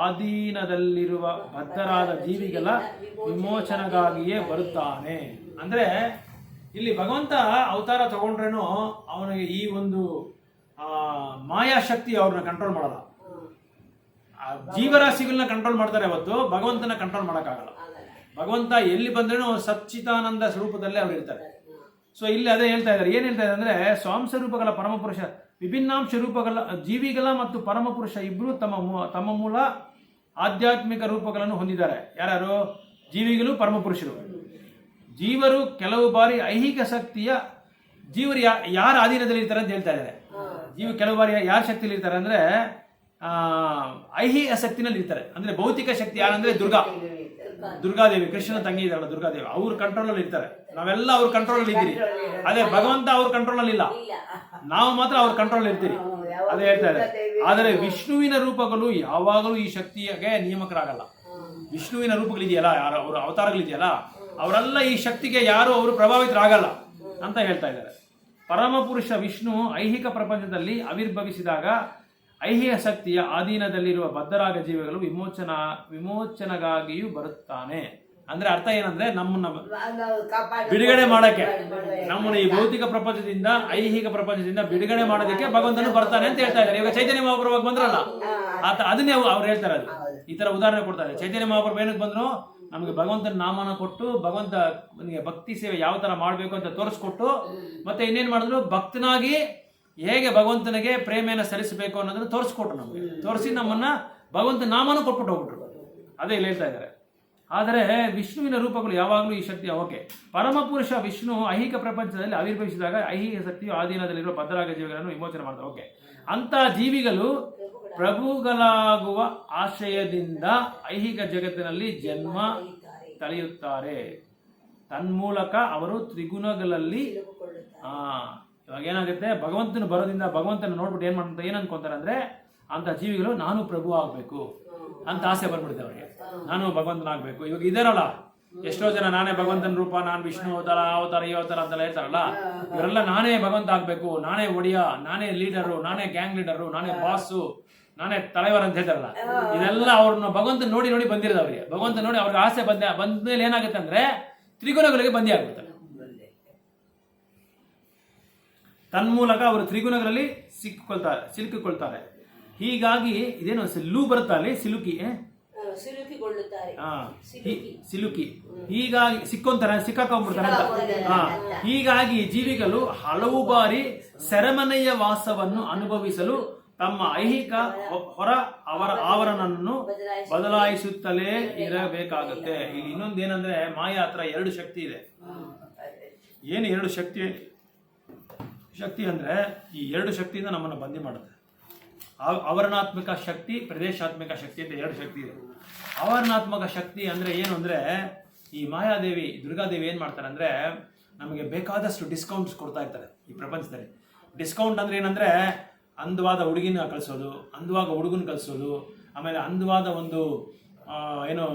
ಅಧೀನದಲ್ಲಿರುವ ಬದ್ಧರಾದ ಜೀವಿಗಳ ವಿಮೋಚನೆಗಾಗಿಯೇ ಬರುತ್ತಾನೆ. ಅಂದ್ರೆ ಇಲ್ಲಿ ಭಗವಂತ ಅವತಾರ ತಗೊಂಡ್ರೇನು ಅವನಿಗೆ ಈ ಒಂದು ಮಾಯಾಶಕ್ತಿ ಅವ್ರನ್ನ ಕಂಟ್ರೋಲ್ ಮಾಡಲ್ಲ. ಜೀವರಾಶಿಗಳನ್ನ ಕಂಟ್ರೋಲ್ ಮಾಡ್ತಾರೆ ಹೊತ್ತು ಭಗವಂತನ ಕಂಟ್ರೋಲ್ ಮಾಡೋಕ್ಕಾಗಲ್ಲ. ಭಗವಂತ ಎಲ್ಲಿ ಬಂದ್ರೇನು ಸಚ್ಚಿದಾನಂದ ಸ್ವರೂಪದಲ್ಲೇ ಅವ್ರು ಇರ್ತಾರೆ. ಸೊ ಇಲ್ಲಿ ಅದೇ ಹೇಳ್ತಾ ಇದ್ದಾರೆ. ಏನ್ ಹೇಳ್ತಾ ಇದ್ದಾರೆ ಅಂದ್ರೆ ಸ್ವಾಂಶ ರೂಪಗಳ ಪರಮಪುರುಷ ವಿಭಿನ್ನಾಂಶ ರೂಪಗಳ ಜೀವಿಗಳ ಮತ್ತು ಪರಮಪುರುಷ ಇಬ್ರು ತಮ್ಮ ಮೂಲ ಆಧ್ಯಾತ್ಮಿಕ ರೂಪಗಳನ್ನು ಹೊಂದಿದ್ದಾರೆ. ಯಾರು? ಜೀವಿಗಳು, ಪರಮಪುರುಷರು. ಜೀವರು ಕೆಲವು ಬಾರಿ ಐಹಿಕ ಶಕ್ತಿಯ ಜೀವರು ಯಾರ ಅಧೀನದಲ್ಲಿ ಇರ್ತಾರೆ ಅಂತ ಹೇಳ್ತಾ ಇದ್ದಾರೆ. ಜೀವ ಕೆಲವು ಬಾರಿ ಯಾರ ಶಕ್ತಿಯಲ್ಲಿ ಇರ್ತಾರೆ ಅಂದ್ರೆ ಐಹಿಕ ಶಕ್ತಿನಲ್ಲಿ ಇರ್ತಾರೆ. ಅಂದ್ರೆ ಭೌತಿಕ ಶಕ್ತಿ ಯಾರಂದ್ರೆ ದುರ್ಗಾದೇವಿ, ಕೃಷ್ಣನ ತಂಗಿ ಇದ್ದಾರಲ್ಲ ದುರ್ಗಾದೇವಿ, ಅವ್ರ ಕಂಟ್ರೋಲ್ ಅಲ್ಲಿ ಇರ್ತಾರೆ. ನಾವೆಲ್ಲ ಅವ್ರ ಕಂಟ್ರೋಲ್ ಅಲ್ಲಿ ಇದ್ದೀರಿ. ಅದೇ ಭಗವಂತ ಅವ್ರ ಕಂಟ್ರೋಲ್ ಅಲ್ಲಿ ಇಲ್ಲ, ನಾವು ಮಾತ್ರ ಅವ್ರ ಕಂಟ್ರೋಲ್ ಇರ್ತೀರಿ. ಅದೇ ಹೇಳ್ತಾ ಇದ್ದಾರೆ. ಆದರೆ ವಿಷ್ಣುವಿನ ರೂಪಗಳು ಯಾವಾಗಲೂ ಈ ಶಕ್ತಿಗೆ ನಿಯಮಕರಾಗಲ್ಲ. ವಿಷ್ಣುವಿನ ರೂಪಗಳಿದೆಯಲ್ಲ, ಅವರ ಅವತಾರಗಳಿದೆಯಲ್ಲ, ಅವರೆಲ್ಲ ಈ ಶಕ್ತಿಗೆ ಯಾರು ಅವರು ಪ್ರಭಾವಿತರಾಗಲ್ಲ ಅಂತ ಹೇಳ್ತಾ ಇದ್ದಾರೆ. ಪರಮಪುರುಷ ವಿಷ್ಣು ಐಹಿಕ ಪ್ರಪಂಚದಲ್ಲಿ ಆವಿರ್ಭವಿಸಿದಾಗ ಐಹಿಕ ಶಕ್ತಿಯ ಅಧೀನದಲ್ಲಿರುವ ಬದ್ಧರಾಗ ಜೀವಿಗಳು ವಿಮೋಚನೆಗಾಗಿಯೂ ಬರುತ್ತಾನೆ. ಅಂದ್ರೆ ಅರ್ಥ ಏನಂದ್ರೆ ನಮ್ಮನ್ನ ಬಿಡುಗಡೆ ಮಾಡಕ್ಕೆ, ನಮ್ಮನ್ನ ಈ ಭೌತಿಕ ಪ್ರಪಂಚದಿಂದ ಐಹಿಕ ಪ್ರಪಂಚದಿಂದ ಬಿಡುಗಡೆ ಮಾಡೋದಕ್ಕೆ ಭಗವಂತನು ಬರ್ತಾನೆ ಅಂತ ಹೇಳ್ತಾ ಇದ್ದಾರೆ. ಇವಾಗ ಚೈತನ್ಯ ಮಹಾಪ್ರಭು ಬಂದ್ರಲ್ಲ, ಅದನ್ನೇ ಅವ್ರು ಹೇಳ್ತಾರೆ. ಅದು ಈ ತರ ಉದಾಹರಣೆ ಕೊಡ್ತಾರೆ. ಚೈತನ್ಯ ಮಹಾಪ್ರಭು ಏನಕ್ಕೆ ಬಂದ್ರು? ನಮಗೆ ಭಗವಂತನ ನಾಮನ ಕೊಟ್ಟು ಭಗವಂತ ಭಕ್ತಿ ಸೇವೆ ಯಾವ ತರ ಮಾಡ್ಬೇಕು ಅಂತ ತೋರಿಸ್ಕೊಟ್ಟು, ಮತ್ತೆ ಇನ್ನೇನ್ ಮಾಡಿದ್ರು, ಭಕ್ತನಾಗಿ ಹೇಗೆ ಭಗವಂತನಿಗೆ ಪ್ರೇಮೆಯನ್ನು ಸಲ್ಲಿಸಬೇಕು ಅನ್ನೋದನ್ನ ತೋರಿಸ್ಕೊಟ್ರು. ನಮಗೆ ತೋರಿಸಿ ನಮ್ಮನ್ನ ಭಗವಂತ ನಾಮನೂ ಕೊಟ್ಬಿಟ್ಟು ಹೋಗ್ಬಿಟ್ರು. ಅದೇ ಇಲ್ಲಿ ಹೇಳ್ತಾ ಇದ್ದಾರೆ. ಆದರೆ ವಿಷ್ಣುವಿನ ರೂಪಗಳು ಯಾವಾಗಲೂ ಈ ಶಕ್ತಿ ಓಕೆ. ಪರಮಪುರುಷ ವಿಷ್ಣು ಐಹಿಕ ಪ್ರಪಂಚದಲ್ಲಿ ಆವಿರ್ಭವಿಸಿದಾಗ ಐಹಿಕ ಶಕ್ತಿಯು ಆಧೀನದಲ್ಲಿರುವ ಬದ್ಧರಾಗ ಜೀವಿಗಳನ್ನು ವಿಮೋಚನೆ ಮಾಡ್ತಾರೆ. ಓಕೆ, ಅಂತ ಜೀವಿಗಳು ಪ್ರಭುಗಳಾಗುವ ಆಶ್ರಯದಿಂದ ಐಹಿಕ ಜಗತ್ತಿನಲ್ಲಿ ಜನ್ಮ ತಳೆಯುತ್ತಾರೆ. ತನ್ಮೂಲಕ ಅವರು ತ್ರಿಗುಣಗಳಲ್ಲಿ ಇವಾಗ ಏನಾಗುತ್ತೆ, ಭಗವಂತನ ಬರೋದ್ರಿಂದ ಭಗವಂತನ ನೋಡ್ಬಿಟ್ಟು ಏನ್ ಅನ್ಕೊಂತಾರೆ ಅಂದ್ರೆ ಅಂತ ಜೀವಿಗಳು ನಾನು ಪ್ರಭು ಆಗ್ಬೇಕು ಅಂತ ಆಸೆ ಬಂದ್ಬಿಡುತ್ತೆ ಅವರಿಗೆ. ನಾನು ಭಗವಂತನಾಗ್ಬೇಕು. ಇವಾಗ ಇದಾರಲ್ಲ ಎಷ್ಟೋ ಜನ ನಾನೇ ಭಗವಂತನ ರೂಪ, ನಾನು ವಿಷ್ಣು ಅವತಾರ ಈ ಅವತಾರ ಅಂತೆಲ್ಲ ಹೇಳ್ತಾರಲ್ಲ, ಇವರೆಲ್ಲ ನಾನೇ ಭಗವಂತ ಆಗ್ಬೇಕು, ನಾನೇ ಒಡೆಯ, ನಾನೇ ಲೀಡರು, ನಾನೇ ಗ್ಯಾಂಗ್ ಲೀಡರು, ನಾನೇ ಬಾಸು, ನಾನೇ ತಲೆವರ್ ಅಂತ ಹೇಳ್ತಾರಲ್ಲ, ಇದೆಲ್ಲ ಅವ್ರನ್ನ ಭಗವಂತ ನೋಡಿ ಬಂದಿರೋದು. ಅವರಿಗೆ ಭಗವಂತ ನೋಡಿ ಅವ್ರಿಗೆ ಆಸೆ ಬಂದ್ಮೇಲೆ ಏನಾಗುತ್ತೆ ಅಂದ್ರೆ ತ್ರಿಗುಣಗಳಿಗೆ ಬಂದಿ ಆಗ್ಬಿಡ್ತಾರೆ. ತನ್ಮೂಲಕ ಅವರು ತ್ರಿಗುಣಗಳಲ್ಲಿ ಸಿಲುಕಿಕೊಳ್ತಾರೆ. ಹೀಗಾಗಿ ಇದೇನು ಲೂ ಬರುತ್ತಾ ಅಲ್ಲಿ ಸಿಲುಕಿ ಹೀಗಾಗಿ ಸಿಕ್ಕಾಕೊಂಡ್ಬಿಡ್ತಾರೆ ಅಂತ. ಹೀಗಾಗಿ ಜೀವಿಗಳು ಹಲವು ಬಾರಿ ಸೆರೆಮನೆಯ ವಾಸವನ್ನು ಅನುಭವಿಸಲು ತಮ್ಮ ಐಹಿಕ ಹೊರ ಆವರಣವನ್ನು ಬದಲಾಯಿಸುತ್ತಲೇ ಇರಬೇಕಾಗುತ್ತೆ. ಇಲ್ಲಿ ಇನ್ನೊಂದೇನಂದ್ರೆ ಮಾಯಾ ಹತ್ರ ಎರಡು ಶಕ್ತಿ ಇದೆ. ಏನು ಎರಡು ಶಕ್ತಿ ಅಂದ್ರೆ ಈ ಎರಡು ಶಕ್ತಿಯಿಂದ ನಮ್ಮನ್ನು ಬಂದಿ ಮಾಡುತ್ತೆ. ಆವರಣಾತ್ಮಕ ಶಕ್ತಿ, ಪ್ರದೇಶಾತ್ಮಕ ಶಕ್ತಿ ಅಂತ ಎರಡು ಶಕ್ತಿ ಇದೆ. ಆವರಣಾತ್ಮಕ ಶಕ್ತಿ ಅಂದ್ರೆ ಏನು ಅಂದ್ರೆ ಈ ಮಾಯಾದೇವಿ ದುರ್ಗಾದೇವಿ ಏನ್ ಮಾಡ್ತಾರೆ ಅಂದ್ರೆ ನಮಗೆ ಬೇಕಾದಷ್ಟು ಡಿಸ್ಕೌಂಟ್ಸ್ ಕೊಡ್ತಾ ಇರ್ತಾರೆ ಈ ಪ್ರಪಂಚದಲ್ಲಿ. ಡಿಸ್ಕೌಂಟ್ ಅಂದ್ರೆ ಏನಂದ್ರೆ ಅಂದವಾದ ಹುಡುಗಿನ ಕಳಿಸೋದು, ಅಂದವಾಗ ಹುಡುಗನ ಕಳಿಸೋದು, ಆಮೇಲೆ ಅಂದವಾದ ಒಂದು ಏನು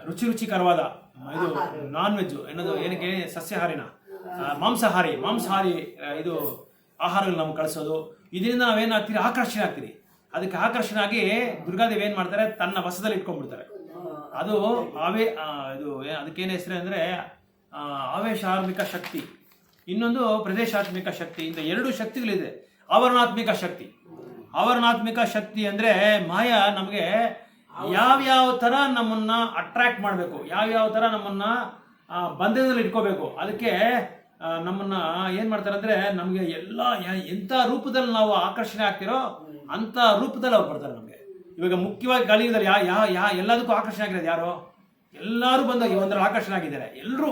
ರುಚಿಕರವಾದ ಇದು ನಾನ್ ವೆಜ್ ಏನದು ಏನಕ್ಕೆ ಸಸ್ಯಾಹಾರಿನ ಮಾಂಸಾಹಾರಿ ಇದು ಆಹಾರಗಳು ನಮ್ಗೆ ಕಳಿಸೋದು. ಇದರಿಂದ ನಾವೇನಾಗ್ತೀರಿ ಆಕರ್ಷಣೆ ಆಗ್ತೀರಿ. ಅದಕ್ಕೆ ಆಕರ್ಷಣೆ ಆಗಿ ದುರ್ಗಾದೇವಿ ಏನ್ ಮಾಡ್ತಾರೆ ತನ್ನ ವಶದಲ್ಲಿ ಇಟ್ಕೊಂಡ್ಬಿಡ್ತಾರೆ. ಅದು ಅದಕ್ಕೇನು ಹೆಸರು ಅಂದ್ರೆ ಆವೇಶಾತ್ಮಿಕ ಶಕ್ತಿ, ಇನ್ನೊಂದು ಪ್ರದೇಶಾತ್ಮಿಕ ಶಕ್ತಿ. ಇಂಥ ಎರಡು ಶಕ್ತಿಗಳಿದೆ. ಆವರಣಾತ್ಮಿಕ ಶಕ್ತಿ ಅಂದ್ರೆ ಮಾಯಾ ನಮಗೆ ಯಾವ್ಯಾವ ತರ ನಮ್ಮನ್ನ ಅಟ್ರಾಕ್ಟ್ ಮಾಡಬೇಕು, ಯಾವ್ಯಾವ ತರ ನಮ್ಮನ್ನ ಬಂಧನದಲ್ಲಿ ಇಟ್ಕೋಬೇಕು, ಅದಕ್ಕೆ ನಮ್ಮನ್ನ ಏನ್ ಮಾಡ್ತಾರೆ ಅಂದ್ರೆ ನಮ್ಗೆ ಎಂತ ರೂಪದಲ್ಲಿ ನಾವು ಆಕರ್ಷಣೆ ಆಗ್ತಿರೋ ಅಂತ ರೂಪದಲ್ಲಿ ಅವ್ರು ಬರ್ತಾರೆ ನಮ್ಗೆ. ಇವಾಗ ಮುಖ್ಯವಾಗಿ ಕಲಿಯುಗದಲ್ಲಿ ಎಲ್ಲದಕ್ಕೂ ಆಕರ್ಷಣೆ ಆಗಿರೋದು ಯಾರು? ಎಲ್ಲರೂ ಬಂದಾಗ ಒಂದರಲ್ಲಿ ಆಕರ್ಷಣೆ ಆಗಿದ್ದಾರೆ. ಎಲ್ಲರೂ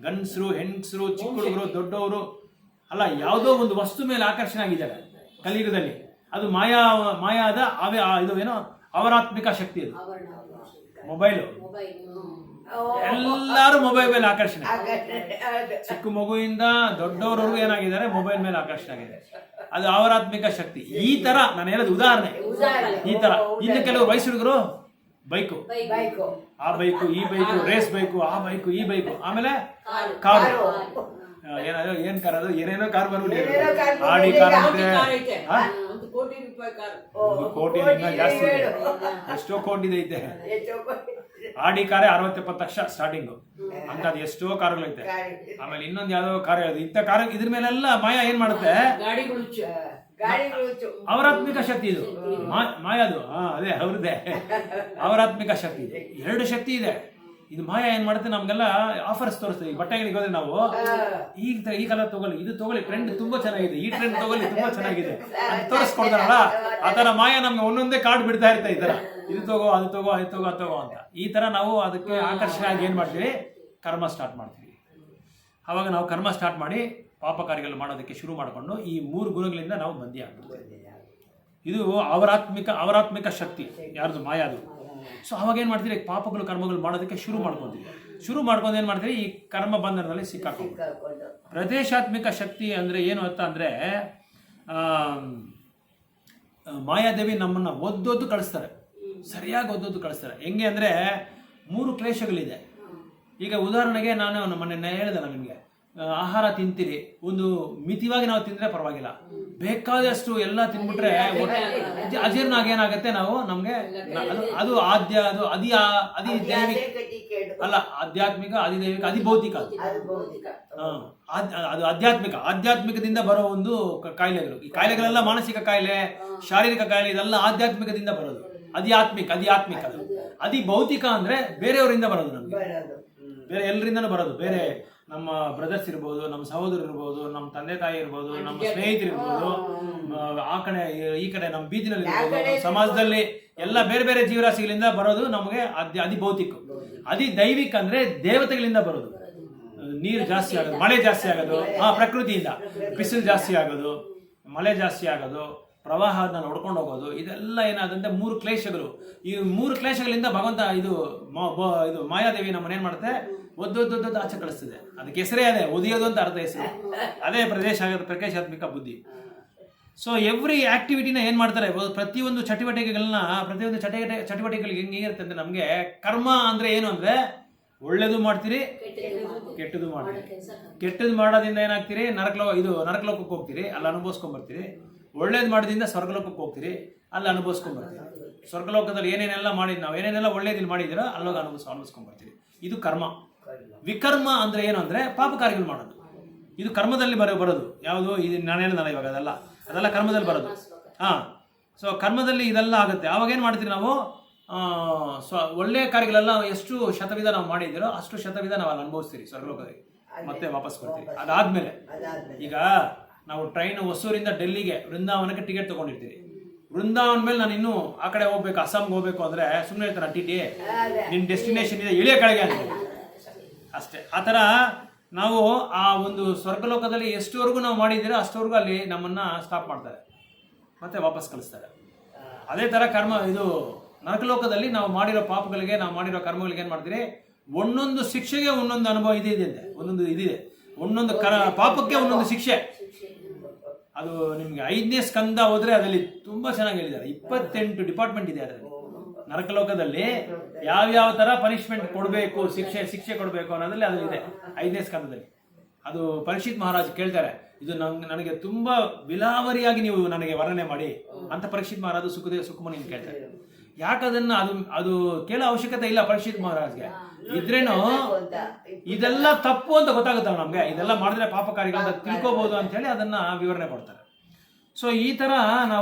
ಗಂಡಸರು, ಹೆಂಗಸರು, ಚಿಕ್ಕ ಹುಡುಗರು, ದೊಡ್ಡವರು ಅಲ್ಲ, ಯಾವುದೋ ಒಂದು ವಸ್ತು ಮೇಲೆ ಆಕರ್ಷಣೆ ಆಗಿದ್ದಾರೆ ಕಲಿಯುಗದಲ್ಲಿ. ಅದು ಮಾಯಾದ ಇದು ಏನೋ ಅವರಾತ್ಮಿಕ ಶಕ್ತಿ. ಅದು ಮೊಬೈಲು, ಎಲ್ಲರೂ ಮೊಬೈಲ್ ಮೇಲೆ ಆಕರ್ಷಣೆ. ಚಿಕ್ಕ ಮಗುವಿಂದ ದೊಡ್ಡವರವರೆಗೂ ಏನಾಗಿದ್ದಾರೆ ಮೊಬೈಲ್ ಮೇಲೆ ಆಕರ್ಷಣೆ ಆಗಿದೆ. ಅದು ಅವರಾತ್ಮಿಕ ಶಕ್ತಿ. ಈ ತರ ನಾನು ಹೇಳೋದು ಉದಾಹರಣೆ. ಈ ತರ ಇನ್ನು ಕೆಲವರು ವಯಸ್ಸು ಹುಡುಗರು ಬೈಕು, ಆ ಬೈಕು, ಈ ಬೈಕು, ರೇಸ್ ಬೈಕು, ಆ ಬೈಕು, ಈ ಬೈಕು, ಆಮೇಲೆ ಕಾರು, ಏನ್ ಕಾರ್ ಅದು, ಏನೇನೋ ಕಾರ್ ಬಂದ್ಬಿಟ್ಟಿದೆ. ಏನೇನೋ ಕಾರ್ ಆಡಿ ಬಂದಿದೆ. ಕಾರ್ ಕೋಟಿ ಅಂತೆ. ಕಾರ್ ಐತೆ. ಹಾ? 1 ಕೋಟಿ ರೂಪಾಯಿ ಕಾರ್. ಒಂದು ಕೋಟಿ ಇನ್ನ ಜಾಸ್ತಿ ಇದೆ. ಎಷ್ಟೋ ಕೋಟಿ ಐತೆ. ಆಡಿ ಕಾರೇ 60-70 ಲಕ್ಷ ಸ್ಟಾರ್ಟಿಂಗ್ ಅಂತ, ಅದು ಎಷ್ಟೋ ಕಾರುಗಳೈತೆ. ಆಮೇಲೆ ಇನ್ನೊಂದು ಯಾವ್ದೋ ಕಾರ್ ಹೇಳೋದು, ಇಂಥ ಕಾರ್ ಇದ್ರ ಮೇಲೆಲ್ಲ ಮಾಯಾ ಏನ್ ಮಾಡುತ್ತೆ, ಗಾಡಿಗಳು ಅವರಾತ್ಮಿಕ ಶಕ್ತಿ ಇದು. ಮಾಯಾದು ಅದೇ ಅವ್ರದ್ದೇ ಅವರಾತ್ಮಿಕ ಶಕ್ತಿ ಇದೆ. 2 ಶಕ್ತಿ ಇದೆ. ಇದು ಮಾಯಾ ಏನ್ ಮಾಡುತ್ತೆ, ನಮ್ಗೆಲ್ಲ ಆಫರ್ಸ್ ತೋರಿಸ್ತದೆ. ಈ ಬಟ್ಟೆಗಳಿಗೆ ಹೋದ್ರೆ ನಾವು ಈ ಕಲರ್ ತಗೊಳ್ಳಿ, ಇದು ತಗೊಳ್ಳಿ, ಟ್ರೆಂಡ್ ತುಂಬಾ ಚೆನ್ನಾಗಿದೆ, ಈ ಟ್ರೆಂಡ್ ತಗೊಳ್ಳಿ ತುಂಬಾ ಚೆನ್ನಾಗಿದೆ ಅಂತ ತೋರಿಸ್ಕೊಡ್ತಾರಲ್ಲ, ಆ ತರ ಮಾಯಾ ನಮ್ಗೆ ಒಂದೊಂದೇ ಕಾರ್ಡ್ ಬಿಡ್ತಾ ಇರ್ತಾ, ಈ ತರ ಇದು ತಗೋ, ಅದು ತಗೋ, ಅದು ತಗೋ, ಅದು ತಗೋ ಅಂತ. ಈ ತರ ನಾವು ಅದಕ್ಕೆ ಆಕರ್ಷಣೆ ಆಗಿ ಏನ್ ಮಾಡ್ತೀವಿ, ಕರ್ಮ ಸ್ಟಾರ್ಟ್ ಮಾಡ್ತೀವಿ. ಅವಾಗ ನಾವು ಕರ್ಮ ಸ್ಟಾರ್ಟ್ ಮಾಡಿ ಪಾಪ ಕಾರ್ಯಗಳು ಮಾಡೋದಕ್ಕೆ ಶುರು ಮಾಡಿಕೊಂಡು ಈ 3 ಗುಣಗಳಿಂದ ನಾವು ಬಂದಿ ಆಗ್ತೀವಿ. ಇದು ಅವರಾತ್ಮಿಕ ಶಕ್ತಿ ಯಾರ್ದು, ಮಾಯಾದು. ಸೊ ಅವಾಗ ಏನ್ ಮಾಡ್ತೀರಿ, ಪಾಪಗಳು ಕರ್ಮಗಳು ಮಾಡೋದಕ್ಕೆ ಶುರು ಮಾಡ್ಕೊಂಡು ಏನ್ ಮಾಡ್ತೀರಿ, ಈ ಕರ್ಮ ಬಂಧನದಲ್ಲಿ ಸಿಕ್ಕಾಕೊಂಡು. ಪ್ರದೇಶಾತ್ಮಿಕ ಶಕ್ತಿ ಅಂದ್ರೆ ಏನು ಅಂತ ಅಂದ್ರೆ, ಮಾಯಾದೇವಿ ನಮ್ಮನ್ನ ಒದ್ದೊದ್ದು ಕಳಿಸ್ತಾರೆ, ಸರಿಯಾಗಿ ಒದ್ದೊದ್ದು ಕಳಿಸ್ತಾರೆ. ಹೆಂಗೆ ಅಂದ್ರೆ 3 ಕ್ಲೇಶಗಳಿದೆ. ಈಗ ಉದಾಹರಣೆಗೆ ನಾನು ಮೊನ್ನೆ ಹೇಳಿದೆ ನಿಮಗೆ, ಆಹಾರ ತಿಂತೀರಿ, ಒಂದು ಮಿತಿವಾಗಿ ನಾವು ತಿಂದ್ರೆ ಪರವಾಗಿಲ್ಲ, ಬೇಕಾದಷ್ಟು ಎಲ್ಲ ತಿನ್ಬಿಟ್ರೆ ಅಜೀರ್ಣ ಏನಾಗುತ್ತೆ, ನಾವು ನಮ್ಗೆ ಅದು ಅದಿ ದೈವಿಕ ಅಲ್ಲ, ಆಧ್ಯಾತ್ಮಿಕ, ಅಧಿದೈವಿಕ, ಅಧಿಭೌತಿಕ. ಅದು ಆಧ್ಯಾತ್ಮಿಕದಿಂದ ಬರೋ ಒಂದು ಕಾಯಿಲೆಗಳು. ಈ ಕಾಯಿಲೆಗಳೆಲ್ಲ ಮಾನಸಿಕ ಕಾಯಿಲೆ, ಶಾರೀರಿಕ ಕಾಯಿಲೆ, ಇದೆಲ್ಲ ಆಧ್ಯಾತ್ಮಿಕದಿಂದ ಬರೋದು. ಅಧ್ಯಾತ್ಮಿಕ ಅದು. ಅಧಿಭೌತಿಕ ಅಂದ್ರೆ ಬೇರೆಯವರಿಂದ ಬರೋದು, ನಮ್ಗೆ ಬೇರೆ ಎಲ್ಲರಿಂದನೂ ಬರೋದು. ಬೇರೆ ನಮ್ಮ ಬ್ರದರ್ಸ್ ಇರ್ಬೋದು, ನಮ್ಮ ಸಹೋದರರು ಇರ್ಬೋದು, ನಮ್ಮ ತಂದೆ ತಾಯಿ ಇರ್ಬೋದು, ನಮ್ಮ ಸ್ನೇಹಿತರು ಇರ್ಬೋದು, ಆ ಕಡೆ ಈ ಕಡೆ ನಮ್ಮ ಬೀದಿನಲ್ಲಿ ಇರ್ಬೋದು, ನಮ್ಮ ಸಮಾಜದಲ್ಲಿ ಎಲ್ಲ ಬೇರೆ ಬೇರೆ ಜೀವರಾಶಿಗಳಿಂದ ಬರೋದು ನಮಗೆ ಅಧಿಭೌತಿಕ. ಅಧಿದೈವಿಕ ಅಂದ್ರೆ ದೇವತೆಗಳಿಂದ ಬರೋದು. ನೀರು ಜಾಸ್ತಿ ಆಗೋದು, ಮಳೆ ಜಾಸ್ತಿ ಆಗೋದು, ಪ್ರಕೃತಿಯಿಂದ ಬಿಸಿಲು ಜಾಸ್ತಿ ಆಗೋದು, ಮಳೆ ಜಾಸ್ತಿ ಆಗೋದು, ಪ್ರವಾಹನ ನೋಡ್ಕೊಂಡು ಹೋಗೋದು, ಇದೆಲ್ಲ ಏನಾದಂತೆ 3 ಕ್ಲೇಶಗಳು. ಈ 3 ಕ್ಲೇಶಗಳಿಂದ ಭಗವಂತ ಇದು ಮಾಯಾದೇವಿ ನಮ್ಮನ್ನ ಏನ್ ಮಾಡುತ್ತೆ, ಒದ್ದೊದ್ದೊದ್ದೊದ್ದು ಆಚೆ ಕಳಿಸ್ತದೆ. ಅದಕ್ಕೆ ಹೆಸರೇ ಅದೇ, ಒದಿಯೋದು ಅಂತ ಅರ್ಥ ಹೆಸರು. ಅದೇ ಪ್ರದೇಶಾತ್ಮಿಕ ಬುದ್ಧಿ. ಸೊ ಎವ್ರಿ ಆಕ್ಟಿವಿಟಿನ ಏನ್ ಮಾಡ್ತಾರೆ, ಪ್ರತಿಯೊಂದು ಚಟುವಟಿಕೆಗಳಿಗೆ ಹೆಂಗಿರುತ್ತೆ ಅಂದ್ರೆ, ನಮ್ಗೆ ಕರ್ಮ ಅಂದ್ರೆ ಏನು ಅಂದ್ರೆ, ಒಳ್ಳೇದು ಮಾಡ್ತೀರಿ, ಕೆಟ್ಟದು ಮಾಡ್ತೀರಿ. ಕೆಟ್ಟದ್ದು ಮಾಡೋದ್ರಿಂದ ಏನಾಗ್ತೀರಿ, ನರಕಲೋಕಕ್ಕೆ ಹೋಗ್ತೀರಿ, ಅಲ್ಲಿ ಅನುಭವಿಸ್ಕೊಂಡ್ ಬರ್ತೀರಿ. ಒಳ್ಳೇದು ಮಾಡೋದ್ರಿಂದ ಸ್ವರ್ಗಲೋಕಕ್ಕೆ ಹೋಗ್ತೀರಿ, ಅಲ್ಲಿ ಅನುಭವಿಸ್ಕೊಂಡ್ ಬರ್ತೀರಿ. ಸ್ವರ್ಗಲೋಕದಲ್ಲಿ ಏನೇನೆಲ್ಲ ಮಾಡಿದ್, ನಾವು ಏನೇನೆಲ್ಲ ಒಳ್ಳೇದಿಲ್ಲ ಮಾಡಿದಿರೋ ಅಲ್ಲೋಗ ಅನುಭವಿಸ್ಕೊಂಡ್ ಬರ್ತೀರಿ. ಇದು ಕರ್ಮ. ವಿಕರ್ಮ ಅಂದ್ರೆ ಏನು ಅಂದ್ರೆ, ಪಾಪ ಕಾರ್ಯಗಳು ಮಾಡೋದು. ಇದು ಕರ್ಮದಲ್ಲಿ ಬರೋದು. ಯಾವುದು, ಇದು ನಾನು ಹೇಳಿದಲ್ಲ ಇವಾಗ, ಅದೆಲ್ಲ ಕರ್ಮದಲ್ಲಿ ಬರೋದು. ಸೊ ಕರ್ಮದಲ್ಲಿ ಇದೆಲ್ಲ ಆಗುತ್ತೆ. ಅವಾಗ ಏನ್ ಮಾಡ್ತೀವಿ ನಾವು, ಒಳ್ಳೆಯ ಕಾರ್ಯಗಳೆಲ್ಲ ಎಷ್ಟು ಶತವಿಧ ನಾವು ಮಾಡಿದ್ದೀರೋ ಅಷ್ಟು ಶತವಿಧ ನಾವು ಅಲ್ಲಿ ಅನುಭವಿಸ್ತೀರಿ ಸ್ವರ್ಗಲೋಕದಲ್ಲಿ, ಮತ್ತೆ ವಾಪಸ್ ಬರ್ತೀವಿ. ಅದಾದ್ಮೇಲೆ ಈಗ ನಾವು ಟ್ರೈನ್ ಹೊಸೂರಿಂದ ಡೆಲ್ಲಿಗೆ ವೃಂದಾವನಕ್ಕೆ ಟಿಕೆಟ್ ತಗೊಂಡಿರ್ತೀವಿ. ವೃಂದಾವನ ಮೇಲೆ ನಾನು ಇನ್ನೂ ಆ ಕಡೆ ಹೋಗ್ಬೇಕು, ಅಸ್ಸಾಂಗೆ ಹೋಗ್ಬೇಕು ಅಂದ್ರೆ ಸುಮ್ಮನೆ ಹೇಳ್ತಾರೆ, ಟಿ ನಿನ್ನ ಡೆಸ್ಟಿನೇಷನ್ ಇದೆ, ಇಳಿಯ ಕೆಳಗೆ ಅಂತ ಅಷ್ಟೇ. ಆ ಥರ ನಾವು ಆ ಒಂದು ಸ್ವರ್ಗಲೋಕದಲ್ಲಿ ಎಷ್ಟುವರೆಗೂ ನಾವು ಮಾಡಿದ್ದೀರೋ ಅಷ್ಟವರೆಗೂ ಅಲ್ಲಿ ನಮ್ಮನ್ನ ಸ್ಟಾಪ್ ಮಾಡ್ತಾರೆ, ಮತ್ತೆ ವಾಪಸ್ ಕಳಿಸ್ತಾರೆ. ಅದೇ ಥರ ಕರ್ಮ ಇದು ನರಕಲೋಕದಲ್ಲಿ ನಾವು ಮಾಡಿರೋ ಪಾಪಗಳಿಗೆ, ನಾವು ಮಾಡಿರೋ ಕರ್ಮಗಳಿಗೆ ಏನು ಮಾಡ್ತೀರಿ, ಒಂದೊಂದು ಶಿಕ್ಷೆಗೆ ಒಂದೊಂದು ಅನುಭವ ಇದಿದೆ, ಒಂದೊಂದು ಪಾಪಕ್ಕೆ ಒಂದೊಂದು ಶಿಕ್ಷೆ. ಅದು ನಿಮ್ಗೆ 5ನೇ ಸ್ಕಂದ ಹೋದ್ರೆ ಅದರಲ್ಲಿ ತುಂಬಾ ಚೆನ್ನಾಗಿ ಹೇಳಿದ್ದಾರೆ. 28 ಡಿಪಾರ್ಟ್ಮೆಂಟ್ ಇದೆ ಅದರಲ್ಲಿ. ನರಕಲೋಕದಲ್ಲಿ ಯಾವ್ಯಾವ ತರ ಪನಿಷ್ಮೆಂಟ್ ಕೊಡಬೇಕು, ಶಿಕ್ಷೆ ಕೊಡಬೇಕು ಅನ್ನೋದ್ರಲ್ಲಿ ಅದು ಇದೆ 5ನೇ ಸ್ಕಂದದಲ್ಲಿ. ಅದು ಪರೀಕ್ಷಿತ್ ಮಹಾರಾಜ್ ಕೇಳ್ತಾರೆ, ಇದು ನನಗೆ ತುಂಬಾ ವಿಲಾವರಿಯಾಗಿ ನೀವು ನನಗೆ ವರ್ಣನೆ ಮಾಡಿ ಅಂತ ಪರೀಕ್ಷಿತ್ ಮಹಾರಾಜ್ ಸುಖಮುನಿ ಕೇಳ್ತಾರೆ. ಯಾಕದನ್ನ ಅದು ಕೇಳೋ ಅವಶ್ಯಕತೆ ಇಲ್ಲ ಪರೀಕ್ಷಿತ್ ಮಹಾರಾಜ್ಗೆ. ಇದ್ರೇನು ಇದೆಲ್ಲ ತಪ್ಪು ಅಂತ ಗೊತ್ತಾಗುತ್ತಲ್ಲ ನಮ್ಗೆ, ಇದೆಲ್ಲ ಮಾಡಿದ್ರೆ ಪಾಪಕಾರಿಗಳಂತ ತಿಳ್ಕೋಬಹುದು ಅಂತ ಹೇಳಿ ಅದನ್ನ ವಿವರಣೆ ಕೊಡ್ತಾರೆ. ಸೊ ಈ ತರ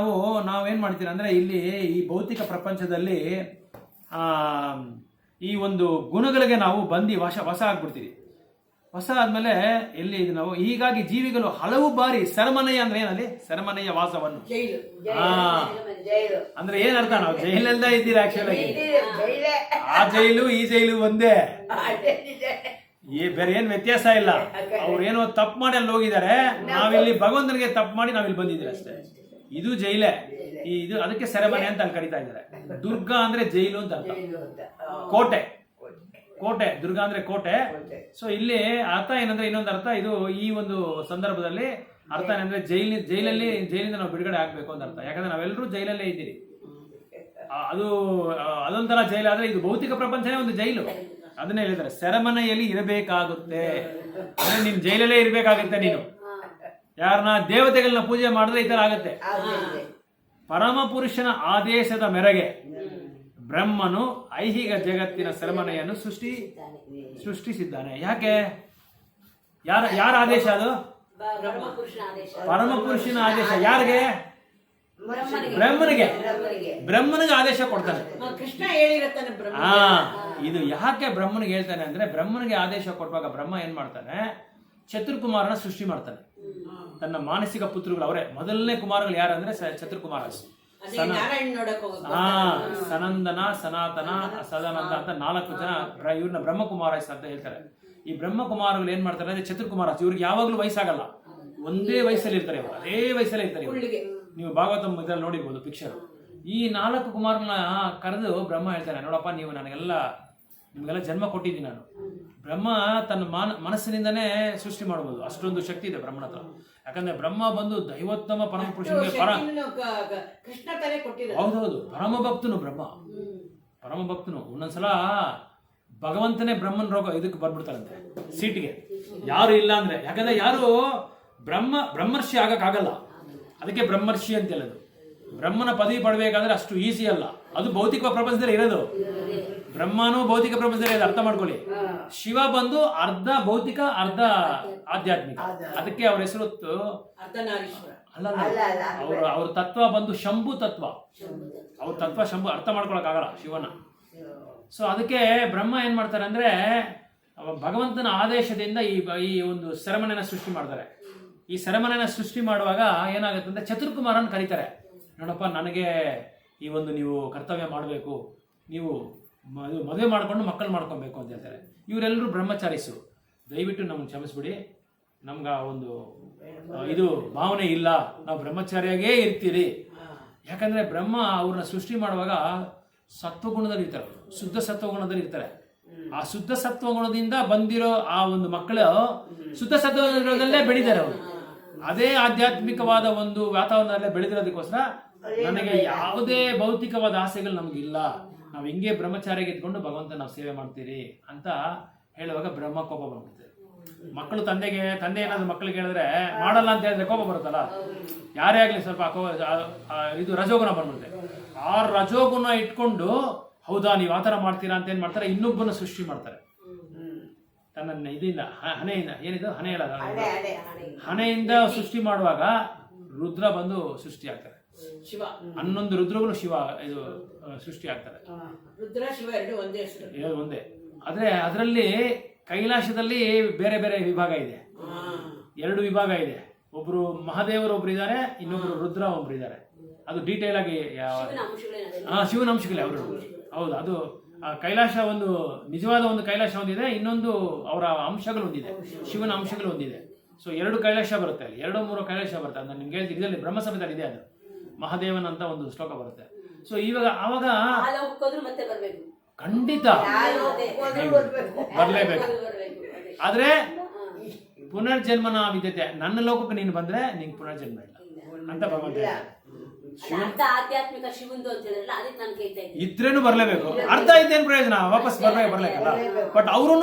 ನಾವೇನ್ ಮಾಡ್ತೀವಿ ಅಂದ್ರೆ, ಇಲ್ಲಿ ಈ ಭೌತಿಕ ಪ್ರಪಂಚದಲ್ಲಿ ಈ ಒಂದು ಗುಣಗಳಿಗೆ ನಾವು ಬಂದು ವಶ ಆಗ್ಬಿಡ್ತೀವಿ. ಹೊಸ ಆದ್ಮೇಲೆ ಎಲ್ಲಿ ಇದು ನಾವು ಹೀಗಾಗಿ ಜೀವಿಗಳು ಹಲವು ಬಾರಿ ಸೆರೆಮನೆಯ ಅಂದ್ರೆ ಏನಲ್ಲಿ ಸೆರೆಮನೆಯ ವಾಸವನ್ನು ಅಂದ್ರೆ ಏನರ್ಥ, ನಾವು ಜೈಲಲ್ಲೇ ಇದ್ದೀರಾ ಆಕ್ಚುಲ್ ಆಗಿ. ಆ ಜೈಲು ಈ ಜೈಲು ಒಂದೇ, ಬೇರೆ ಏನ್ ವ್ಯತ್ಯಾಸ ಇಲ್ಲ. ಅವ್ರು ಏನೋ ತಪ್ಪು ಮಾಡಿ ಅಲ್ಲಿ ಹೋಗಿದ್ದಾರೆ, ನಾವಿಲ್ಲಿ ಭಗವಂತನಿಗೆ ತಪ್ಪು ಮಾಡಿ ನಾವಿಲ್ಲಿ ಬಂದಿದ್ದೀವಿ ಅಷ್ಟೇ. ಇದು ಜೈಲೇ. ಇದು ಅದಕ್ಕೆ ಸೆರೆಮನೆ ಅಂತ ಅಲ್ಲಿ ಕರೀತಾ ಇದ್ದಾರೆ. ದುರ್ಗ ಅಂದ್ರೆ ಜೈಲು ಅಂತ ಅರ್ಥ, ಕೋಟೆ ದುರ್ಗ ಅಂದ್ರೆ ಕೋಟೆ. ಸೊ ಇಲ್ಲಿ ಅರ್ಥ ಏನಂದ್ರೆ, ಇನ್ನೊಂದು ಅರ್ಥ ಇದು ಈ ಒಂದು ಸಂದರ್ಭದಲ್ಲಿ ಅರ್ಥ ಏನಂದ್ರೆ, ಜೈಲಿಂದ ನಾವು ಬಿಡುಗಡೆ ಆಗ್ಬೇಕು ಅಂತ ಅರ್ಥ. ಯಾಕಂದ್ರೆ ನಾವೆಲ್ಲರೂ ಜೈಲಲ್ಲೇ ಇದ್ದೀರಿ. ಅದೊಂಥರ ಜೈಲು ಆದ್ರೆ ಇದು ಭೌತಿಕ ಪ್ರಪಂಚನೇ ಒಂದು ಜೈಲು. ಅದನ್ನೇ ಹೇಳಿದ್ದಾರೆ, ಸೆರೆಮನೆಯಲ್ಲಿ ಇರಬೇಕಾಗುತ್ತೆ. ಅಂದ್ರೆ ನೀನ್ ಜೈಲಲ್ಲೇ ಇರ್ಬೇಕಾಗತ್ತೆ. ನೀನು ಯಾರನ್ನ ದೇವತೆಗಳನ್ನ ಪೂಜೆ ಮಾಡಿದ್ರೆ ಈ ತರ ಆಗತ್ತೆ. ಪರಮ ಪುರುಷನ ಆದೇಶದ ಮೇರೆಗೆ ಬ್ರಹ್ಮನು ಐಹಿಕ ಜಗತ್ತಿನ ಸೆರೆಮನೆಯನ್ನು ಸೃಷ್ಟಿಸಿದ್ದಾನೆ. ಯಾಕೆ? ಯಾರ ಆದೇಶ ಅದು? ಪರಮ ಪುರುಷನ ಆದೇಶ. ಯಾರಿಗೆ? ಬ್ರಹ್ಮನಿಗೆ ಆದೇಶ ಕೊಡ್ತಾನೆ. ಕೃಷ್ಣ ಹೇಳಿರತ್ತಾನೆ ಬ್ರಹ್ಮ. ಇದು ಯಾಕೆ ಬ್ರಹ್ಮನಿಗೆ ಹೇಳ್ತಾನೆ ಅಂದ್ರೆ, ಬ್ರಹ್ಮನಿಗೆ ಆದೇಶ ಕೊಡುವಾಗ ಬ್ರಹ್ಮ ಏನ್ ಮಾಡ್ತಾನೆ, ಚತುರ್ಕುಮಾರನ ಸೃಷ್ಟಿ ಮಾಡ್ತಾನೆ. ತನ್ನ ಮಾನಸಿಕ ಪುತ್ರಗಳು ಅವರೇ. ಮೊದಲನೇ ಕುಮಾರಗಳು ಯಾರಂದ್ರೆ ಚತುರ್ಕುಮಾರ. ನಾರಾಯಣ ನೋಡಕ್ ಸನಂದನ, ಸನಾತನ, ಸದಾನಂದ ಅಂತ 4 ಜನ ಇವ್ರನ್ನ ಬ್ರಹ್ಮಕುಮಾರಸ್ ಅಂತ ಹೇಳ್ತಾರೆ. ಈ ಬ್ರಹ್ಮಕುಮಾರಗಳು ಏನ್ ಮಾಡ್ತಾರೆ ಅಂದ್ರೆ ಚತುರ್ಕುಮಾರಸ್. ಇವ್ರಿಗೆ ಯಾವಾಗ್ಲೂ ವಯಸ್ಸಾಗಲ್ಲ, ಒಂದೇ ವಯಸ್ಸಲ್ಲಿ ಇರ್ತಾರೆ ಇವರು, ಅದೇ ವಯಸ್ಸಲ್ಲೇ ಇರ್ತಾರೆ ಇವರು. ನೀವು ಭಾಗವತಂ ಇದ್ರಲ್ಲಿ ನೋಡಿರ್ಬೋದು ಪಿಕ್ಚರ್. ಈ 4 ಕುಮಾರನ ಕರೆದು ಬ್ರಹ್ಮ ಹೇಳ್ತಾನೆ, ನೋಡಪ್ಪ ನೀವು ನಿಮ್ಗೆಲ್ಲ ಜನ್ಮ ಕೊಟ್ಟಿದ್ದೀನಿ ನಾನು. ಬ್ರಹ್ಮ ತನ್ನ ಮನಸ್ಸಿನಿಂದನೇ ಸೃಷ್ಟಿ ಮಾಡ್ಬೋದು, ಅಷ್ಟೊಂದು ಶಕ್ತಿ ಇದೆ ಬ್ರಹ್ಮನ ಹತ್ರ. ಯಾಕಂದ್ರೆ ಬ್ರಹ್ಮ ಬಂದು ದೈವೋತ್ತಮ ಪರಮ ಪುರುಷನಿಗೆ ಕೃಷ್ಣ ತಾನೇ ಕೊಟ್ಟಿರೋದು. ಹೌದೌದು, ಪರಮ ಭಕ್ತನು. ಒಂದೊಂದ್ಸಲ ಭಗವಂತನೇ ಬ್ರಹ್ಮನ್ ರೋಗ ಇದಕ್ಕೆ ಬರ್ಬಿಡ್ತಾರಂತೆ ಸೀಟಿಗೆ, ಯಾರು ಇಲ್ಲ ಅಂದ್ರೆ. ಯಾಕಂದ್ರೆ ಯಾರು ಬ್ರಹ್ಮರ್ಷಿ ಆಗಕ್ಕಾಗಲ್ಲ, ಅದಕ್ಕೆ ಬ್ರಹ್ಮರ್ಷಿ ಅಂತ ಹೇಳೋದು. ಬ್ರಹ್ಮನ ಪದವಿ ಪಡಬೇಕಾದ್ರೆ ಅಷ್ಟು ಈಸಿ ಅಲ್ಲ. ಅದು ಭೌತಿಕ ಪ್ರಪಂಚದಲ್ಲಿ ಇರೋದು. ಬ್ರಹ್ಮನೂ ಭೌತಿಕ ಪ್ರಪಂಚದಲ್ಲಿ ಇರೋದು, ಅರ್ಥ ಮಾಡ್ಕೊಳ್ಳಿ. ಶಿವ ಬಂದು ಅರ್ಧ ಭೌತಿಕ ಅರ್ಧ ಆಧ್ಯಾತ್ಮಿಕ. ಅದಕ್ಕೆ ಅವ್ರ ಹೆಸರು ಅಲ್ಲ, ಅವ್ರ ತತ್ವ ಬಂದು ಶಂಭು ತತ್ವ. ಅವ್ರ ತತ್ವ ಶಂಭು, ಅರ್ಥ ಮಾಡ್ಕೊಳಕ್ ಆಗಲ್ಲ ಶಿವನ. ಸೊ ಅದಕ್ಕೆ ಬ್ರಹ್ಮ ಏನ್ ಮಾಡ್ತಾರೆ ಅಂದ್ರೆ, ಭಗವಂತನ ಆದೇಶದಿಂದ ಈ ಒಂದು ಸೆರೆಮನೆನ ಸೃಷ್ಟಿ ಮಾಡ್ತಾರೆ. ಈ ಸೆರೆಮನೆನ ಸೃಷ್ಟಿ ಮಾಡುವಾಗ ಏನಾಗುತ್ತೆ ಅಂದ್ರೆ ಚತುರ್ಕುಮಾರನ್ ಕರೀತಾರೆ. ನೋಡಪ್ಪ, ನನಗೆ ಈ ಒಂದು ನೀವು ಕರ್ತವ್ಯ ಮಾಡಬೇಕು, ನೀವು ಮದುವೆ ಮಾಡ್ಕೊಂಡು ಮಕ್ಕಳು ಮಾಡ್ಕೊಬೇಕು ಅಂತ ಹೇಳ್ತಾರೆ. ಇವರೆಲ್ಲರೂ ಬ್ರಹ್ಮಚಾರಿಸು, ದಯವಿಟ್ಟು ನಮ್ಗೆ ಕ್ಷಮಿಸ್ಬಿಡಿ, ನಮ್ಗೆ ಒಂದು ಇದು ಭಾವನೆ ಇಲ್ಲ, ನಾವು ಬ್ರಹ್ಮಚಾರಿಯಾಗೇ ಇರ್ತೀರಿ. ಯಾಕಂದ್ರೆ ಬ್ರಹ್ಮ ಅವ್ರನ್ನ ಸೃಷ್ಟಿ ಮಾಡುವಾಗ ಸತ್ವಗುಣದಲ್ಲಿ ಇರ್ತಾರೆ, ಶುದ್ಧ ಸತ್ವಗುಣದಲ್ಲಿ ಇರ್ತಾರೆ. ಆ ಶುದ್ಧ ಸತ್ವಗುಣದಿಂದ ಬಂದಿರೋ ಆ ಒಂದು ಮಕ್ಕಳು ಶುದ್ಧ ಸತ್ವಗುಣದಲ್ಲೇ ಬೆಳೆದಿದ್ದಾರೆ ಅವರು. ಅದೇ ಆಧ್ಯಾತ್ಮಿಕವಾದ ಒಂದು ವಾತಾವರಣದಲ್ಲೇ ಬೆಳೆದಿರೋದಕ್ಕೋಸ್ಕರ ನನಗೆ ಯಾವುದೇ ಭೌತಿಕವಾದ ಆಸೆಗಳು ನಮಗಿಲ್ಲ, ನಾವು ಹಿಂಗೆ ಬ್ರಹ್ಮಚಾರಿಗೆ ಇದ್ಕೊಂಡು ಭಗವಂತ ನಾವು ಸೇವೆ ಮಾಡ್ತೀರಿ ಅಂತ ಹೇಳುವಾಗ ಬ್ರಹ್ಮ ಕೋಪ ಬಂದ್ಬಿಡುತ್ತೆ. ಮಕ್ಕಳು ತಂದೆ ಏನಾದ್ರು ಮಕ್ಕಳಿಗೆ ಹೇಳಿದ್ರೆ ಮಾಡಲ್ಲ ಅಂತ ಹೇಳಿದ್ರೆ ಕೋಪ ಬರುತ್ತಲ್ಲ. ಯಾರೇ ಆಗ್ಲಿ ಸ್ವಲ್ಪ ಇದು ರಜೋಗುಣ ಬಂದ್ಬಿಡುತ್ತೆ. ಆ ರಜೋಗುಣ ಇಟ್ಕೊಂಡು ಹೌದಾ ನೀವು ಆತರ ಮಾಡ್ತೀರಾ ಅಂತ ಏನ್ ಮಾಡ್ತಾರೆ, ಇನ್ನೊಬ್ಬನ ಸೃಷ್ಟಿ ಮಾಡ್ತಾರೆ. ತನ್ನ ಇದರಿಂದ ಹಣೆಯಿಂದ, ಏನಿದು ಹಣೆ ಹೇಳಲ್ಲ, ಹಣೆಯಿಂದ ಸೃಷ್ಟಿ ಮಾಡುವಾಗ ರುದ್ರ ಬಂದು ಸೃಷ್ಟಿ ಆಗ್ತಾರೆ. ಶಿವ 11 ರುದ್ರಗಳು ಶಿವ ಇದು ಸೃಷ್ಟಿ ಆಗ್ತಾರೆ. ರುದ್ರ ಶಿವ ಎರಡು ಒಂದೇ ಹೆಸರು, ಒಂದೇ. ಆದ್ರೆ ಅದರಲ್ಲಿ ಕೈಲಾಸದಲ್ಲಿ ಬೇರೆ ಬೇರೆ ವಿಭಾಗ ಇದೆ, 2 ವಿಭಾಗ ಇದೆ. ಒಬ್ರು ಮಹಾದೇವರು ಒಬ್ರು ಇದ್ದಾರೆ, ಇನ್ನೊಬ್ರು ರುದ್ರ ಒಬ್ರು ಇದ್ದಾರೆ. ಅದು ಡೀಟೇಲ್ ಆಗಿ ಶಿವನ ಅಂಶಗಳೇ ಅವರು. ಹೌದು, ಅದು ಕೈಲಾಸ ಒಂದು ನಿಜವಾದ ಒಂದು ಕೈಲಾಸ ಒಂದಿದೆ, ಇನ್ನೊಂದು ಅವರ ಅಂಶಗಳು ಒಂದಿದೆ, ಶಿವನ ಅಂಶಗಳು ಒಂದಿದೆ. ಸೊ 2 ಕೈಲಾಸ ಬರುತ್ತೆ, ಅಲ್ಲಿ 2-3 ಕೈಲಾಸ ಬರುತ್ತೆ. ಅದನ್ನ ನಿಮ್ಗೆ ಹೇಳ್ತೀನಿ, ಇದರಲ್ಲಿ ಬ್ರಹ್ಮಸಂಹಿತೆಯಲ್ಲಿ ಇದೆ, ಅದು ಮಹಾದೇವನ್ ಅಂತ ಒಂದು ಶ್ಲೋಕ ಬರುತ್ತೆ. ಸೊ ಆವಾಗ ಖಂಡಿತ ಬರ್ಲೇಬೇಕು. ಆದ್ರೆ ಪುನರ್ಜನ್ಮನ ವಿದ್ಯತೆ, ನನ್ನ ಲೋಕಕ್ಕೆ ನೀನು ಬಂದ್ರೆ ನಿಂಗೆ ಪುನರ್ಜನ್ಮ ಇಲ್ಲ ಅಂತ ಭಗವಂತ ಇದ್ರೇನು ಬರ್ಲೇಬೇಕು. ಅರ್ಧ ಇದ್ದೇನು ಪ್ರಯೋಜನ, ವಾಪಸ್ ಬರ್ಲೇಕಲ್ಲ. ಬಟ್ ಅವ್ರು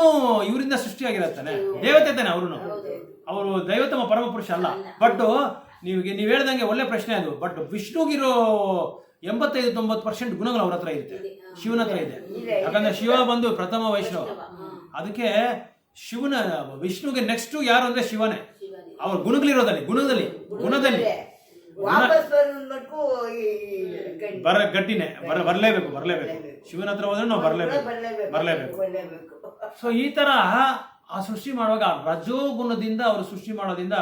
ಇವರಿಂದ ಸೃಷ್ಟಿಯಾಗಿರತ್ತಾನೆ, ದೇವತೆ ತಾನೆ ಅವರು ದೈವೋತ್ತಮ ಪರಮ ಪುರುಷ ಅಲ್ಲ. ಬಟ್ ನೀವು ಹೇಳ್ದಂಗೆ ಒಳ್ಳೆ ಪ್ರಶ್ನೆ ಅದು. ಬಟ್ ವಿಷ್ಣುಗಿರೋ 85-90% ಗುಣಗಳು ಅವ್ರ ಹತ್ರ ಇರುತ್ತೆ, ಶಿವನ ಹತ್ರ ಇದೆ. ಯಾಕಂದ್ರೆ ಶಿವ ಬಂದು ಪ್ರಥಮ ವೈಷ್ಣವ. ಅದಕ್ಕೆ ವಿಷ್ಣುಗೆ ನೆಕ್ಸ್ಟ್ ಯಾರು ಅಂದ್ರೆ ಶಿವನೇ. ಅವ್ರ ಗುಣಗಳಿರೋದಲ್ಲಿ ಗುಣದಲ್ಲಿ ಗಟ್ಟಿನೇ ಬರ್ಲೇಬೇಕು. ಶಿವನ ಹತ್ರ ಹೋದ್ರೆ ನಾವು ಬರ್ಲೇಬೇಕು. ಸೊ ಈ ತರ ಆ ಸೃಷ್ಟಿ ಮಾಡುವಾಗ ರಜೋಗುಣದಿಂದ ಅವರು ಸೃಷ್ಟಿ ಮಾಡೋದ್ರಿಂದ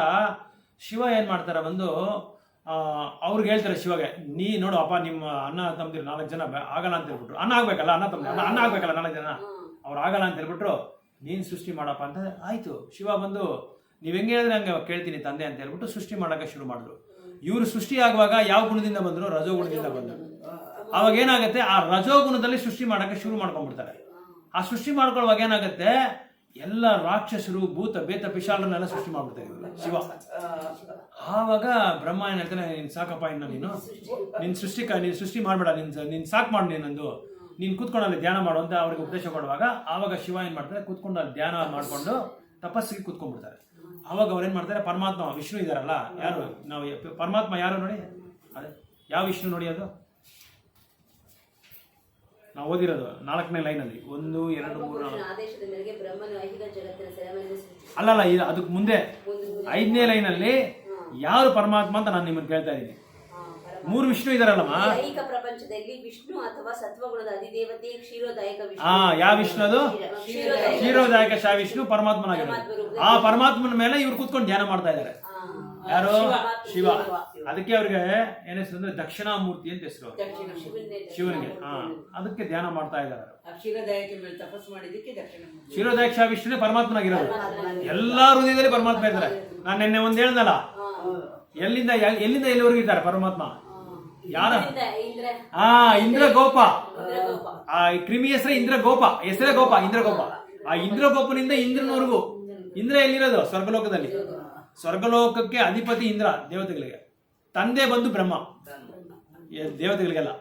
ಶಿವ ಏನ್ ಮಾಡ್ತಾರೆ, ಬಂದು ಅವ್ರಿಗೆ ಹೇಳ್ತಾರೆ ಶಿವಗೆ, ನೀ ನೋಡು ಅಪ್ಪ, ನಿಮ್ಮ ಅಣ್ಣ ತಮ್ಮದಿರು 4 ಜನ ಆಗಲ್ಲ ಅಂತ ಹೇಳ್ಬಿಟ್ರು. ಅನ್ನ ಆಗ್ಬೇಕಲ್ಲ, ಅನ್ನ ಆಗ್ಬೇಕಲ್ಲ 4 ಜನ, ಅವ್ರು ಆಗಲ್ಲ ಅಂತ ಹೇಳ್ಬಿಟ್ರು. ನೀನ್ ಸೃಷ್ಟಿ ಮಾಡಪ್ಪ ಅಂತ ಆಯ್ತು. ಶಿವ ಬಂದು ನೀವ್ ಹೆಂಗೆ ಹೇಳಿದ್ರೆ ಹಂಗೆ ಕೇಳ್ತೀನಿ ತಂದೆ ಅಂತ ಹೇಳ್ಬಿಟ್ಟು ಸೃಷ್ಟಿ ಮಾಡಕ್ಕೆ ಶುರು ಮಾಡಿದ್ರು. ಇವರು ಸೃಷ್ಟಿ ಆಗುವಾಗ ಯಾವ ಗುಣದಿಂದ ಬಂದ್ರು? ರಜೋಗುಣದಿಂದ ಬಂದರು. ಅವಾಗ ಏನಾಗುತ್ತೆ, ಆ ರಜೋಗುಣದಲ್ಲಿ ಸೃಷ್ಟಿ ಮಾಡಕ್ಕೆ ಶುರು ಮಾಡ್ಕೊಂಡ್ಬಿಡ್ತಾರೆ. ಆ ಸೃಷ್ಟಿ ಮಾಡ್ಕೊಳ್ಳುವಾಗ ಏನಾಗುತ್ತೆ, ಎಲ್ಲ ರಾಕ್ಷಸರು, ಭೂತ ಬೇತ ಪಿಶಾಲರನ್ನೆಲ್ಲ ಸೃಷ್ಟಿ ಮಾಡ್ಬಿಡ್ತಾರೆ ಶಿವ. ಆವಾಗ ಬ್ರಹ್ಮ ಏನ್ ಹೇಳ್ತಾನೆ, ನೀನ್ ಸಾಕಪ್ಪ, ಇನ್ನು ನೀನ್ ಸೃಷ್ಟಿ ಮಾಡ್ಬೇಡ, ನೀನ್ ಸಾಕು ಮಾಡಿ, ನೀನೊಂದು ನೀನು ಕೂತ್ಕೊಂಡು ಅಲ್ಲಿ ಧ್ಯಾನ ಮಾಡು ಅಂತ ಅವ್ರಿಗೆ ಉಪದೇಶ ಕೊಡುವಾಗ ಆವಾಗ ಶಿವ ಏನು ಮಾಡ್ತಾರೆ, ಕೂತ್ಕೊಂಡು ಅಲ್ಲಿ ಧ್ಯಾನ ಮಾಡಿಕೊಂಡು ತಪಸ್ಸಿಗೆ ಕೂತ್ಕೊಂಡ್ಬಿಡ್ತಾರೆ. ಆವಾಗ ಅವ್ರು ಏನು ಮಾಡ್ತಾರೆ, ಪರಮಾತ್ಮ ವಿಷ್ಣು ಇದ್ದಾರಲ್ಲ, ಯಾರು ನಾವು ಪರಮಾತ್ಮ ಯಾರು ನೋಡಿ, ಅದೇ ಯಾವ ವಿಷ್ಣು ನೋಡಿ, ಅದು ನಾವು ಓದಿರೋದು 4ನೇ ಲೈನಲ್ಲಿ 1 2 3 ಪರಮಪುರುಷನ ಆದೇಶದ ಮೇರೆಗೆ ಬ್ರಹ್ಮನು ಐಹಿಕ ಜಗತ್ತಿನ ಸೆರೆಮನೆಯನ್ನು ಸೃಷ್ಟಿಸಿದ. ಅಲ್ಲಲ್ಲ, ಇದು ಅದಕ್ಕೆ ಮುಂದೆ 5ನೇ ಲೈನಲ್ಲಿ ಯಾರು ಪರಮಾತ್ಮ ಅಂತ ನಾನು ನಿಮ್ಮನ್ನು ಕೇಳ್ತಾ ಇದ್ದೀನಿ. 3 ವಿಷ್ಣು ಇದಾರಲ್ಲಮ್ಮ. ಐಹಿಕ ಪ್ರಪಂಚದಲ್ಲಿ ವಿಷ್ಣು ಅಥವಾ ಸತ್ವಗುಣದ ಅಧಿದೇವತೆ ಕ್ಷೀರೋದಾಯಕ ವಿಷ್ಣು. ಯಾವ ವಿಷ್ಣು ಅದು? ಕ್ಷೀರೋದಾಯಕ ಶಾ ವಿಷ್ಣು ಪರಮಾತ್ಮನಾಗಿರೋದು. ಆ ಪರಮಾತ್ಮನ ಮೇಲೆ ಇವ್ರು ಕೂತ್ಕೊಂಡು ಧ್ಯಾನ ಮಾಡ್ತಾ ಇದ್ದಾರೆ. ಯಾರು? ಶಿವ. ಅದಕ್ಕೆ ಅವ್ರಿಗೆ ಏನ್ ಹೆಸರು ಅಂದ್ರೆ ದಕ್ಷಿಣಾಮೂರ್ತಿ ಅಂತ ಹೆಸರು ಶಿವನಿಗೆ. ಅದಕ್ಕೆ ಧ್ಯಾನ ಮಾಡ್ತಾ ಇದ್ದಾರೆ. ಕ್ಷೀರದಾಯಕ ಮೇಲೆ ತಪಸ್ಸು ಮಾಡಿದ್ದಕ್ಕೆ ದಕ್ಷಿಣ ಕ್ಷೀರೋದಾಯಕ ಶಾ ವಿಷ್ಣುನೇ ಪರಮಾತ್ಮನಾಗಿರೋದು. ಎಲ್ಲಾ ಹೃದಯದಲ್ಲಿ ಪರಮಾತ್ಮ ಇದ್ದಾರೆ. ನಾನು ನಿನ್ನೆ ಒಂದ್ ಹೇಳ್ದಲ್ಲ, ಎಲ್ಲಿಂದ ಎಲ್ಲಿವರೆಗೂ ಇದ್ದಾರೆ ಪರಮಾತ್ಮ? ಯಾರ? ಇಂದ್ರ ಗೋಪ. ಆ ಕ್ರಿಮಿ ಹೆಸರೇ ಇಂದ್ರ ಗೋಪ, ಹೆಸರೇ ಗೋಪ, ಇಂದ್ರ ಗೋಪ. ಆ ಇಂದ್ರ ಗೋಪನಿಂದ ಇಂದ್ರನವರೆಗೂ. ಇಂದ್ರ ಎಲ್ಲಿರೋದು? ಸ್ವರ್ಗಲೋಕದಲ್ಲಿ. ಸ್ವರ್ಗಲೋಕಕ್ಕೆ ಅಧಿಪತಿ ಇಂದ್ರ, ದೇವತೆಗಳಿಗೆ. ತಂದೆ ಬಂದು ಬ್ರಹ್ಮ, ದೇವತೆಗಳಿಗೆಲ್ಲ.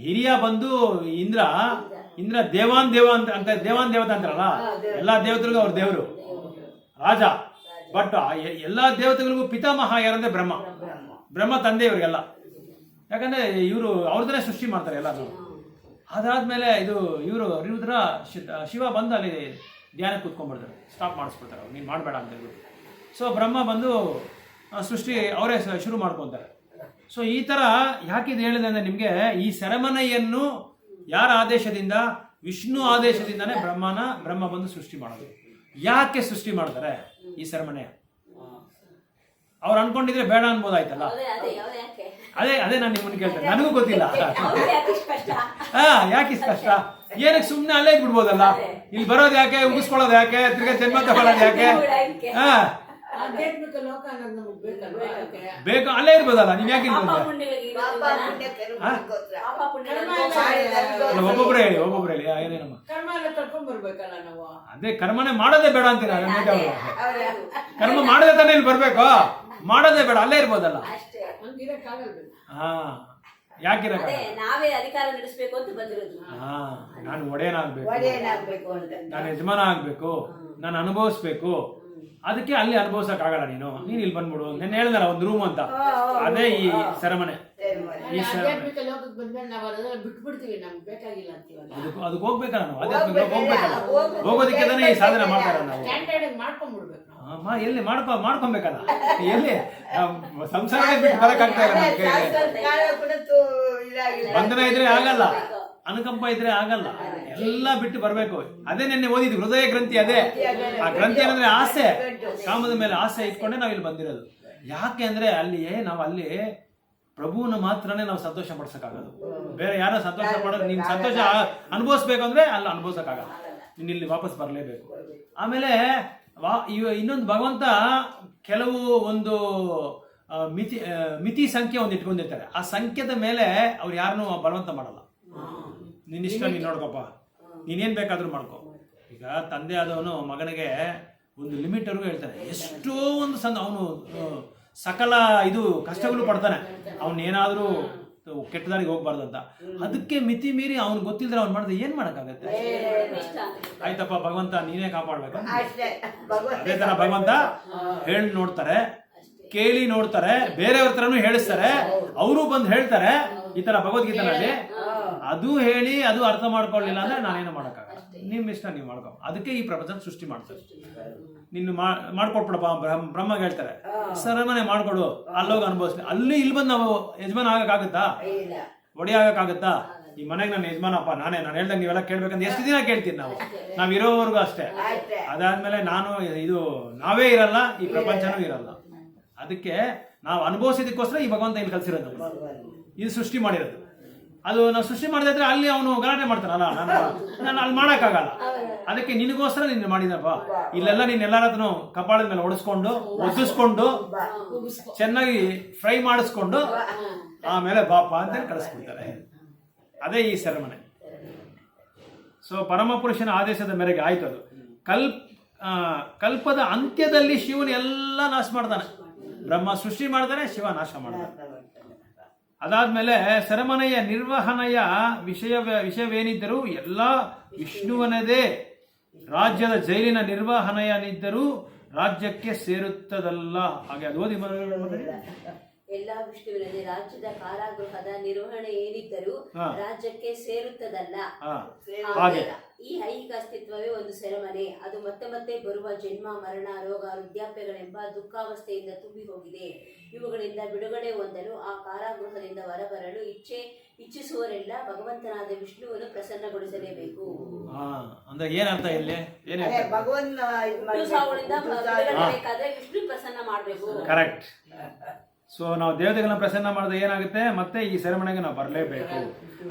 ಹಿರಿಯ ಬಂದು ಇಂದ್ರ. ದೇವಾನ್ ದೇವ ಅಂತ ದೇವಾನ್ ದೇವತೆ ಅಂತಾರಲ್ಲ, ಎಲ್ಲಾ ದೇವತೆಗಳಿಗೂ ಅವ್ರ ದೇವರು ರಾಜ. ಬಟ್ ಎಲ್ಲಾ ದೇವತೆಗಳಿಗೂ ಪಿತಾಮಹ ಯಾರಂದ್ರೆ ಬ್ರಹ್ಮ. ಬ್ರಹ್ಮ ತಂದೆ ಇವರಿಗೆಲ್ಲ. ಯಾಕಂದ್ರೆ ಇವರು ಅವ್ರದನ್ನೇ ಸೃಷ್ಟಿ ಮಾಡ್ತಾರೆ ಎಲ್ಲರೂ. ಅದಾದ್ಮೇಲೆ ಇವರು ರುದ್ರ ಶಿವ ಬಂದು ಅಲ್ಲಿ ಧ್ಯಾನ ಕೂತ್ಕೊಂಡ್ಬಿಡ್ತಾರೆ, ಸ್ಟಾಪ್ ಮಾಡಿಸ್ಬಿಡ್ತಾರೆ, ಅವ್ರು ನೀನು ಮಾಡಬೇಡ ಅಂತ ಹೇಳ್ಬಿಟ್ಟು. ಸೊ ಬ್ರಹ್ಮ ಬಂದು ಸೃಷ್ಟಿ ಅವರೇ ಶುರು ಮಾಡ್ಕೊತಾರೆ. ಸೊ ಈ ಥರ ಯಾಕಿದು ಹೇಳಿದೆ ಅಂದರೆ, ನಿಮಗೆ ಈ ಸೆರೆಮನೆಯನ್ನು ಯಾರ ಆದೇಶದಿಂದ? ವಿಷ್ಣು ಆದೇಶದಿಂದನೇ ಬ್ರಹ್ಮ ಬಂದು ಸೃಷ್ಟಿ ಮಾಡೋದು. ಯಾಕೆ ಸೃಷ್ಟಿ ಮಾಡ್ತಾರೆ ಈ ಸೆರೆಮನೆ? ಅವ್ರು ಅನ್ಕೊಂಡಿದ್ರೆ ಬೇಡ ಅನ್ಬೋದಾಯ್ತಲ್ಲ. ಅದೇ ನಾನು ನಿಮ್ಮನ್ನು ಕೇಳ್ತೇನೆ, ನನಗೂ ಗೊತ್ತಿಲ್ಲ. ಯಾಕೆ ಇಷ್ಟು ಕಷ್ಟ? ಏನಕ್ಕೆ ಸುಮ್ಮನೆ ಅಲ್ಲೇ ಬಿಡ್ಬೋದಲ್ಲ? ಇಲ್ಲಿ ಬರೋದು ಯಾಕೆ? ಉಗಿಸ್ಕೊಳ್ಳೋದು ಯಾಕೆ? ತಿರ್ಗಾ ಜನ್ಮ ತಗೊಳ್ಳೋದು ಯಾಕೆ? ಆಧ್ಯಾತ್ಮಿಕ ಲೋಕ ಅನ್ನೋದು ನಮಗೆ ಬೇಕಲ್ವಾ? ಬೇಕು, ಅಲ್ಲೇ ಇರ್ಬೋದಲ್ಲ. ನೀವ್ ಯಾಕೆ ಒಬ್ಬೊಬ್ರು ಹೇಳಿ ಏನೇನಮ್ಮ ಕರ್ಮ ಎಲ್ಲ ಕರ್ಕೊಂಡ್ ಬರ್ಬೇಕಲ್ಲ ನಾವು. ಅದೇ ಕರ್ಮನೇ ಮಾಡೋದೇ ಬೇಡ ಅಂತೀರ. ಕರ್ಮ ಮಾಡದೆ ತಾನೇ ಇಲ್ಲಿ ಬರ್ಬೇಕು. ಮಾಡೋದೇ ಬೇಡ, ಅಲ್ಲೇ ಇರ್ಬೋದಲ್ಲ. ನಾವೇ ಅಧಿಕಾರ ನಡೆಸಬೇಕು ಅಂತ ಬಂದಿರೋದು. ನಾನು ಒಡೆಯನಾಗ್ಬೇಕು, ನಾನು ಯಜಮಾನ ಆಗ್ಬೇಕು, ನಾನು ಅನುಭವಿಸ್ಬೇಕು. ಅದಕ್ಕೆ ಅಲ್ಲಿ ಅನುಭವಿಸಕ್ ಆಗಲ್ಲ. ನೀನು ಇಲ್ಲಿ ಬಂದ್ಬಿಡು. ನೆನ್ನೆ ಹೇಳ್ದಲ್ಲ ಒಂದು ರೂಮ್ ಅಂತ, ಅದೇ ಈ ಸೆರೆಮನೆ. ಆಧ್ಯಾತ್ಮಿಕ ಲೋಕಕ್ಕೆ ಬಂದ್ಮೇಲೆ ನಾವು ಅದನ್ನ ಬಿಟ್ಬಿಡ್ತೀವಿ, ನಮ್ಗೆ ಬೇಕಾಗಿಲ್ಲ ಅಂತೀವಲ್ಲ. ಅದಕ್ಕೆ ಹೋಗ್ಬೇಕಲ್ಲ ನಾವು. ಆಧ್ಯಾತ್ಮಿಕ ಲೋಕ ಹೋಗ್ಬೇಕಲ್ಲ. ಹೋಗೋದಕ್ಕೆ ತಾನೇ ಈ ಸಾಧನೆ ಮಾಡ್ತಾರ ನಾವು. ಸ್ಟ್ಯಾಂಡರ್ಡ್ ಮಾಡ್ಕೊಂಡ್ಬಿಡ್ಬೇಕು. ಎಲ್ಲಿ ಮಾಡ್ಕೊಬೇಕಲ್ಲ. ಎಲ್ಲಿ ಸಂಸಾರ ಬಿಟ್ಟು ಬರಕ್ಕಾಗ್ತಾ ಇಲ್ಲ. ಬಂಧನ ಇದ್ರೆ ಆಗಲ್ಲ, ಅನುಕಂಪ ಇದ್ರೆ ಆಗಲ್ಲ. ಎಲ್ಲ ಬಿಟ್ಟು ಬರ್ಬೇಕು. ಅದೇ ನೆನ್ನೆ ಓದಿದ್ವಿ, ಹೃದಯ ಗ್ರಂಥಿ. ಅದೇ ಆ ಗ್ರಂಥಿ ಏನಂದ್ರೆ ಆಸೆ, ಕಾಮದ ಮೇಲೆ ಆಸೆ ಇಟ್ಕೊಂಡೆ ನಾವ್ ಇಲ್ಲಿ ಬಂದಿರೋದು. ಯಾಕೆ ಅಂದ್ರೆ ನಾವು ಅಲ್ಲಿ ಪ್ರಭುವನ್ನ ಮಾತ್ರನೇ ನಾವು ಸಂತೋಷ ಪಡಿಸಕ್ಕಾಗೋದು. ಬೇರೆ ಯಾರೋ ಸಂತೋಷ ಪಡೋದು, ನೀನ್ ಸಂತೋಷ ಅನುಭವಿಸ್ಬೇಕು ಅಂದ್ರೆ ಅಲ್ಲಿ ಅನುಭವಿಸಕ್ಕಾಗಲ್ಲ. ನೀನ್ ಇಲ್ಲಿ ವಾಪಸ್ ಬರ್ಲೇಬೇಕು. ಆಮೇಲೆ ಇನ್ನೊಂದು, ಭಗವಂತ ಕೆಲವು ಒಂದು ಮಿತಿ ಸಂಖ್ಯೆ ಒಂದು ಇಟ್ಕೊಂಡಿರ್ತಾರೆ. ಆ ಸಂಖ್ಯೆದ ಮೇಲೆ ಅವ್ರು ಯಾರನ್ನೂ ಬಲವಂತ ಮಾಡಲ್ಲ. ನಿನ್ನಿಷ್ಟ, ನೀನ್ ನೋಡ್ಕೊಪ್ಪ, ನೀನೇನ್ ಬೇಕಾದ್ರೂ ಮಾಡ್ಕೊ. ಈಗ ತಂದೆ ಆದವನು ಮಗನಿಗೆ ಒಂದು ಲಿಮಿಟ್ ವರೆಗೂ ಹೇಳ್ತಾನೆ. ಎಷ್ಟೋ ಒಂದು ಅವನು ಸಕಲ ಕಷ್ಟಗಳು ಪಡ್ತಾನೆ. ಅವನೇನಾದ್ರೂ ಕೆಟ್ಟ ದಾರಿಗೆ ಹೋಗ್ಬಾರ್ದು ಅಂತ. ಅದಕ್ಕೆ ಮಿತಿ ಮೀರಿ ಅವ್ನು ಗೊತ್ತಿಲ್ಲದ್ರೆ ಅವ್ನು ಮಾಡಿದ್ರೆ ಏನ್ ಮಾಡಕ್ಕಾಗತ್ತೆ? ಆಯ್ತಪ್ಪ ಭಗವಂತ ನೀನೇ ಕಾಪಾಡ್ಬೇಕು. ಅದೇ ತರ ಭಗವಂತ ಹೇಳಿ ನೋಡ್ತಾರೆ, ಕೇಳಿ ನೋಡ್ತಾರೆ, ಬೇರೆಯವ್ರ ತರನು ಹೇಳಿಸ್ತಾರೆ. ಅವರು ಬಂದು ಹೇಳ್ತಾರೆ ಈ ತರ ಭಗವದ್ಗೀತೆನಲ್ಲಿ. ಅದು ಹೇಳಿ ಅದು ಅರ್ಥ ಮಾಡ್ಕೊಳ್ಳಿಲ್ಲ ಅಂದ್ರೆ ನಾನೇನು ಮಾಡಕ್ಕಾಗಲ್ಲ. ನಿಮ್ ಇಷ್ಟ ನೀವು ಮಾಡ್ಕೊ. ಅದಕ್ಕೆ ಈ ಪ್ರಪಂಚ ಸೃಷ್ಟಿ ಮಾಡ್ತಾರೆ. ನಿನ್ನ ಮಾಡ್ಕೊಟ್ಬಿಡಪ್ಪ. ಬ್ರಹ್ಮಗೆ ಹೇಳ್ತಾರೆ ಸರಮನೆ ಮಾಡ್ಕೊಡು, ಅಲ್ಲೋಗಿ ಅನುಭವಿಸ್ಲಿ. ಅಲ್ಲಿ ಇಲ್ಲಿ ಬಂದು ನಾವು ಯಜಮಾನ ಆಗಕ್ಕಾಗತ್ತಾ? ಒಡಿ ಆಗಕ್ಕಾಗತ್ತಾ? ಈ ಮನೆಗೆ ನಾನು ಯಜಮಾನಪ್ಪ, ನಾನು ಹೇಳ್ದಂಗೆ ನೀವೆಲ್ಲ ಕೇಳ್ಬೇಕಂತ ಎಷ್ಟು ದಿನ ಕೇಳ್ತೀನಿ ನಾವು ಇರೋವರೆಗೂ ಅಷ್ಟೇ. ಅದಾದ್ಮೇಲೆ ನಾವೇ ಇರಲ್ಲ, ಈ ಪ್ರಪಂಚನೂ ಇರಲ್ಲ. ಅದಕ್ಕೆ ನಾವು ಅನುಭವಿಸೋದಕ್ಕೋಸ್ಕರ ಈ ಭಗವಂತ ಇಲ್ಲಿ ಕಲ್ಸಿರೋದು, ಇದು ಸೃಷ್ಟಿ ಮಾಡಿರೋದು. ಅದು ನಾವು ಸೃಷ್ಟಿ ಮಾಡಿದ್ರೆ ಅಲ್ಲಿ ಅವನು ಗಲಾಟೆ ಮಾಡ್ತಾನಲ್ಲ, ನಾನು ಅಲ್ಲಿ ಮಾಡೋಕ್ಕಾಗಲ್ಲ. ಅದಕ್ಕೆ ನಿನಗೋಸ್ಕರ ನೀನು ಮಾಡಿದಪ್ಪ. ಇಲ್ಲೆಲ್ಲ ನೀನ್ ಎಲ್ಲಾರ ಹತ್ರನು ಕಪಾಳದ ಮೇಲೆ ಒಡಿಸ್ಕೊಂಡು ಒದಿಸ್ಕೊಂಡು ಚೆನ್ನಾಗಿ ಫ್ರೈ ಮಾಡಿಸ್ಕೊಂಡು ಆಮೇಲೆ ಬಾಪ ಅಂತ ಕಳಿಸ್ಬಿಡ್ತಾರೆ. ಅದೇ ಈ ಸೆರೆಮನೆ. ಸೊ ಪರಮಪುರುಷನ ಆದೇಶದ ಮೇರೆಗೆ ಆಯ್ತು. ಅದು ಕಲ್ಪದ ಅಂತ್ಯದಲ್ಲಿ ಶಿವನ ಎಲ್ಲ ನಾಶ ಮಾಡ್ತಾನೆ. ಬ್ರಹ್ಮ ಸೃಷ್ಟಿ ಮಾಡ್ತಾನೆ, ಶಿವ ನಾಶ ಮಾಡ್ತಾನೆ. ಅದಾದ್ಮೇಲೆ ಸೆರೆಮನೆಯ ನಿರ್ವಹಣೆಯ ವಿಷಯವೇನಿದ್ದರೂ ಎಲ್ಲ ವಿಷ್ಣುವನದೇ. ರಾಜ್ಯದ ಜೈಲಿನ ನಿರ್ವಹಣೆಯನಿದ್ದರೂ ರಾಜ್ಯಕ್ಕೆ ಸೇರುತ್ತದಲ್ಲ. ಹಾಗೆ ಅದು ಓದಿ ಎಲ್ಲಾ ವಿಷ್ಣುವಿನದೇ. ರಾಜ್ಯದ ಕಾರಾಗೃಹದ ನಿರ್ವಹಣೆ ಏನಿದ್ದರೂ ರಾಜ್ಯಕ್ಕೆ ಸೇರುತ್ತದಲ್ಲ. ಹಾಗೆ ಈ ಐಹಿಕ ಅಸ್ತಿತ್ವವೇ ಒಂದು ಸೆರೆಮನೆ. ಅದು ಮತ್ತೆ ಮತ್ತೆ ಬರುವ ಜನ್ಮ, ಮರಣ, ರೋಗ, ವೃದ್ಧಾಪ್ಯಗಳೆಂಬ ದುಃಖಾವಸ್ಥೆಯಿಂದ ತುಂಬಿ ಹೋಗಿದೆ. ಇವುಗಳಿಂದ ಬಿಡುಗಡೆ ಹೊಂದಲು ಆ ಕಾರಾಗೃಹದಿಂದ ಹೊರಬರಲು ಇಚ್ಛಿಸುವರೆಲ್ಲ ಭಗವಂತನಾದ ವಿಷ್ಣುವನ್ನು ಪ್ರಸನ್ನಗೊಳಿಸಲೇಬೇಕು. ಅಂದ್ರೆ ಏನರ್ಥ ಇಲ್ಲಿ? ಭಗವಂತ ಸಾವುಗಳಿಂದ ಬಿಡುಗಡೆ ಬೇಕಾದ್ರೆ ವಿಷ್ಣು ಪ್ರಸನ್ನ ಮಾಡಬೇಕು. ಕರೆಕ್ಟ್. ಸೊ ನಾವು ದೇವತೆಗಳನ್ನ ಪ್ರಸನ್ನ ಮಾಡಿದ್ರೆ ಏನಾಗುತ್ತೆ, ಮತ್ತೆ ಈ ಸೆರೆಮನೆಗೆ ನಾವು ಬರಲೇಬೇಕು.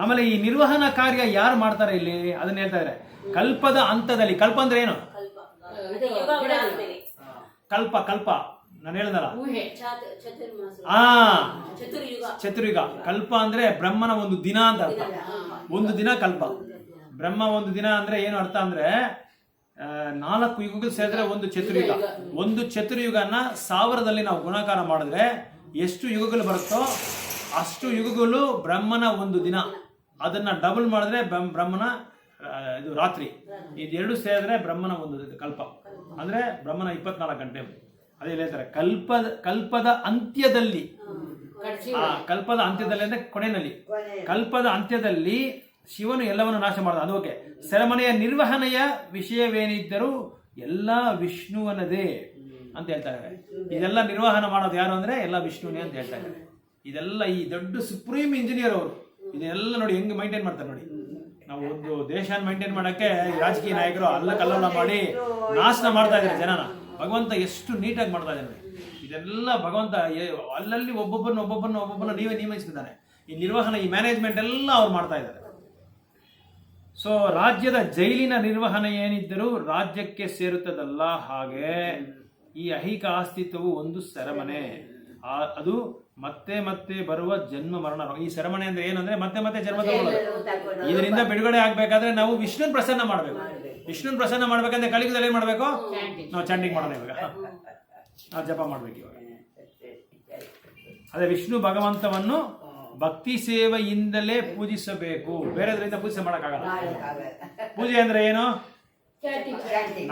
ಆಮೇಲೆ ಈ ನಿರ್ವಹಣಾ ಕಾರ್ಯ ಯಾರು ಮಾಡ್ತಾರೆ ಇಲ್ಲಿ ಅದನ್ನ ಹೇಳ್ತಾ ಇದ್ದಾರೆ. ಕಲ್ಪದ ಹಂತದಲ್ಲಿ, ಕಲ್ಪ ಅಂದ್ರೆ ಏನು? ಕಲ್ಪ ಕಲ್ಪ ನಾನು ಹೇಳ್ದಲ್ಲ, ಚತುರ್ಯುಗ. ಕಲ್ಪ ಅಂದ್ರೆ ಬ್ರಹ್ಮನ ಒಂದು ದಿನ ಅಂತ ಅರ್ಥ. ಒಂದು ದಿನ ಕಲ್ಪ. ಬ್ರಹ್ಮ ಒಂದು ದಿನ ಅಂದ್ರೆ ಏನು ಅರ್ಥ ಅಂದ್ರೆ 4 ಯುಗಗಳು ಸೇರಿದ್ರೆ ಒಂದು ಚತುರ್ಯುಗ. ಒಂದು ಚತುರ್ಯುಗನ 1000ದಲ್ಲಿ ನಾವು ಗುಣಾಕಾರ ಮಾಡಿದ್ರೆ ಎಷ್ಟು ಯುಗಗಳು ಬರುತ್ತೋ ಅಷ್ಟು ಯುಗಗಳು ಬ್ರಹ್ಮನ ಒಂದು ದಿನ. ಅದನ್ನ ಡಬಲ್ ಮಾಡಿದ್ರೆ ಬ್ರಹ್ಮನ ಇದು ರಾತ್ರಿ. ಇದೆರಡು ಸೇರಿದ್ರೆ ಬ್ರಹ್ಮನ ಒಂದು ಕಲ್ಪ, ಅಂದ್ರೆ ಬ್ರಹ್ಮನ 24 ಗಂಟೆ. ಅದೇ ಹೇಳ್ತಾರೆ ಕಲ್ಪದ ಅಂತ್ಯದಲ್ಲಿ. ಕಲ್ಪದ ಅಂತ್ಯದಲ್ಲಿ ಅಂದ್ರೆ ಕೊನೆಯಲ್ಲಿ. ಕಲ್ಪದ ಅಂತ್ಯದಲ್ಲಿ ಶಿವನು ಎಲ್ಲವನ್ನು ನಾಶ ಮಾಡಿದ. ಅದು ಓಕೆ. ಸೆರೆಮನೆಯ ನಿರ್ವಹಣೆಯ ವಿಷಯವೇನಿದ್ದರೂ ಎಲ್ಲ ವಿಷ್ಣುವನದೇ ಅಂತ ಹೇಳ್ತಾ ಇದ್ದಾರೆ. ಇದೆಲ್ಲ ನಿರ್ವಹಣೆ ಮಾಡೋದು ಯಾರು ಅಂದ್ರೆ ಎಲ್ಲ ವಿಷ್ಣುವೇ ಅಂತ ಹೇಳ್ತಾ ಇದ್ದಾರೆ. ಇದೆಲ್ಲ ಈ ದೊಡ್ಡ ಸುಪ್ರೀಂ ಇಂಜಿನಿಯರ್ ಅವರು ಇದೆಲ್ಲ ನೋಡಿ ಹೆಂಗ್ ಮೈಂಟೈನ್ ಮಾಡ್ತಾರೆ ನೋಡಿ. ನಾವು ಒಂದು ದೇಶ ಮೈಂಟೈನ್ ಮಾಡಕ್ಕೆ ರಾಜಕೀಯ ನಾಯಕರು ಕಲ್ಲೋಲ ಮಾಡಿ ನಾಶನ ಮಾಡ್ತಾ ಇದ್ದಾರೆ ಜನನ. ಭಗವಂತ ಎಷ್ಟು ನೀಟಾಗಿ ಮಾಡ್ತಾ ಇದ್ದಾರೆ ನೋಡಿ. ಇದೆಲ್ಲ ಭಗವಂತ ಅಲ್ಲಲ್ಲಿ ಒಬ್ಬೊಬ್ಬರನ್ನ ನೀವೇ ನಿಯಮಿಸಿದ್ದಾನೆ. ಈ ನಿರ್ವಹಣೆ, ಈ ಮ್ಯಾನೇಜ್ಮೆಂಟ್ ಎಲ್ಲ ಅವ್ರು ಮಾಡ್ತಾ ಇದ್ದಾರೆ. ಸೊ ರಾಜ್ಯದ ಜೈಲಿನ ನಿರ್ವಹಣೆ ಏನಿದ್ದರೂ ರಾಜ್ಯಕ್ಕೆ ಸೇರುತ್ತದಲ್ಲ. ಹಾಗೆ ಈ ಐಹಿಕ ಅಸ್ತಿತ್ವವು ಒಂದು ಸೆರೆಮನೆ. ಅದು ಮತ್ತೆ ಮತ್ತೆ ಬರುವ ಜನ್ಮ ಮರಣ. ಈ ಸೆರೆಮನೆ ಅಂದ್ರೆ ಏನಂದ್ರೆ ಮತ್ತೆ ಮತ್ತೆ ಜನ್ಮ ತಗೊಳ್ಳೋದು. ಇದರಿಂದ ಬಿಡುಗಡೆ ಆಗ್ಬೇಕಾದ್ರೆ ನಾವು ವಿಷ್ಣುನ್ ಪ್ರಸನ್ನ ಮಾಡ್ಬೇಕು. ವಿಷ್ಣುನ್ ಪ್ರಸನ್ನ ಮಾಡ್ಬೇಕಂದ್ರೆ ಕಲಿಯುಗದಲ್ಲಿ ಏನ್ ಮಾಡ್ಬೇಕು? ನಾವು ಚಾಂಟಿಂಗ್ ಮಾಡೋಣ. ಇವಾಗ ನಾವು ಜಪ ಮಾಡ್ಬೇಕು. ಇವಾಗ ಅದೇ ವಿಷ್ಣು ಭಗವಂತವನ್ನು ಭಕ್ತಿ ಸೇವೆಯಿಂದಲೇ ಪೂಜಿಸಬೇಕು. ಬೇರೆದ್ರಿಂದ ಪೂಜೆ ಮಾಡಕ್ಕಾಗಲ್ಲ. ಪೂಜೆ ಅಂದ್ರೆ ಏನು?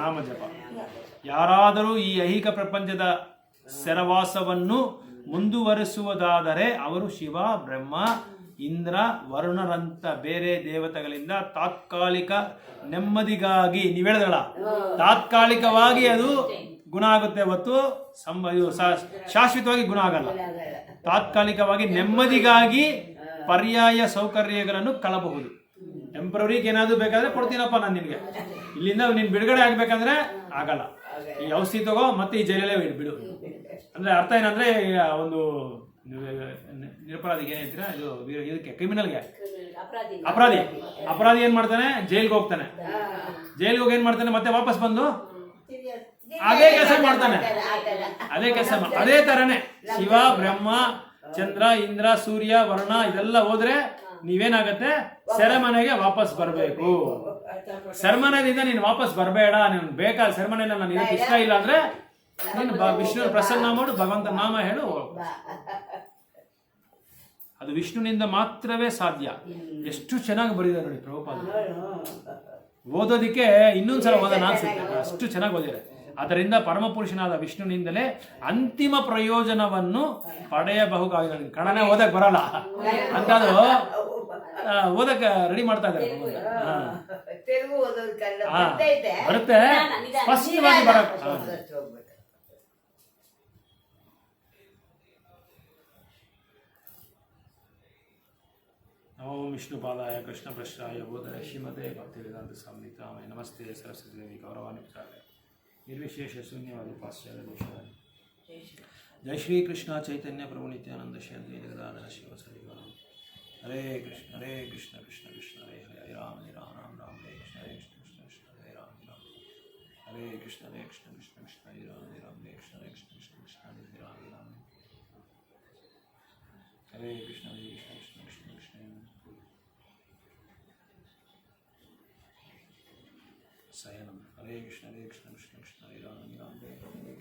ನಾಮ ಜಪ. ಯಾರಾದರೂ ಈ ಐಹಿಕ ಪ್ರಪಂಚದ ಸೆರವಾಸವನ್ನು ಮುಂದುವರಿಸುವುದಾದರೆ ಅವರು ಶಿವ, ಬ್ರಹ್ಮ, ಇಂದ್ರ, ವರುಣರಂತ ಬೇರೆ ದೇವತೆಗಳಿಂದ ತಾತ್ಕಾಲಿಕ ನೆಮ್ಮದಿಗಾಗಿ, ನೀವ್ ಹೇಳಿದ್ರಲ್ಲ, ತಾತ್ಕಾಲಿಕವಾಗಿ ಅದು ಗುಣ ಆಗುತ್ತೆ ಹೊತ್ತು ಶಾಶ್ವತವಾಗಿ ಗುಣ ಆಗಲ್ಲ. ತಾತ್ಕಾಲಿಕವಾಗಿ ನೆಮ್ಮದಿಗಾಗಿ ಪರ್ಯಾಯ ಸೌಕರ್ಯಗಳನ್ನು ಕಳಬಹುದು. ಟೆಂಪ್ರವರಿಗೆ ಏನಾದ್ರು ಬೇಕಾದ್ರೆ ಕೊಡ್ತೀನಪ್ಪ ನಾನು ನಿನ್ಗೆ. ಇಲ್ಲಿಂದ ನೀನ್ ಬಿಡುಗಡೆ ಆಗ್ಬೇಕಂದ್ರೆ ಆಗಲ್ಲ. ಈ ಔಷಧಿ ತಗೋ ಮತ್ತೆ ಈ ಜೈಲಲ್ಲೇ ಬಿಡು ಅಂದ್ರೆ ಅರ್ಥ ಏನಂದ್ರೆ ಒಂದು ನಿರಪರಾಧಿಗೆ ಏನ್ ಹೇಳ್ತೀರಾ, ಇದು ಇದಕ್ಕೆ ಕ್ರಿಮಿನಲ್ಗೆ, ಅಪರಾಧಿ ಏನ್ ಮಾಡ್ತಾನೆ? ಜೈಲ್ಗೆ ಹೋಗ್ತಾನೆ. ಜೈಲ್ಗೆ ಹೋಗಿ ಏನ್ ಮಾಡ್ತಾನೆ? ಮತ್ತೆ ವಾಪಸ್ ಬಂದು ಅದೇ ಕೆಲಸ ಮಾಡ್ತಾನೆ. ಅದೇ ತರನೇ ಶಿವ, ಬ್ರಹ್ಮ, ಚಂದ್ರ, ಇಂದ್ರ, ಸೂರ್ಯ, ವರುಣ ಇದೆಲ್ಲ ಹೋದ್ರೆ ನೀವೇನಾಗತ್ತೆ? ಸೆರೆಮನೆಗೆ ವಾಪಸ್ ಬರಬೇಕು. ಸೆರೆಮನೆಯಿಂದ ನೀನು ವಾಪಸ್ ಬರಬೇಡ. ನೀನು ಬೇಕಾದ ಸೆರೆಮನೆಯಲ್ಲಿ ನಾನು ಇದಕ್ಕೆ ಇಷ್ಟ ಇಲ್ಲ ಅಂದ್ರೆ ನೀನು ವಿಷ್ಣು ಪ್ರಸನ್ನ ಮಾಡು, ಭಗವಂತ ನಾಮ ಹೇಳು. ಅದು ವಿಷ್ಣುನಿಂದ ಮಾತ್ರವೇ ಸಾಧ್ಯ. ಎಷ್ಟು ಚೆನ್ನಾಗಿ ಬರೆದಿದ್ದಾರೆ ನೋಡಿ ಪ್ರಭುಪಾದ. ಓದೋದಿಕ್ಕೆ ಇನ್ನೊಂದ್ಸಲ ಓದೋಣ ಅನ್ಸುತ್ತೆ, ಅಷ್ಟು ಚೆನ್ನಾಗಿ ಓದಿದ್ದಾರೆ. ಅದರಿಂದ ಪರಮಪುರುಷನಾದ ವಿಷ್ಣುನಿಂದಲೇ ಅಂತಿಮ ಪ್ರಯೋಜನವನ್ನು ಪಡೆಯಬಹುದಾಗಿದೆ. ಕನ್ನಡ ಓದಕ್ ಬರಲ್ಲ ಅಂತದು ಓದಕ್ಕೆ ರೆಡಿ ಮಾಡ್ತಾ ಇದ್ದಾರೆ. ಬರುತ್ತೆ, ಸ್ಪಷ್ಟವಾಗಿ ಬರಕ್. ಓಂ ವಿಷ್ಣುಪಾದಾಯ ಕೃಷ್ಣ ಪೃಷ್ಠಾಯ ಬೋಧಯ ಶ್ರೀಮತೆ ಭಕ್ತಿವೇದಾಂತ ಸ್ವಾಮಿ ನಿತ್ಯಾಮಯ ನಮಸ್ತೆ ಸರಸ್ವತಿ ದೇವಿ ಗೌರವಾನ್ವಿತಾಯ ನಿರ್ವಿಶೇಷ ಶೂನ್ಯವಾದಿ ಪಾಶ್ಚಾತ್ಯ ದೇಶವಾದಿ. ಜೈ ಶ್ರೀ ಕೃಷ್ಣ ಚೈತನ್ಯ ಪ್ರಭು ನಿತ್ಯಾನಂದ ಶ್ರೀ ಅದ್ವೈತ ಗದಾಧರ ಶಿವ ಸರಿಗೌರ. ಹರೇ ಕೃಷ್ಣ ಕೃಷ್ಣ ಕೃಷ್ಣ ಹರೇ ಹರೇ, ಹರೇ ರಾಮ ರಾಮ ರಾಮ ಹರೇ ಕೃಷ್ಣ ಕೃಷ್ಣ ಕೃಷ್ಣ ಹರೇ ರಾಮ ರಾಮ ಹರೇ ಕೃಷ್ಣ ಕೃಷ್ಣ ಕೃಷ್ಣ ಹರೇ ರಾಮ ರಾಮ ಹರೇ ಕೃಷ್ಣ ಕೃಷ್ಣ ಕೃಷ್ಣ ಹರೇ ರಾಮ ರಾಮ ಹರೇ ಕೃಷ್ಣ ಕೃಷ್ಣ ಕೃಷ್ಣ ಕೃಷ್ಣ. ಸಯನಂ. ಹರೇ ಕೃಷ್ಣ ಕೃಷ್ಣ ಕೃಷ್ಣ ಹರೇ ರಾಮ ರಾಮ ಹರೇ